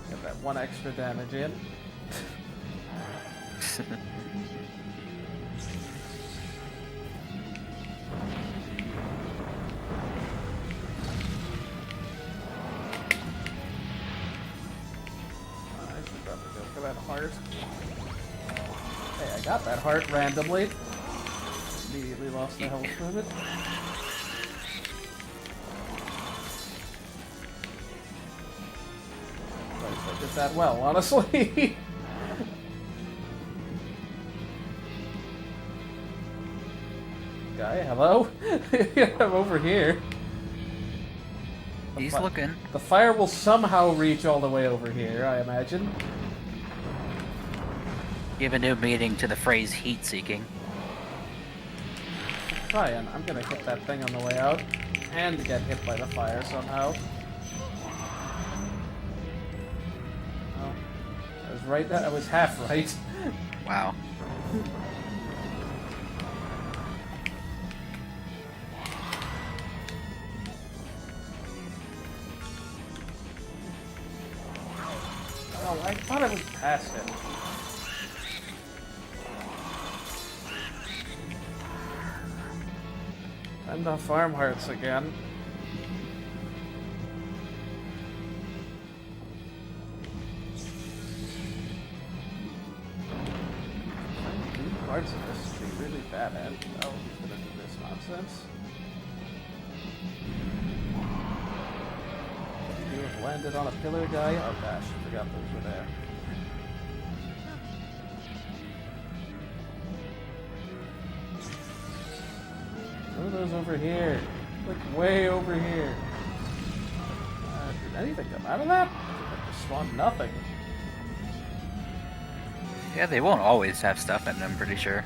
Get that one extra damage in. I should probably go for that heart. Hey, I got that heart randomly. Immediately lost the health from it. I did that well, honestly. Guy, hello? I'm over here. He's looking. The fire will somehow reach all the way over here, I imagine. Give a new meaning to the phrase heat-seeking. Trying. I'm gonna hit that thing on the way out. And get hit by the fire somehow. Oh. I was right. I was half right. Wow. Oh, I thought I was past it. And the farm hearts again. Parts of this would be really bad at. Oh, he's gonna do this nonsense. You have landed on a pillar, guy? Oh gosh, I forgot those were there. Throw those over here. Look way over here. Did anything come out of that? It just spawned nothing. Yeah, they won't always have stuff in them, I'm pretty sure.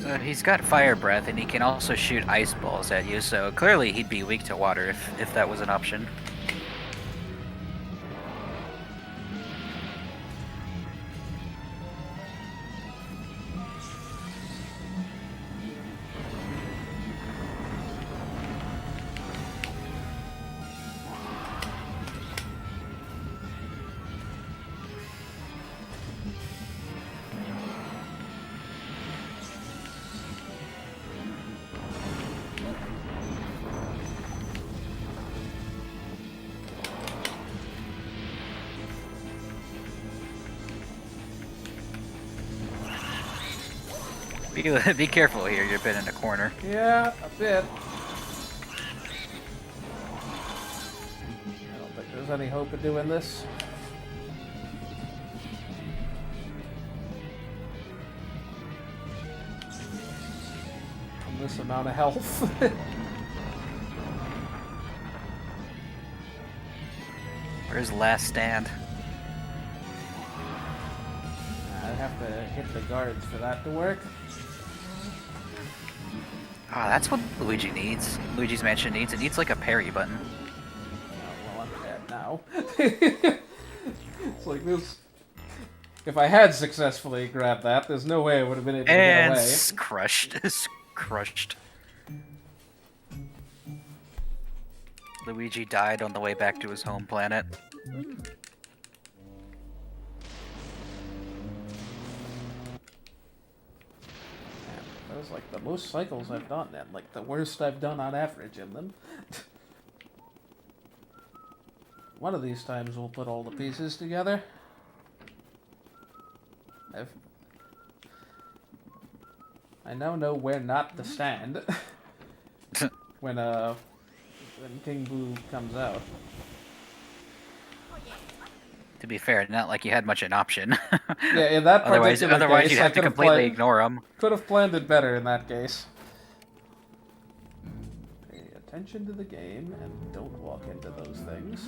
So he's got fire breath, and he can also shoot ice balls at you, so clearly he'd be weak to water if that was an option. Be careful here, you're a bit in a corner. Yeah, a bit. I don't think there's any hope of doing this. On this amount of health. Where's last stand? I'd have to hit the guards for that to work. Ah, that's what Luigi needs. Luigi's Mansion needs. It needs like a parry button. Oh, well, I'm dead now. It's like this. If I had successfully grabbed that, there's no way I would have been able to get And away. crushed. Crushed. Luigi died on the way back to his home planet. That was like the most cycles I've done, and like the worst I've done on average in them. One of these times we'll put all the pieces together. I now know where not to stand when King Boo comes out. To be fair, not like you had much an option. Yeah, in that particular otherwise case, you'd I have to could have completely ignore them. Could have planned it better in that case. Pay attention to the game and don't walk into those things.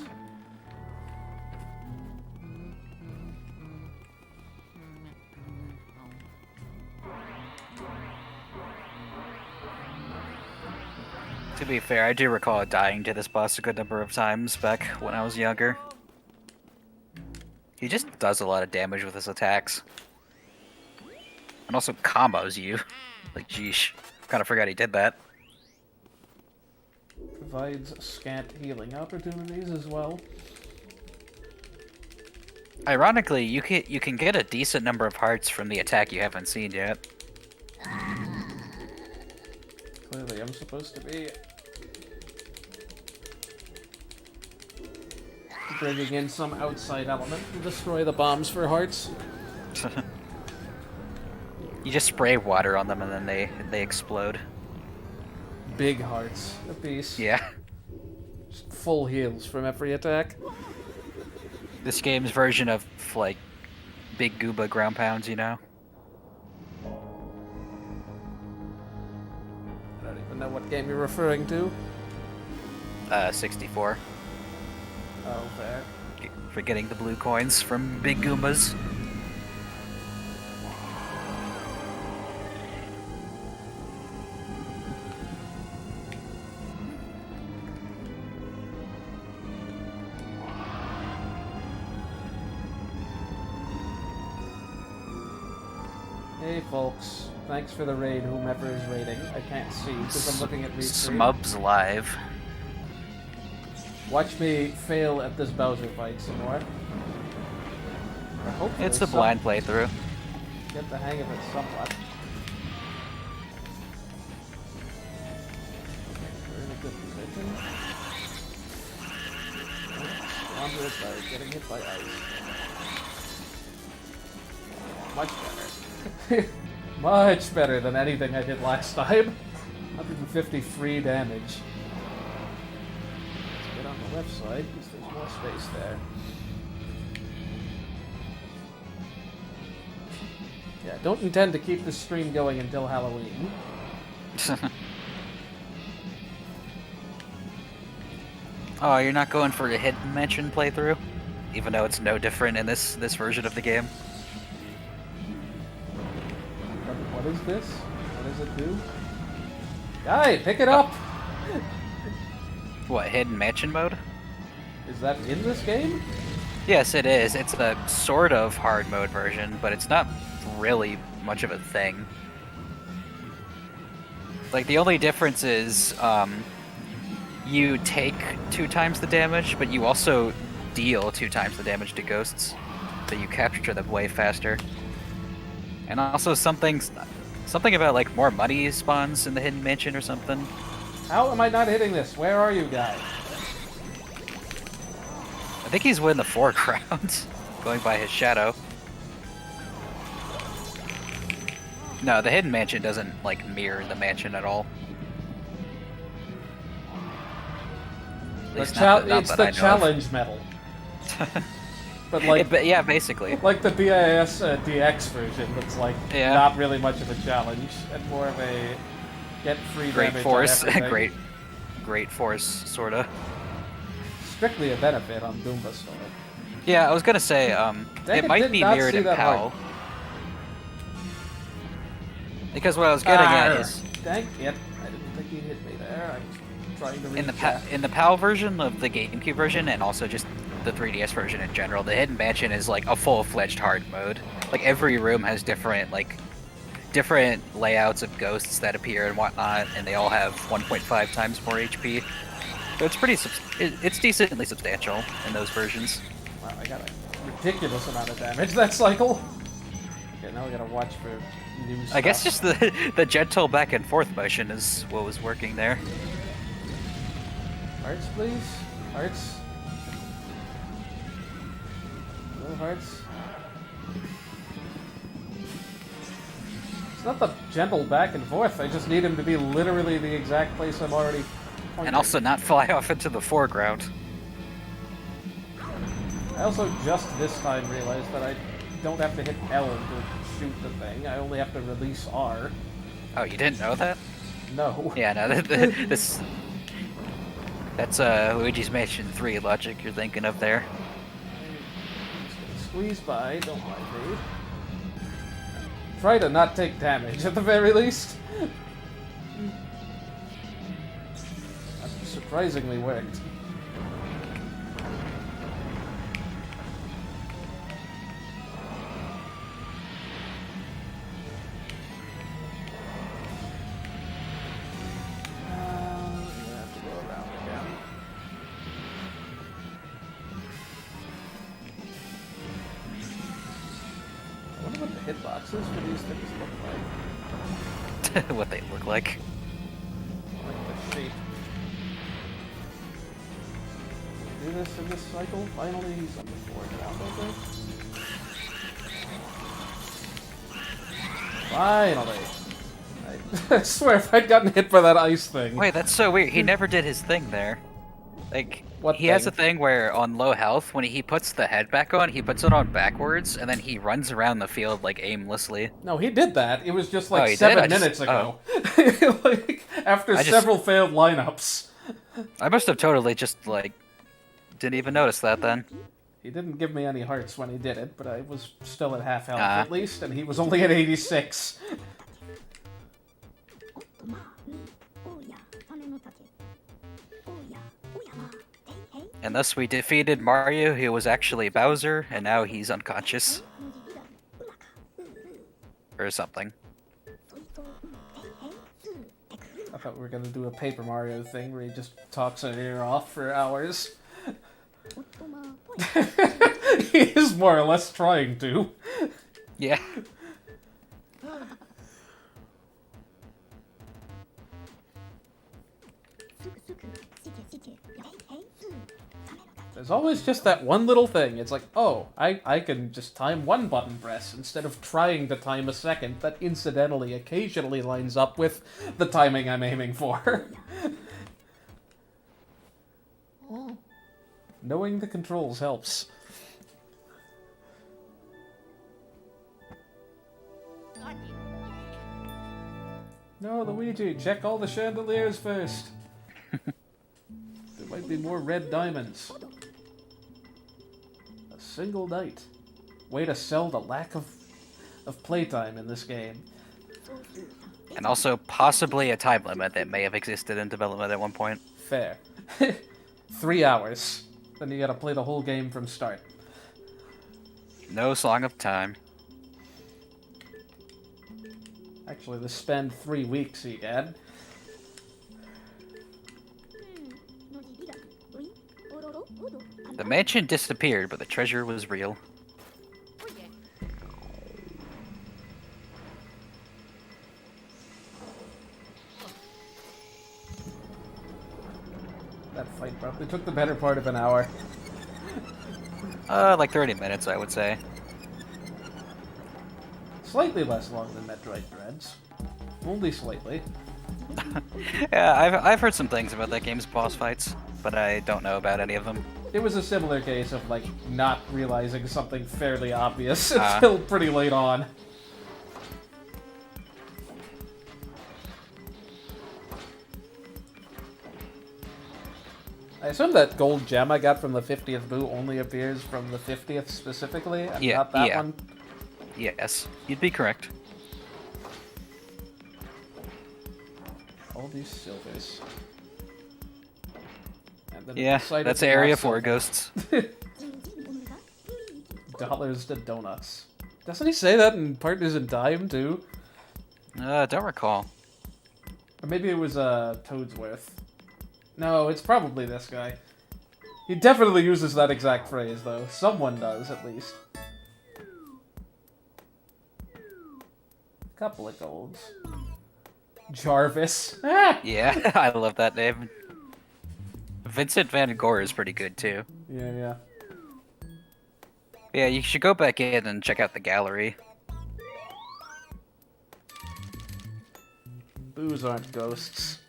To be fair, I do recall dying to this boss a good number of times back when I was younger. He just does a lot of damage with his attacks. And also combos you. Like, geesh. Kinda forgot he did that. Provides scant healing opportunities as well. Ironically, you can get a decent number of hearts from the attack you haven't seen yet. Clearly I'm supposed to be bringing in some outside element to destroy the bombs for hearts. You just spray water on them and then they explode. Big hearts apiece. Yeah. Just full heals from every attack. This game's version of, like, big Gooba ground pounds, you know? I don't even know what game you're referring to. 64. Oh, fair. For getting the blue coins from big Goombas. Hey folks, thanks for the raid, whomever is raiding. I can't see because I'm looking at Livestream. Smubs live. Watch me fail at this Bowser fight some more. Or hopefully It's a blind playthrough. Get the hang of it somewhat. Okay, we're in a good position. Squander it by getting hit by ice. Much better. Much better than anything I did last time. 150 free damage. Let's get on the left side because there's more space there. Yeah, don't intend to keep this stream going until Halloween. Oh, you're not going for a hidden mansion playthrough? Even though it's no different in this version of the game? What is this? What does it do? Guy, pick it up! What, hidden mansion mode? Is that in this game? Yes, it is. It's a sort of hard mode version, but it's not really much of a thing. Like, the only difference is, you take 2 times the damage, but you also deal 2 times the damage to ghosts. So you capture them way faster. And also something about, like, more money spawns in the hidden mansion or something. How am I not hitting this? Where are you guys? I think he's in the foreground, going by his shadow. No, the hidden mansion doesn't, like, mirror the mansion at all. At least not It's that the I know of. challenge medal. But like, Yeah, basically. like the BIS DX version, that's like Yeah. not really much of a challenge, and more of a get free Great damage force, on everything. great force, sorta. Strictly a benefit on Goomba Store. Yeah, I was gonna say, Dang it it, might did be not mirrored see in that PAL. mark. Because what I was getting at Arr. is, Dang it! I didn't think he hit me there. I was trying to read in the chat. in the PAL version of the GameCube version, and also just the 3DS version in general, the hidden mansion is like a full-fledged hard mode. Like every room has different layouts of ghosts that appear and whatnot, and they all have 1.5 times more HP. So it's it's decently substantial in those versions. Wow, I got a ridiculous amount of damage that cycle. Okay, now we gotta watch for new stuff. I guess just the gentle back and forth motion is what was working there. Hearts, please. Hearts. No hearts. It's not the gentle back and forth. I just need him to be literally the exact place I'm already pointing. And also not fly off into the foreground. I also just this time realized that I don't have to hit L to shoot the thing. I only have to release R. Oh, you didn't know that? No. Yeah, no, that's Luigi's Mansion 3 logic you're thinking of there. Just gonna squeeze by, don't mind me. Try to not take damage at the very least. That surprisingly worked. We have to go around again. I wonder what the hitboxes for these things look like. What they look like. Like the shape. Do this in this cycle? Finally, he's on the foreground, I think. Finally! I swear if I'd gotten hit by that ice thing. Wait, that's so weird. He never did his thing there. Like, What he has a thing? thing where on low health, when he puts the head back on, he puts it on backwards, and then he runs around the field, like, aimlessly. No, he did that. It was just Oh, like he did? 7 I just- minutes ago. Like, after I just- several failed lineups. I must have totally just, like, didn't even notice that then. He didn't give me any hearts when he did it, but I was still at half health Ah. at least, and he was only at 86. おっとまあおうや種の竹おうやおやまあへいへい And thus we defeated Mario, who was actually Bowser, and now he's unconscious. のじぐらうまかうう or something. そいつを変数テク I thought we were gonna do a Paper Mario thing where he just talks an ear off for hours. おっとまあぽい He is more or less trying to. Yeah. すぐすぐしけしけ変数ためのだ There's always just that one little thing. It's like, oh, I can just time one button press instead of trying to time a second that incidentally occasionally lines up with the timing I'm aiming for. Knowing the controls helps. 何 No, Luigi, check all the chandeliers first. There might be more red diamonds. A single night. Way to sell the lack of playtime in this game. 総数3 And also possibly a time limit that may have existed in development at one point. Fair. 3 hours. Then you gotta play the whole game from start. No Song of Time. Actually, this spanned 3 weeks, egad. のじりがウィンオロロオド The mansion disappeared, but the treasure was real. おいで That fight probably took the better part of an hour. Like 30 minutes, I would say. Slightly less long than Metroid Dreads. Only slightly. Yeah, I've heard some things about that game's boss fights, but I don't know about any of them. It was a similar case of, like, not realizing something fairly obvious Ah. until pretty late on. I assume that gold gem I got from the 50th boo only appears from the 50th specifically, and Yeah, not that yeah. one. Yes, you'd be correct. All these silvers. And then Yeah, decided that's to not area silver. 4 ghosts. じんじんものが雰囲気 Dollars to donuts. Doesn't he say that in Partners in Time, too? Don't recall. Or maybe it was, Toadsworth. No, it's probably this guy. He definitely uses that exact phrase, though. Someone does, at least. Couple of golds. Jarvis. Ah! Yeah, I love that name. Vincent Van Gogh is pretty good too. Yeah. Yeah, you should go back in and check out the gallery. Boos aren't ghosts.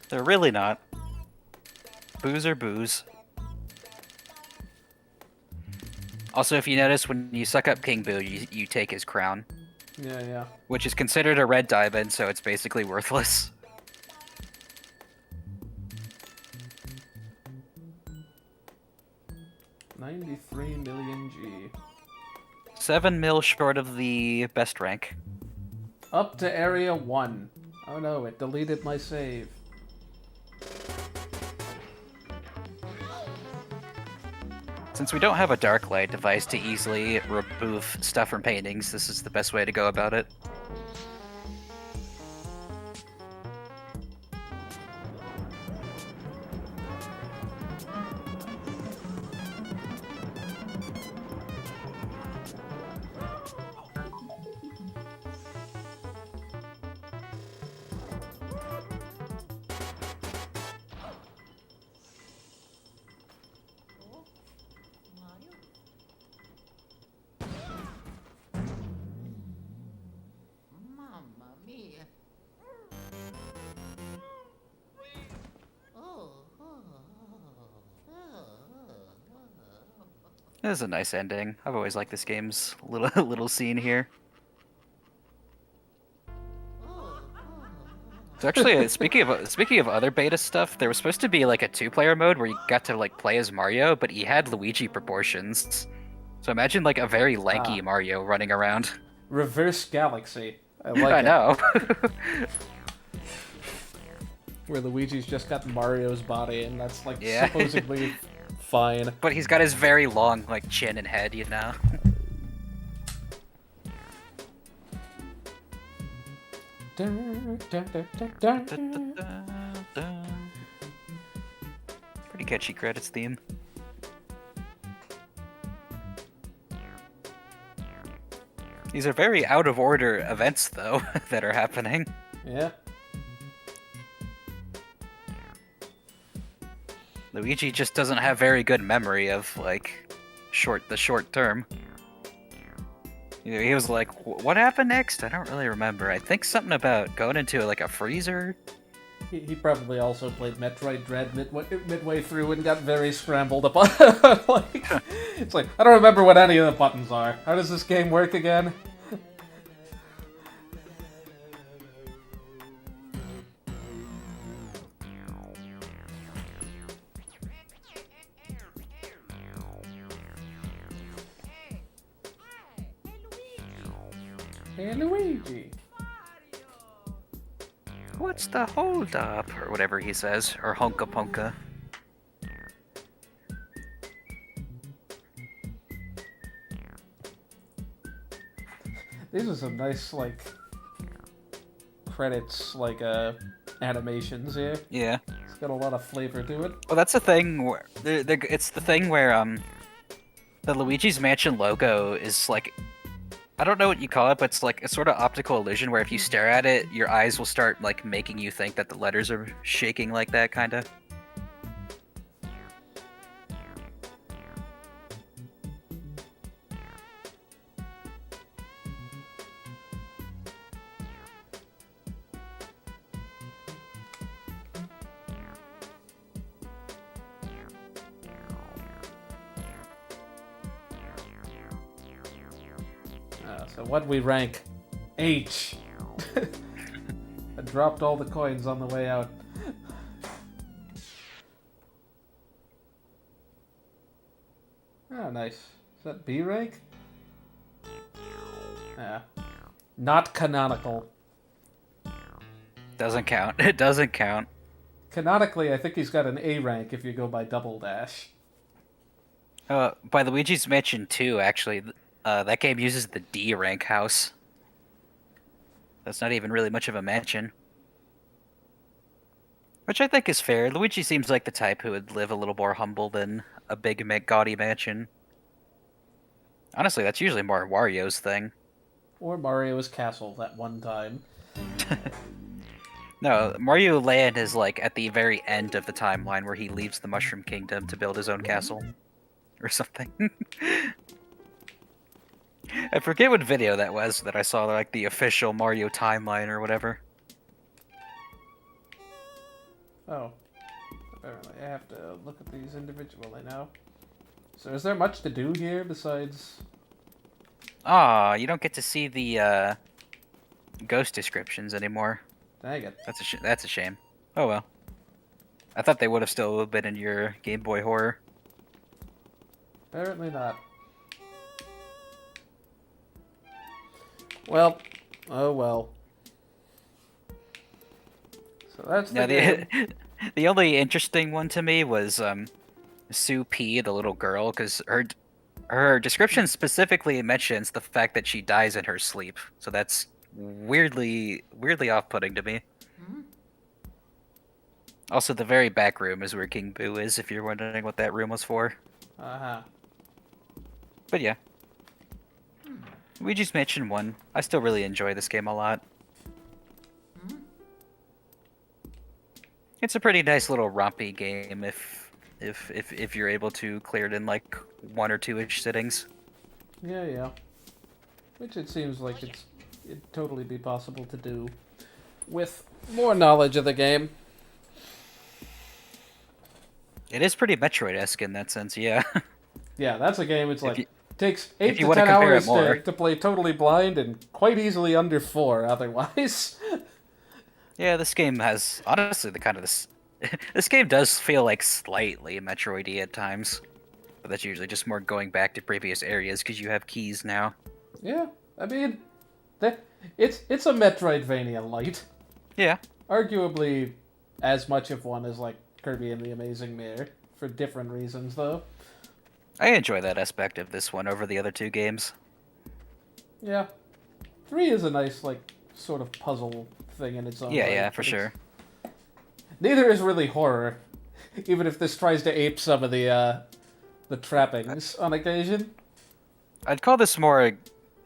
They're really not. Boos are boos. Also, if you notice, when you suck up King Boo, you take his crown, Yeah. which is considered a red diamond, so it's basically worthless. $93 million G. 7 mil short of the best rank. Up to Area 1. Oh no, it deleted my save. Since we don't have a dark light device to easily remove stuff from paintings, this is the best way to go about it. Mamma mia. Oh. This is a nice ending. I've always liked this game's little scene here. So actually, speaking of other beta stuff, there was supposed to be like a 2-player mode where you got to like play as Mario, but he had Luigi proportions. So imagine like a very lanky Mario running around. Reverse Galaxy. I like I it. know. Where Luigi's just got Mario's body, and that's like Yeah. supposedly fine. But he's got his very long like chin and head, you know. Pretty catchy credits theme. These are very out of order events, though, that are happening. Yeah. Luigi just doesn't have very good memory of, like, the short term. You know, he was like, what happened next? I don't really remember. I think something about going into, like, a freezer? He probably also played Metroid Dread midway through and got very scrambled up. Like, it's like, I don't remember what any of the buttons are. How does this game work again? Hey, Luigi. What's the hold up? Or whatever he says. Or honka ponka. These are some nice, like, credits, like, animations here. Yeah. It's got a lot of flavor to it. Well, that's the thing where... It's the thing where, the Luigi's Mansion logo is, like... I don't know what you call it, but it's like a sort of optical illusion where if you stare at it, your eyes will start, like, making you think that the letters are shaking like that, kinda. So what'd we rank? H. I dropped all the coins on the way out. Oh, nice. Is that B rank? Yeah. Not canonical. Doesn't count. It doesn't count. Canonically, I think he's got an A rank if you go by Double Dash. By Luigi's Mansion 2, actually, that game uses the D rank house. That's not even really much of a mansion. Which I think is fair. Luigi seems like the type who would live a little more humble than a big, gaudy mansion. Honestly, that's usually more Wario's thing. Or Mario's castle that one time. No, Mario Land is like at the very end of the timeline where he leaves the Mushroom Kingdom to build his own castle. Or something. I forget what video that was that I saw, like the official Mario timeline or whatever. Oh. Apparently I have to look at these individually now. So is there much to do here besides... Ah, you don't get to see the ghost descriptions anymore. Dang it. That's a shame. Oh well. I thought they would have still been in your Game Boy Horror. Apparently not. Well, oh well. So that's the game. The only interesting one to me was Sue P, the little girl, because her description specifically mentions the fact that she dies in her sleep. So that's weirdly off-putting to me. Hmm? Also, the very back room is where King Boo is, if you're wondering what that room was for. Uh-huh. But yeah. Luigi's Mansion 1. I still really enjoy this game a lot. Hmm? It's a pretty nice little rompy game if you're able to clear it in like 1 or 2-ish sittings. Yeah. Which it seems like it'd totally be possible to do with more knowledge of the game. It is pretty Metroid-esque in that sense, yeah. Yeah, that's a game. It's like takes 8 you to wanna 10 compare it hours more. to play totally blind and quite easily under 4 otherwise. Yeah, this game has honestly the kind of this. This game does feel like slightly Metroid-y at times, but that's usually just more going back to previous areas because you have keys now. Yeah, I mean, it's a Metroidvania light. Yeah. Arguably as much of one as like Kirby and the Amazing Mirror, for different reasons though. I enjoy that aspect of this one over the other 2 games. Yeah. 3 is a nice, like, sort of puzzle thing in its own Yeah, right, yeah, for but it's- sure. Neither is really horror, even if this tries to ape some of the trappings on occasion. I'd call this more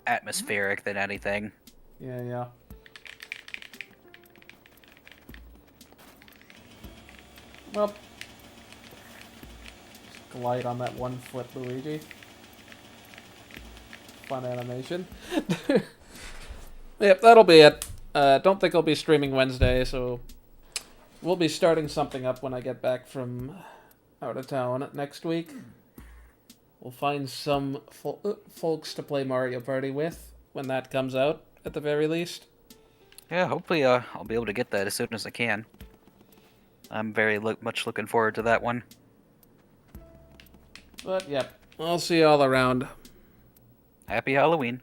atmospheric than anything. Yeah, yeah. Well, just glide on that 1 foot, Luigi. Fun animation. Yep, that'll be it. Don't think I'll be streaming Wednesday, so we'll be starting something up when I get back from out of town next week. We'll find some folks to play Mario Party with when that comes out, at the very least. Yeah, hopefully I'll be able to get that as soon as I can. I'm very much looking forward to that one. But, yep, I'll see you all around. Happy Halloween.